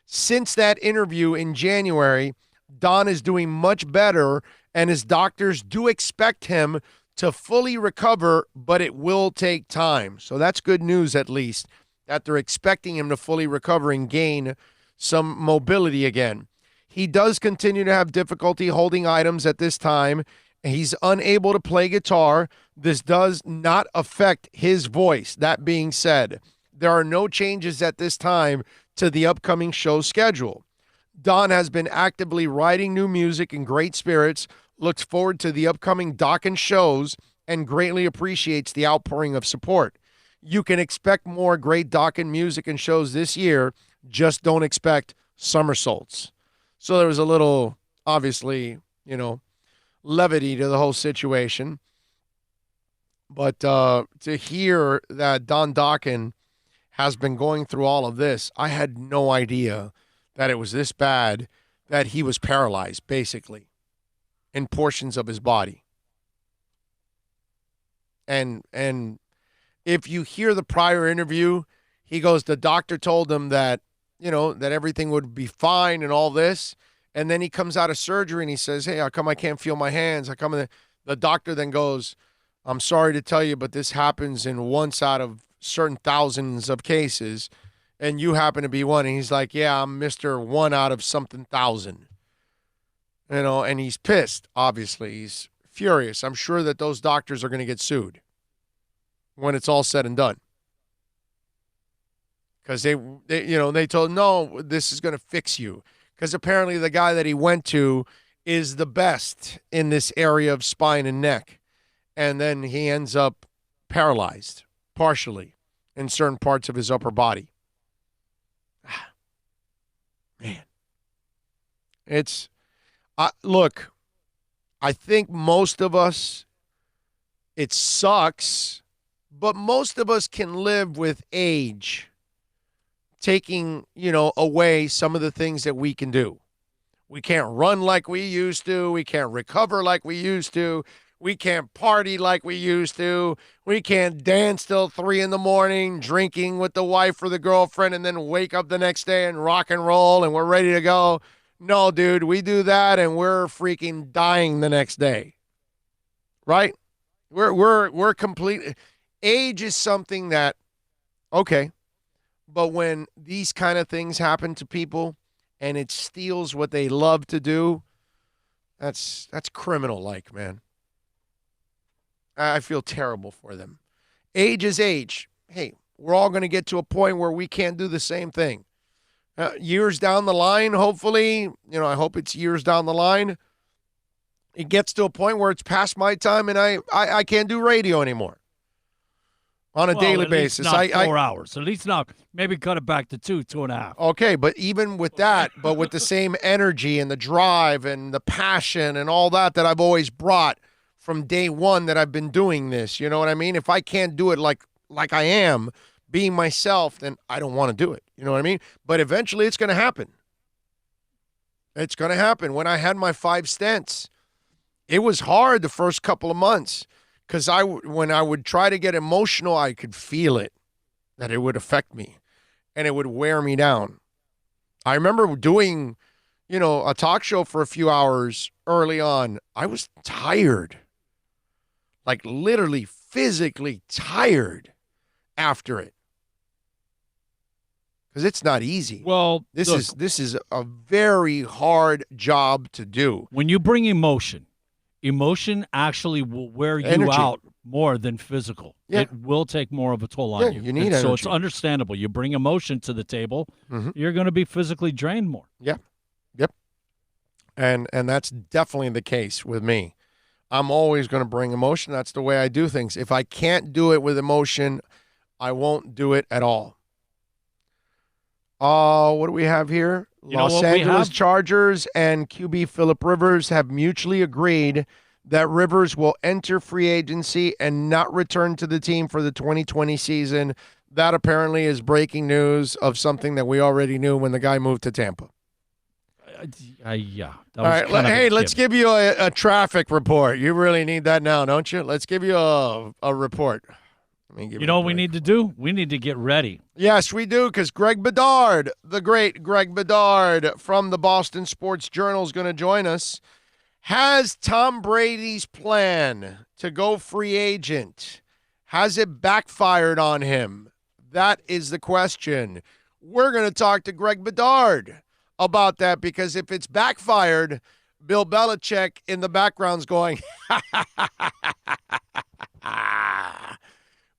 Since that interview in January, Don is doing much better, and his doctors do expect him to fully recover, but it will take time. So that's good news, at least, that they're expecting him to fully recover and gain some mobility again. He does continue to have difficulty holding items at this time. He's unable to play guitar. This does not affect his voice. That being said, there are no changes at this time to the upcoming show schedule. Don has been actively writing new music in great spirits, looks forward to the upcoming Dokken shows, and greatly appreciates the outpouring of support. You can expect more great Dokken music and shows this year. Just don't expect somersaults. So there was a little, obviously, levity to the whole situation. But to hear that Don Dokken has been going through all of this, I had no idea that it was this bad, that he was paralyzed, basically, in portions of his body. And if you hear the prior interview, he goes, the doctor told him that, that everything would be fine and all this. And then he comes out of surgery and he says, hey, how come I can't feel my hands? How come the doctor then goes, I'm sorry to tell you, but this happens in once out of certain thousands of cases, and you happen to be one. And he's like, yeah, I'm Mr. 1 out of something thousand. And he's pissed, obviously. He's furious. I'm sure that those doctors are going to get sued when it's all said and done. Because they told him, no, this is going to fix you. Because apparently the guy that he went to is the best in this area of spine and neck. And then he ends up paralyzed, partially, in certain parts of his upper body. Man. Look, I think most of us, it sucks, but most of us can live with age taking, away some of the things that we can do. We can't run like we used to. We can't recover like we used to. We can't party like we used to. We can't dance till 3 a.m, drinking with the wife or the girlfriend, and then wake up the next day and rock and roll and we're ready to go. No, dude, we do that and we're freaking dying the next day. Right? We're complete. Age is something that, okay, but when these kind of things happen to people and it steals what they love to do, That's criminal-like, man. I feel terrible for them. Age is age. Hey, we're all going to get to a point where we can't do the same thing. Years down the line, hopefully, I hope it's years down the line, it gets to a point where it's past my time and I can't do radio anymore on a daily basis. Not 4 hours. At least not. Maybe cut it back to 2.5. Okay, but even with that, but with the same energy and the drive and the passion and all that I've always brought from day one that I've been doing this, you know what I mean? If I can't do it like I am, being myself, then I don't want to do it. You know what I mean? But eventually it's going to happen. It's going to happen. When I had my 5 stents, it was hard the first couple of months because when I would try to get emotional, I could feel it, that it would affect me and it would wear me down. I remember doing, a talk show for a few hours early on. I was tired, like literally physically tired after it. Because it's not easy. Well, this is a very hard job to do. When you bring emotion actually will wear you out more than physical. Yeah. It will take more of a toll on you. You need energy. So it's understandable. You bring emotion to the table, you're going to be physically drained more. Yeah. Yep. And that's definitely the case with me. I'm always going to bring emotion. That's the way I do things. If I can't do it with emotion, I won't do it at all. What do we have here? Los Angeles Chargers and QB Phillip Rivers have mutually agreed that Rivers will enter free agency and not return to the team for the 2020 season. That apparently is breaking news of something that we already knew when the guy moved to Tampa. Yeah. All right. Hey, let's give you a traffic report. You really need that now, don't you? Let's give you a report. You know what we need to do? We need to get ready. Yes, we do, because Greg Bedard, the great Greg Bedard from the Boston Sports Journal is going to join us. Has Tom Brady's plan to go free agent, has it backfired on him? That is the question. We're going to talk to Greg Bedard about that, because if it's backfired, Bill Belichick in the background's going,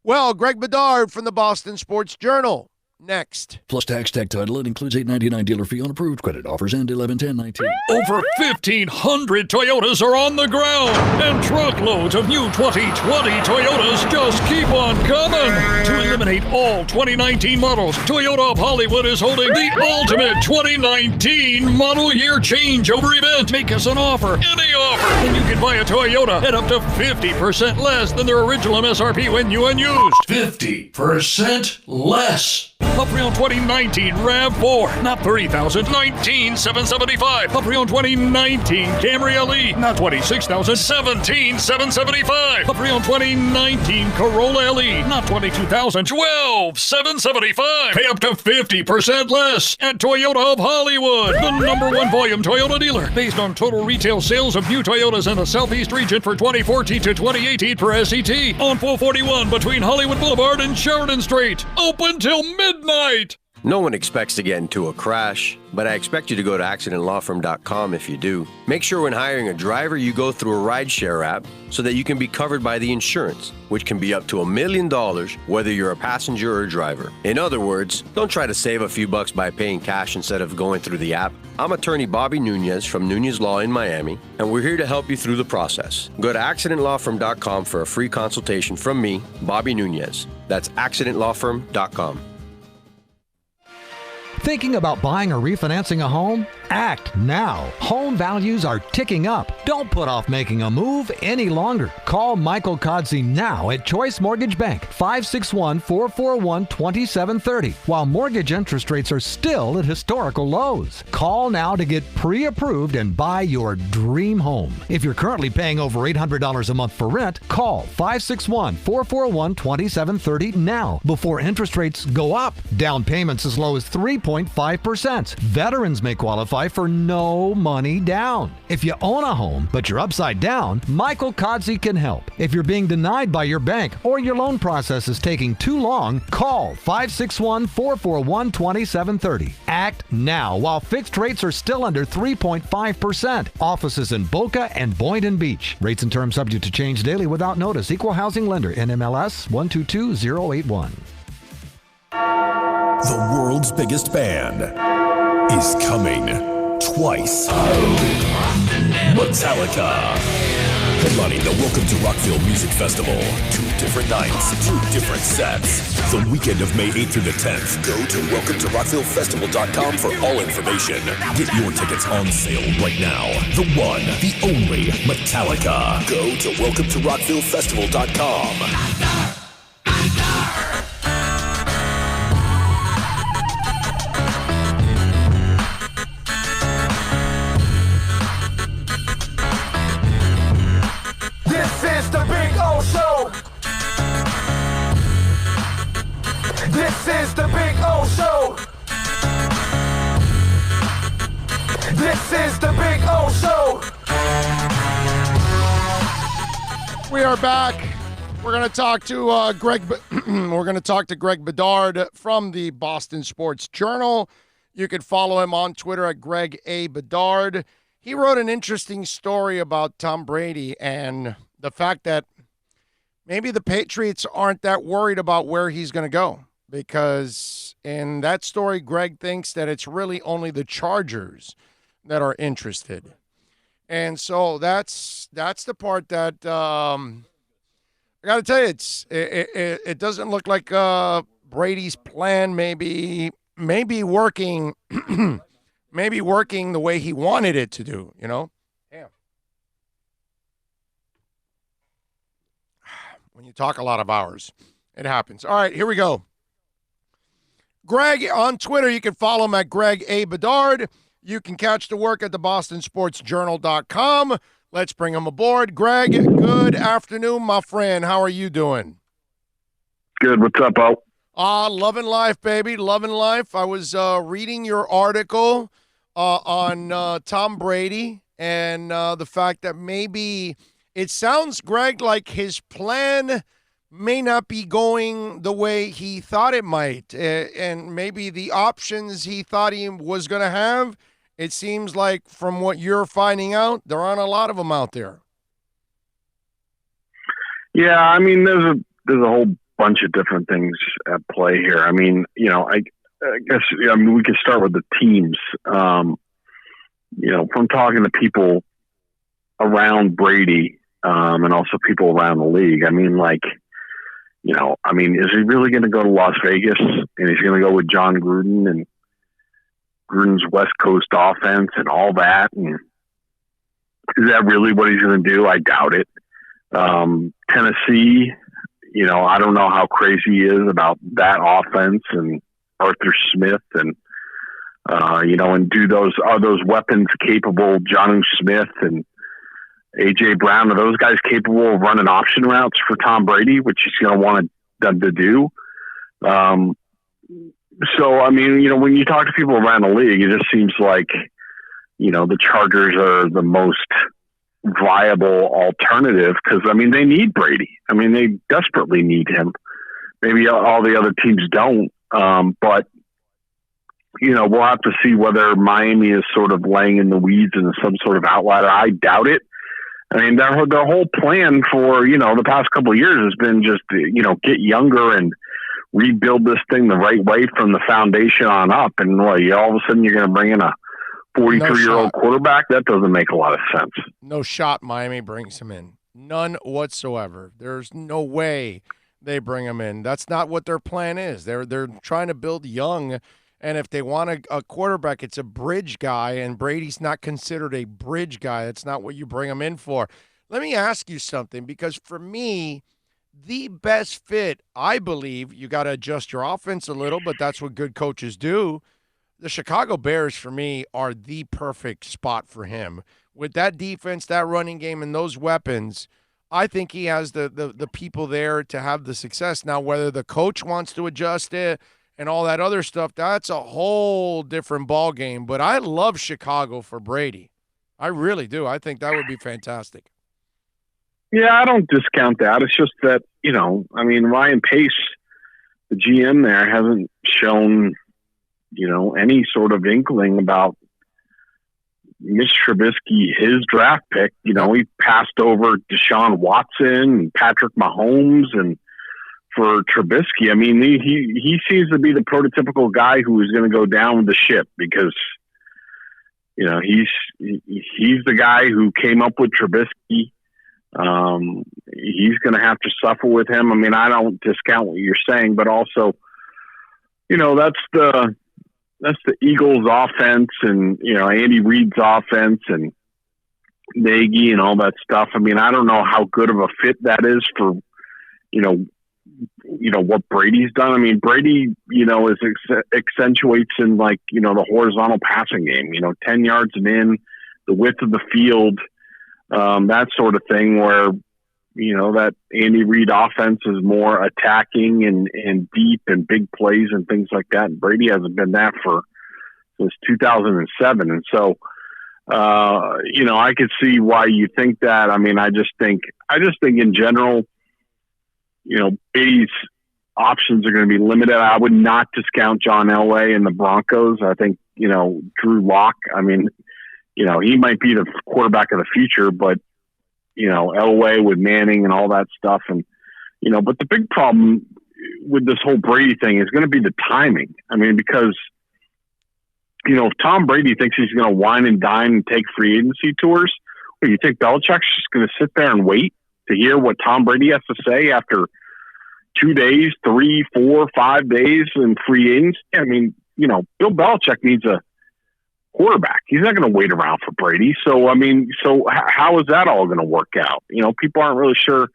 Well, Greg Bedard from the Boston Sports Journal. Next. Plus tax, tag title. It includes $8.99 dealer fee on approved credit. Offers end 11/10/19. Over 1,500 Toyotas are on the ground, and truckloads of new 2020 Toyotas just keep on coming. To eliminate all 2019 models, Toyota of Hollywood is holding the ultimate 2019 model year changeover event. Make us an offer, any offer, and you can buy a Toyota at up to 50% less than their original MSRP when new and used. 50% less. A pre-owned 2019 RAV4, not $30,000, $19,775. A pre-owned 2019 Camry LE, not $26,000, $17,775. A pre-owned 2019 Corolla LE, not $22,000, $12,775. Pay up to 50% less at Toyota of Hollywood, the #1 volume Toyota dealer, based on total retail sales of new Toyotas in the Southeast region for 2014 to 2018 per SET, on 441 between Hollywood Boulevard and Sheridan Street. Open till midnight. No one expects to get into a crash, but I expect you to go to accidentlawfirm.com if you do. Make sure when hiring a driver, you go through a rideshare app so that you can be covered by the insurance, which can be up to $1 million whether you're a passenger or a driver. In other words, don't try to save a few bucks by paying cash instead of going through the app. I'm attorney Bobby Nunez from Nunez Law in Miami, and we're here to help you through the process. Go to accidentlawfirm.com for a free consultation from me, Bobby Nunez. That's accidentlawfirm.com. Thinking about buying or refinancing a home? Act now. Home values are ticking up. Don't put off making a move any longer. Call Michael Codsey now at Choice Mortgage Bank, 561-441-2730, while mortgage interest rates are still at historical lows. Call now to get pre-approved and buy your dream home. If you're currently paying over $800 a month for rent, call 561-441-2730 now before interest rates go up. Down payments as low as 3.5%. Veterans may qualify qualify for no money down. If you own a home, but you're upside down, Michael Kodzie can help. If you're being denied by your bank or your loan process is taking too long, call 561-441-2730. Act now while fixed rates are still under 3.5%. Offices in Boca and Boynton Beach. Rates and terms subject to change daily without notice. Equal housing lender. NMLS 122081. The world's biggest band is coming twice. Metallica. Headlining the Welcome to Rockville Music Festival. 2 different nights, 2 different sets. The weekend of May 8th through the 10th. Go to welcometorockvillefestival.com for all information. Get your tickets on sale right now. The one, the only Metallica. Go to welcometorockvillefestival.com. This is the Big O Show. This is the Big O Show. We are back. We're going to talk to Greg. We're going to talk to Greg Bedard from the Boston Sports Journal. You can follow him on Twitter at Greg A. Bedard. He wrote an interesting story about Tom Brady and the fact that maybe the Patriots aren't that worried about where he's going to go. Because in that story, Greg thinks that it's really only the Chargers that are interested. And so that's the part that I got to tell you, it doesn't look like Brady's plan maybe working maybe working the way he wanted it to do, you know? Damn. When you talk a lot of hours, it happens. All right, here we go. Greg on Twitter, you can follow him at Greg A. Bedard. You can catch the work at the BostonSportsJournal.com. Let's bring him aboard. Greg, good afternoon, my friend. How are you doing? Good. What's up, Al? Loving life, baby. Loving life. I was reading your article on Tom Brady and the fact that maybe it sounds, Greg, like his plan may not be going the way he thought it might. And maybe the options he thought he was going to have, it seems like from what you're finding out, there aren't a lot of them out there. Yeah, I mean, there's a whole bunch of different things at play here. I mean, you know, I guess we could start with the teams. You know, from talking to people around Brady and also people around the league, I mean, like, you know, I mean, is he really going to go to Las Vegas and he's going to go with John Gruden and Gruden's West Coast offense and all that? And is that really what he's going to do? I doubt it. Tennessee, you know, I don't know how crazy he is about that offense and Arthur Smith and, you know, and are those weapons capable? Jonnu Smith and A.J. Brown, are those guys capable of running option routes for Tom Brady, which he's going to want them to do? So, I mean, you know, when you talk to people around the league, it just seems like, you know, the Chargers are the most viable alternative because, I mean, they need Brady. I mean, they desperately need him. Maybe all the other teams don't, but, you know, we'll have to see whether Miami is sort of laying in the weeds and some sort of outlier. I doubt it. I mean, their whole plan for, you know, the past couple of years has been just, you know, get younger and rebuild this thing the right way from the foundation on up. And all of a sudden you're going to bring in a 43-year-old quarterback? That doesn't make a lot of sense. No shot Miami brings him in. None whatsoever. There's no way they bring him in. That's not what their plan is. They're trying to build young. And if they want a quarterback, it's a bridge guy, and Brady's not considered a bridge guy. That's not what you bring him in for. Let me ask you something, because for me, the best fit, I believe, you got to adjust your offense a little, but that's what good coaches do. The Chicago Bears, for me, are the perfect spot for him. With that defense, that running game, and those weapons, I think he has the people there to have the success. Now, whether the coach wants to adjust it, and all that other stuff, that's a whole different ball game. But I love Chicago for Brady. I really do. I think that would be fantastic. Yeah, I don't discount that. It's just that, Ryan Pace, the GM there, hasn't shown, any sort of inkling about Mitch Trubisky, his draft pick. He passed over Deshaun Watson and Patrick Mahomes, and for Trubisky, he seems to be the prototypical guy who is going to go down with the ship because, he's the guy who came up with Trubisky. He's going to have to suffer with him. I don't discount what you're saying, but also, that's the Eagles offense and, Andy Reid's offense and Nagy and all that stuff. I don't know how good of a fit that is for, what Brady's done. Brady, accentuates in the horizontal passing game, 10 yards and in, the width of the field, that sort of thing where, that Andy Reid offense is more attacking and deep and big plays and things like that. And Brady hasn't been that since 2007. And so, I could see why you think that. I just think in general, Brady's options are going to be limited. I would not discount John Elway and the Broncos. I think, Drew Lock, he might be the quarterback of the future, but, Elway with Manning and all that stuff. And, but the big problem with this whole Brady thing is going to be the timing. Because, if Tom Brady thinks he's going to wine and dine and take free agency tours, you think Belichick's just going to sit there and wait to hear what Tom Brady has to say after 2 days, 3, 4, 5 days in free agency? Bill Belichick needs a quarterback. He's not going to wait around for Brady. So, how is that all going to work out? People aren't really sure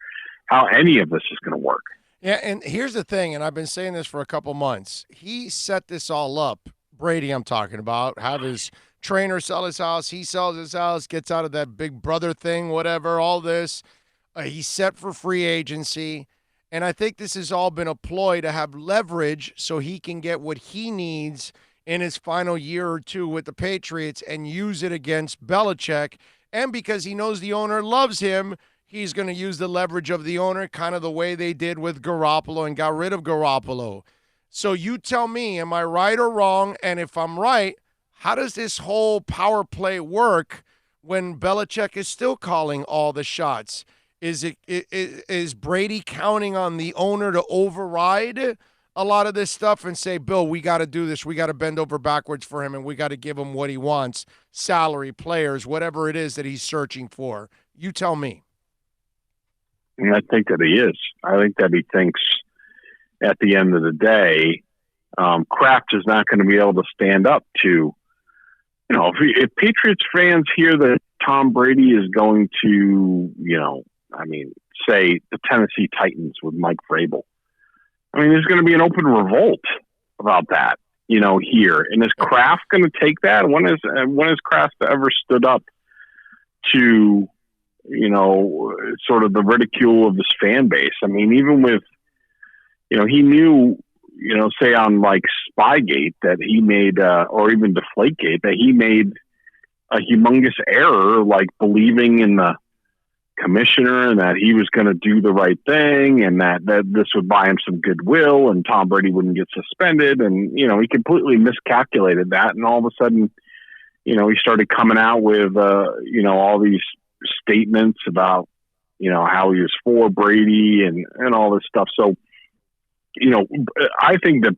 how any of this is going to work. Yeah, and here's the thing, and I've been saying this for a couple months. He set this all up, Brady I'm talking about, have his trainer sell his house, he sells his house, gets out of that big brother thing, whatever, all this. He's set for free agency, and I think this has all been a ploy to have leverage so he can get what he needs in his final year or two with the Patriots and use it against Belichick. And because he knows the owner loves him, he's going to use the leverage of the owner, kind of the way they did with Garoppolo and got rid of Garoppolo. So you tell me, am I right or wrong? And if I'm right, how does this whole power play work when Belichick is still calling all the shots? Is Brady counting on the owner to override a lot of this stuff and say, Bill, we got to do this. We got to bend over backwards for him, and we got to give him what he wants, salary, players, whatever it is that he's searching for? You tell me. And I think that he is. I think that he thinks at the end of the day, Kraft is not going to be able to stand up to, if Patriots fans hear that Tom Brady is going to, say the Tennessee Titans with Mike Vrabel, there's going to be an open revolt about that, here. And is Kraft going to take that? When has Kraft ever stood up to, sort of the ridicule of this fan base? Even with, he knew, say on like Spygate that he made, or even Deflategate, that he made a humongous error, like believing in the commissioner and that he was going to do the right thing and that this would buy him some goodwill and Tom Brady wouldn't get suspended. And, he completely miscalculated that. And all of a sudden, he started coming out with, all these statements about, how he was for Brady and all this stuff. So, I think that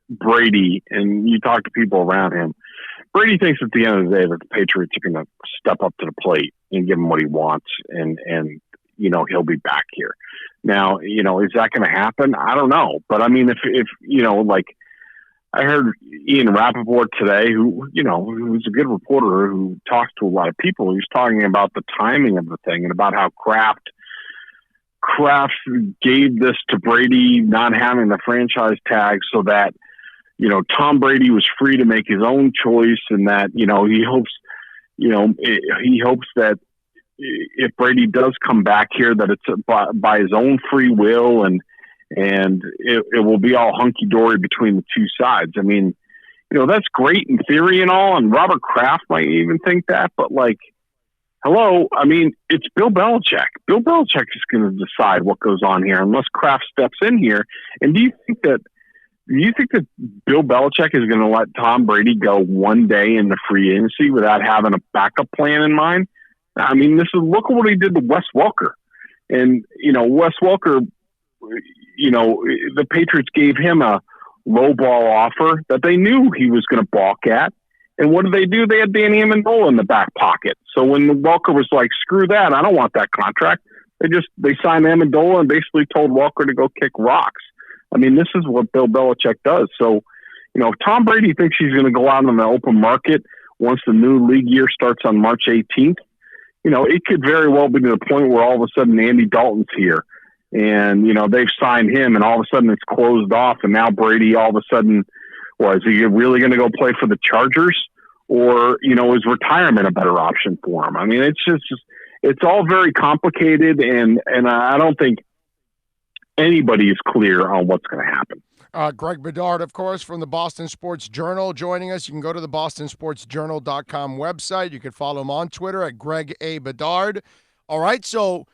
Brady, and you talk to people around him, Brady thinks at the end of the day that the Patriots are going to step up to the plate and give him what he wants, and he'll be back here. Now, is that going to happen? I don't know. But, if like I heard Ian Rappaport today, who's a good reporter who talks to a lot of people, he was talking about the timing of the thing and about how Kraft gave this to Brady not having the franchise tag so that, Tom Brady was free to make his own choice, and that, he hopes that if Brady does come back here, that it's by his own free will, and and it will be all hunky-dory between the two sides. I mean, that's great in theory and all, and Robert Kraft might even think that, but, like, hello, I mean, it's Bill Belichick. Bill Belichick is going to decide what goes on here unless Kraft steps in here. And do you think that Bill Belichick is going to let Tom Brady go one day in the free agency without having a backup plan in mind? I mean, look at what he did to Wes Welker. And, Wes Welker, the Patriots gave him a lowball offer that they knew he was going to balk at. And what did they do? They had Danny Amendola in the back pocket. So when Welker was like, screw that, I don't want that contract, they signed Amendola and basically told Welker to go kick rocks. I mean, this is what Bill Belichick does. So, if Tom Brady thinks he's going to go out on the open market once the new league year starts on March 18th, it could very well be to the point where all of a sudden Andy Dalton's here and, they've signed him and all of a sudden it's closed off. And now Brady all of a sudden, is he really going to go play for the Chargers, or, is retirement a better option for him? I mean, it's all very complicated, and I don't think anybody is clear on what's going to happen. Greg Bedard, of course, from the Boston Sports Journal, joining us. You can go to the bostonsportsjournal.com website. You can follow him on Twitter at Greg A. Bedard. All right, so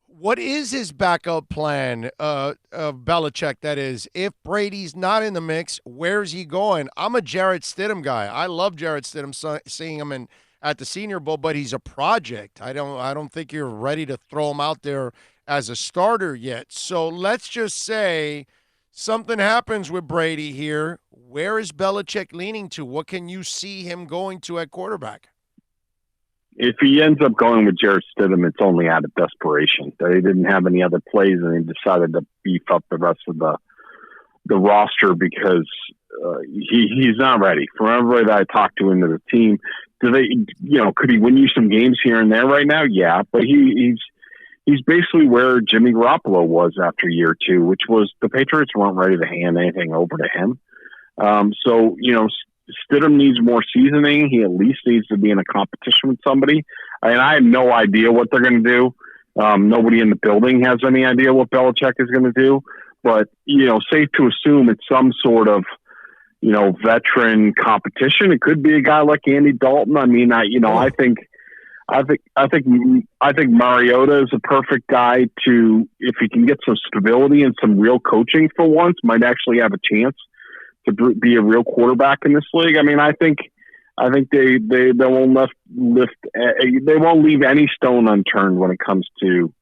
what is his backup plan of Belichick, that is? If Brady's not in the mix, where's he going? I'm a Jarrett Stidham guy. I love Jarrett Stidham, seeing him at the Senior Bowl, but he's a project. I don't think you're ready to throw him out there as a starter yet. So let's just say something happens with Brady here. Where is Belichick leaning to? What can you see him going to at quarterback? If he ends up going with Jarrett Stidham, it's only out of desperation. They didn't have any other plays, and they decided to beef up the rest of the roster because he's not ready. From everybody that I talked to into the team, could he win you some games here and there right now? Yeah, but he's basically where Jimmy Garoppolo was after year two, which was the Patriots weren't ready to hand anything over to him. So, Stidham needs more seasoning. He at least needs to be in a competition with somebody. And I have no idea what they're going to do. Nobody in the building has any idea what Belichick is going to do. But, safe to assume it's some sort of, veteran competition. It could be a guy like Andy Dalton. I mean, I think Mariota is a perfect guy to, if he can get some stability and some real coaching for once, might actually have a chance to be a real quarterback in this league. I mean, I think they won't they won't leave any stone unturned when it comes to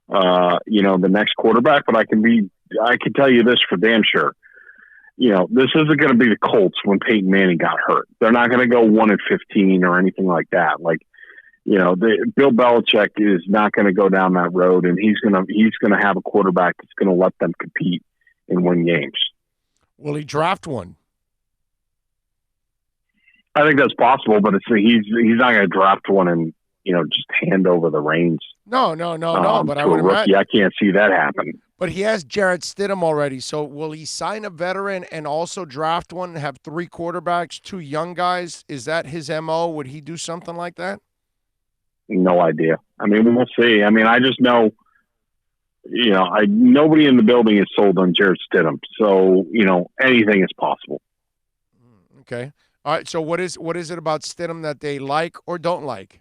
the next quarterback. But I can tell you this for damn sure. This isn't going to be the Colts when Peyton Manning got hurt. They're not going to go 1-15 or anything like that. Like, Bill Belichick is not going to go down that road, and he's going to have a quarterback that's going to let them compete and win games. Will he draft one? I think that's possible, but he's not going to draft one and just hand over the reins. No. But I would imagine I can't see that happen. But he has Jarrett Stidham already, so will he sign a veteran and also draft one and have 3 quarterbacks, 2 young guys? Is that his MO? Would he do something like that? No idea. I mean, we'll see. I mean, I just know, nobody in the building is sold on Jarrett Stidham. So, anything is possible. Okay. All right. So what is it about Stidham that they like or don't like?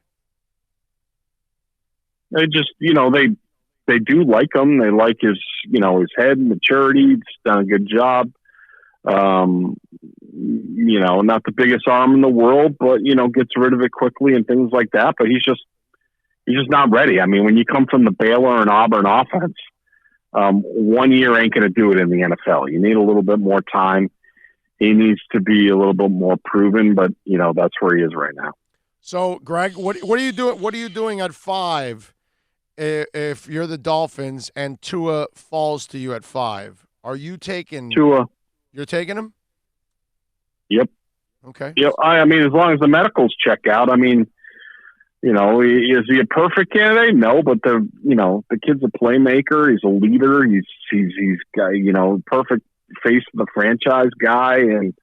They just, they do like him. They like his head, maturity. He's done a good job. Not the biggest arm in the world, but, gets rid of it quickly and things like that. But he's just not ready. I mean, when you come from the Baylor and Auburn offense, 1 year ain't going to do it in the NFL. You need a little bit more time. He needs to be a little bit more proven, but, that's where he is right now. So, Greg, what are you doing? What are you doing at 5 if you're the Dolphins and Tua falls to you at 5? Are you taking Tua? You're taking him? Yep. Okay. Yep. I mean, as long as the medicals check out, I mean, is he a perfect candidate? No, but the kid's a playmaker. He's a leader. He's got, perfect face of the franchise guy. And,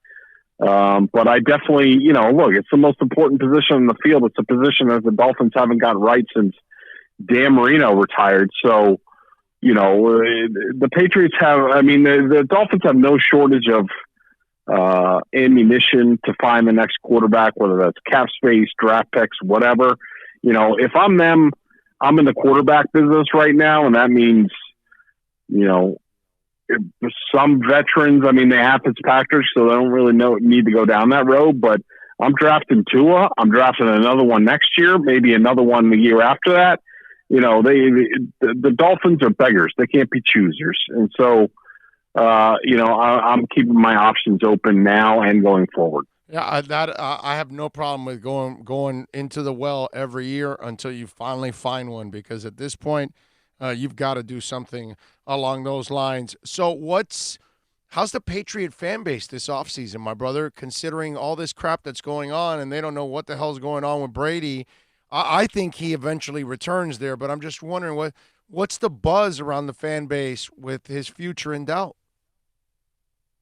but I definitely, look, it's the most important position in the field. It's a position that the Dolphins haven't got right since Dan Marino retired. So, the Patriots have. I mean, the Dolphins have no shortage of ammunition to find the next quarterback, whether that's cap space, draft picks, whatever. If I'm them, I'm in the quarterback business right now, and that means, some veterans. I mean, they have Fitzpatrick, so they don't really need to go down that road. But I'm drafting Tua. I'm drafting another one next year, maybe another one the year after that. The Dolphins are beggars; they can't be choosers, and so. I'm keeping my options open now and going forward. Yeah, I have no problem with going into the well every year until you finally find one, because at this point, you've got to do something along those lines. So how's the Patriot fan base this offseason, my brother, considering all this crap that's going on and they don't know what the hell's going on with Brady? I think he eventually returns there, but I'm just wondering what's the buzz around the fan base with his future in doubt?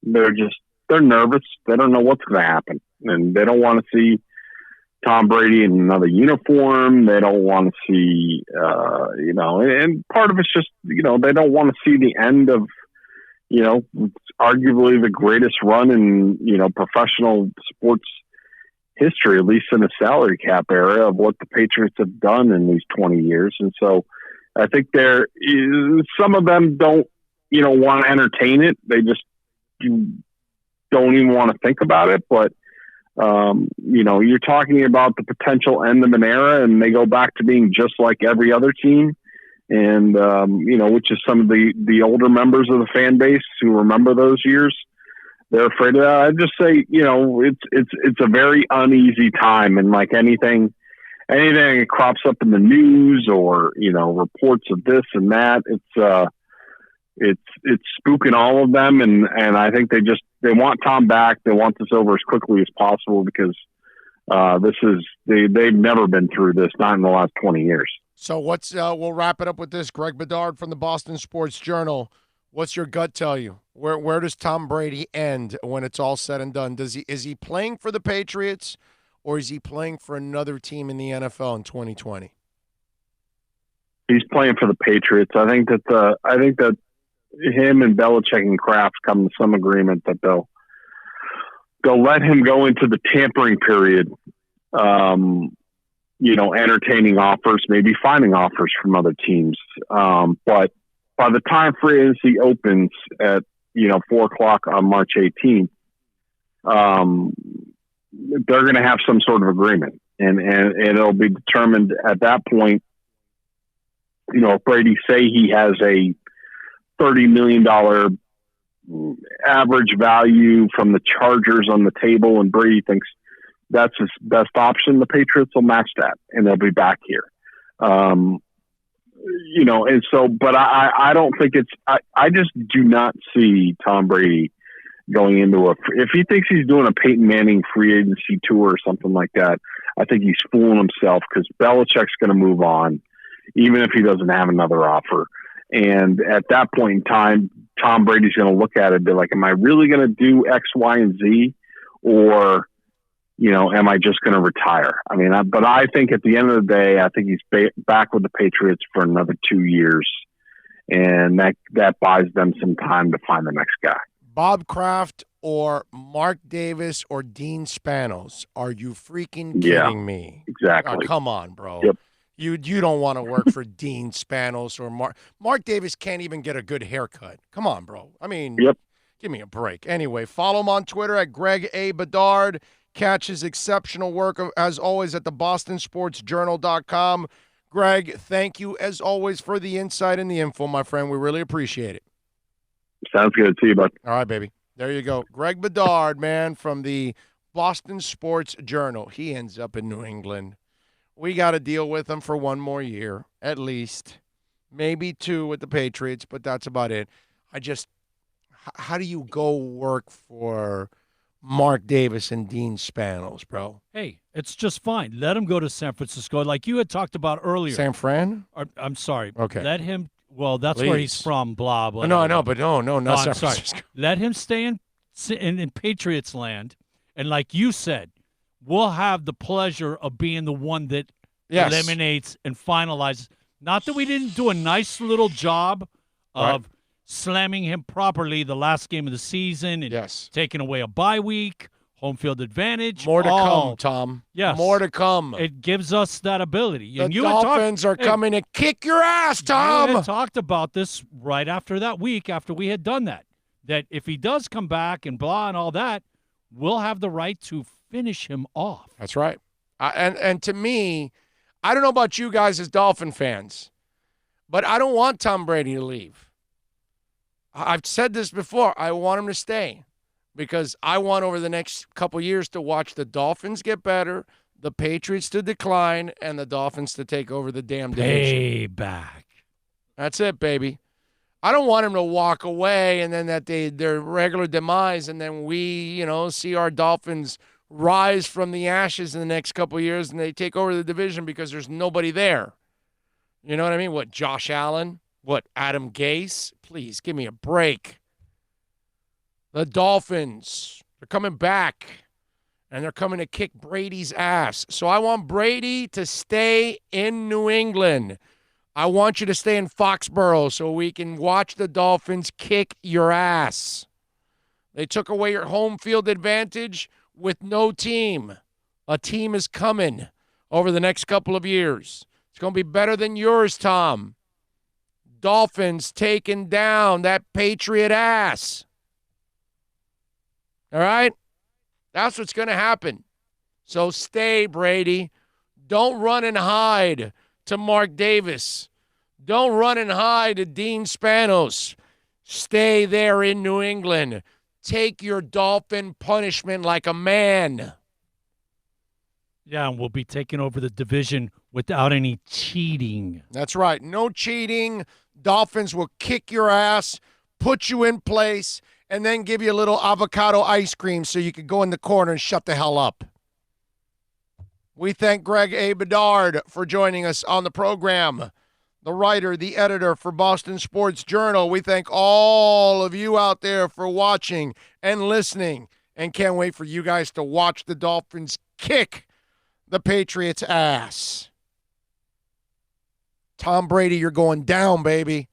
They're nervous. They don't know what's going to happen, and they don't want to see Tom Brady in another uniform. They don't want to see, and part of it's just, they don't want to see the end of, arguably the greatest run in, professional sports history, at least in the salary cap era, of what the Patriots have done in these 20 years. And so I think some of them don't, want to entertain it. They just don't even want to think about it. But, you're talking about the potential end of an era, and they go back to being just like every other team. And, which is some of the older members of the fan base who remember those years. They're afraid of that. I'd just say, it's a very uneasy time, and like anything that crops up in the news or, reports of this and that, it's spooking all of them. And I think they want Tom back. They want this over as quickly as possible, because they've never been through this, not in the last 20 years. So we'll wrap it up with this. Greg Bedard from the Boston Sports Journal. What's your gut tell you? Where does Tom Brady end when it's all said and done? Is he playing for the Patriots, or is he playing for another team in the NFL in 2020? He's playing for the Patriots. I think that him and Belichick and Kraft come to some agreement that they'll let him go into the tampering period, entertaining offers, maybe finding offers from other teams. But by the time free agency opens at 4:00 on March 18th, they're going to have some sort of agreement, and it'll be determined at that point. If Brady say he has a $30 million average value from the Chargers on the table, and Brady thinks that's his best option, the Patriots will match that, and they'll be back here. And so, but I don't think I just do not see Tom Brady going into if he thinks he's doing a Peyton Manning free agency tour or something like that, I think he's fooling himself, because Belichick's going to move on, even if he doesn't have another offer. And at that point in time, Tom Brady's going to look at it and be like, am I really going to do X, Y, and Z? Or, am I just going to retire? I mean, but I think at the end of the day, I think he's back with the Patriots for another 2 years. And that buys them some time to find the next guy. Bob Kraft or Mark Davis or Dean Spanos? Are you freaking kidding me? Exactly. Oh, come on, bro. Yep. You don't want to work for Dean Spanos or Mark Davis can't even get a good haircut. Come on, bro. I mean, Give me a break. Anyway, follow him on Twitter at Greg A. Bedard. Catch his exceptional work, as always, at the BostonSportsJournal.com. Greg, thank you, as always, for the insight and the info, my friend. We really appreciate it. Sounds good. See you, bud. All right, baby. There you go. Greg Bedard, man, from the Boston Sports Journal. He ends up in New England. We got to deal with him for one more year, at least. Maybe 2 with the Patriots, but that's about it. How do you go work for Mark Davis and Dean Spanos, bro? Hey, it's just fine. Let him go to San Francisco, like you had talked about earlier. San Fran? I'm sorry. Okay. Let him. Well, that's Please. where he's from. Blah blah. No, I know, but no, not San I'm sorry. Francisco. Let him stay in Patriots land, and like you said, we'll have the pleasure of being the one that eliminates and finalizes. Not that we didn't do a nice little job of slamming him properly the last game of the season and taking away a bye week, home field advantage. More to come, Tom. Yes. More to come. It gives us that ability. The Dolphins are coming to kick your ass, Tom. You had talked about this right after that week, after we had done that if he does come back and blah and all that, we'll have the right to finish him off. That's right. And to me, I don't know about you guys as Dolphin fans, but I don't want Tom Brady to leave. I've said this before. I want him to stay because I want over the next couple years to watch the Dolphins get better, the Patriots to decline, and the Dolphins to take over the damn division. Payback. That's it, baby. I don't want him to walk away and then their regular demise, and then we, see our Dolphins rise from the ashes in the next couple of years and they take over the division because there's nobody there. You know what I mean? What, Josh Allen? What, Adam Gase? Please, give me a break. The Dolphins, they're coming back, and they're coming to kick Brady's ass. So I want Brady to stay in New England. I want you to stay in Foxborough so we can watch the Dolphins kick your ass. They took away your home field advantage with no team. A team is coming over the next couple of years. It's going to be better than yours, Tom. Dolphins taking down that Patriot ass. All right? That's what's going to happen. So stay, Brady. Don't run and hide to Mark Davis. Don't run and hide to Dean Spanos. Stay there in New England. Take your Dolphin punishment like a man. Yeah, and we'll be taking over the division without any cheating. That's right. No cheating. Dolphins will kick your ass, put you in place, and then give you a little avocado ice cream so you can go in the corner and shut the hell up. We thank Greg A. Bedard for joining us on the program. The writer, the editor for Boston Sports Journal. We thank all of you out there for watching and listening, and can't wait for you guys to watch the Dolphins kick the Patriots' ass. Tom Brady, you're going down, baby.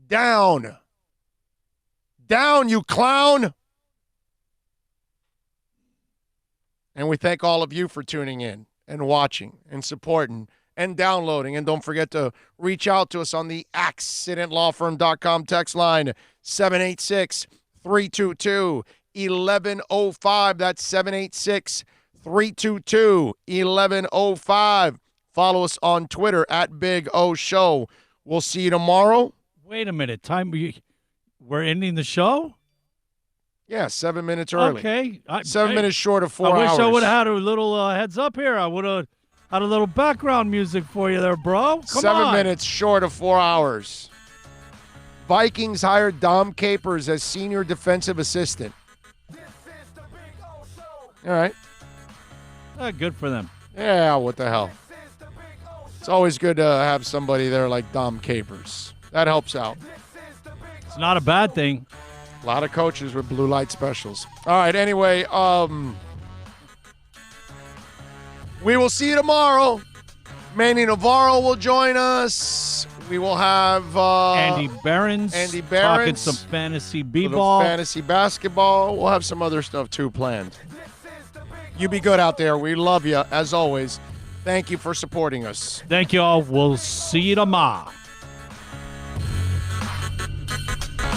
Down. Down, you clown. And we thank all of you for tuning in and watching and supporting and downloading. And don't forget to reach out to us on the accidentlawfirm.com text line, 786-322-1105. That's 786-322-1105. Follow us on Twitter at Big O Show. We'll see you tomorrow. Wait a minute. We're ending the show? Yeah, 7 minutes early. Okay. 7 minutes short of 4 hours. I wish I would have had a little heads up here. I would have had a little background music for you there, bro. Come 7 minutes short of 4 hours. Vikings hired Dom Capers as senior defensive assistant. All right. Good for them. Yeah, what the hell. It's always good to have somebody there like Dom Capers. That helps out. It's not a bad thing. A lot of coaches with blue light specials. All right, anyway, we will see you tomorrow. Manny Navarro will join us. We will have Andy Behrens talking some fantasy b-ball. Fantasy basketball. We'll have some other stuff, too, planned. You be good out there. We love you, as always. Thank you for supporting us. Thank you all. We'll see you tomorrow.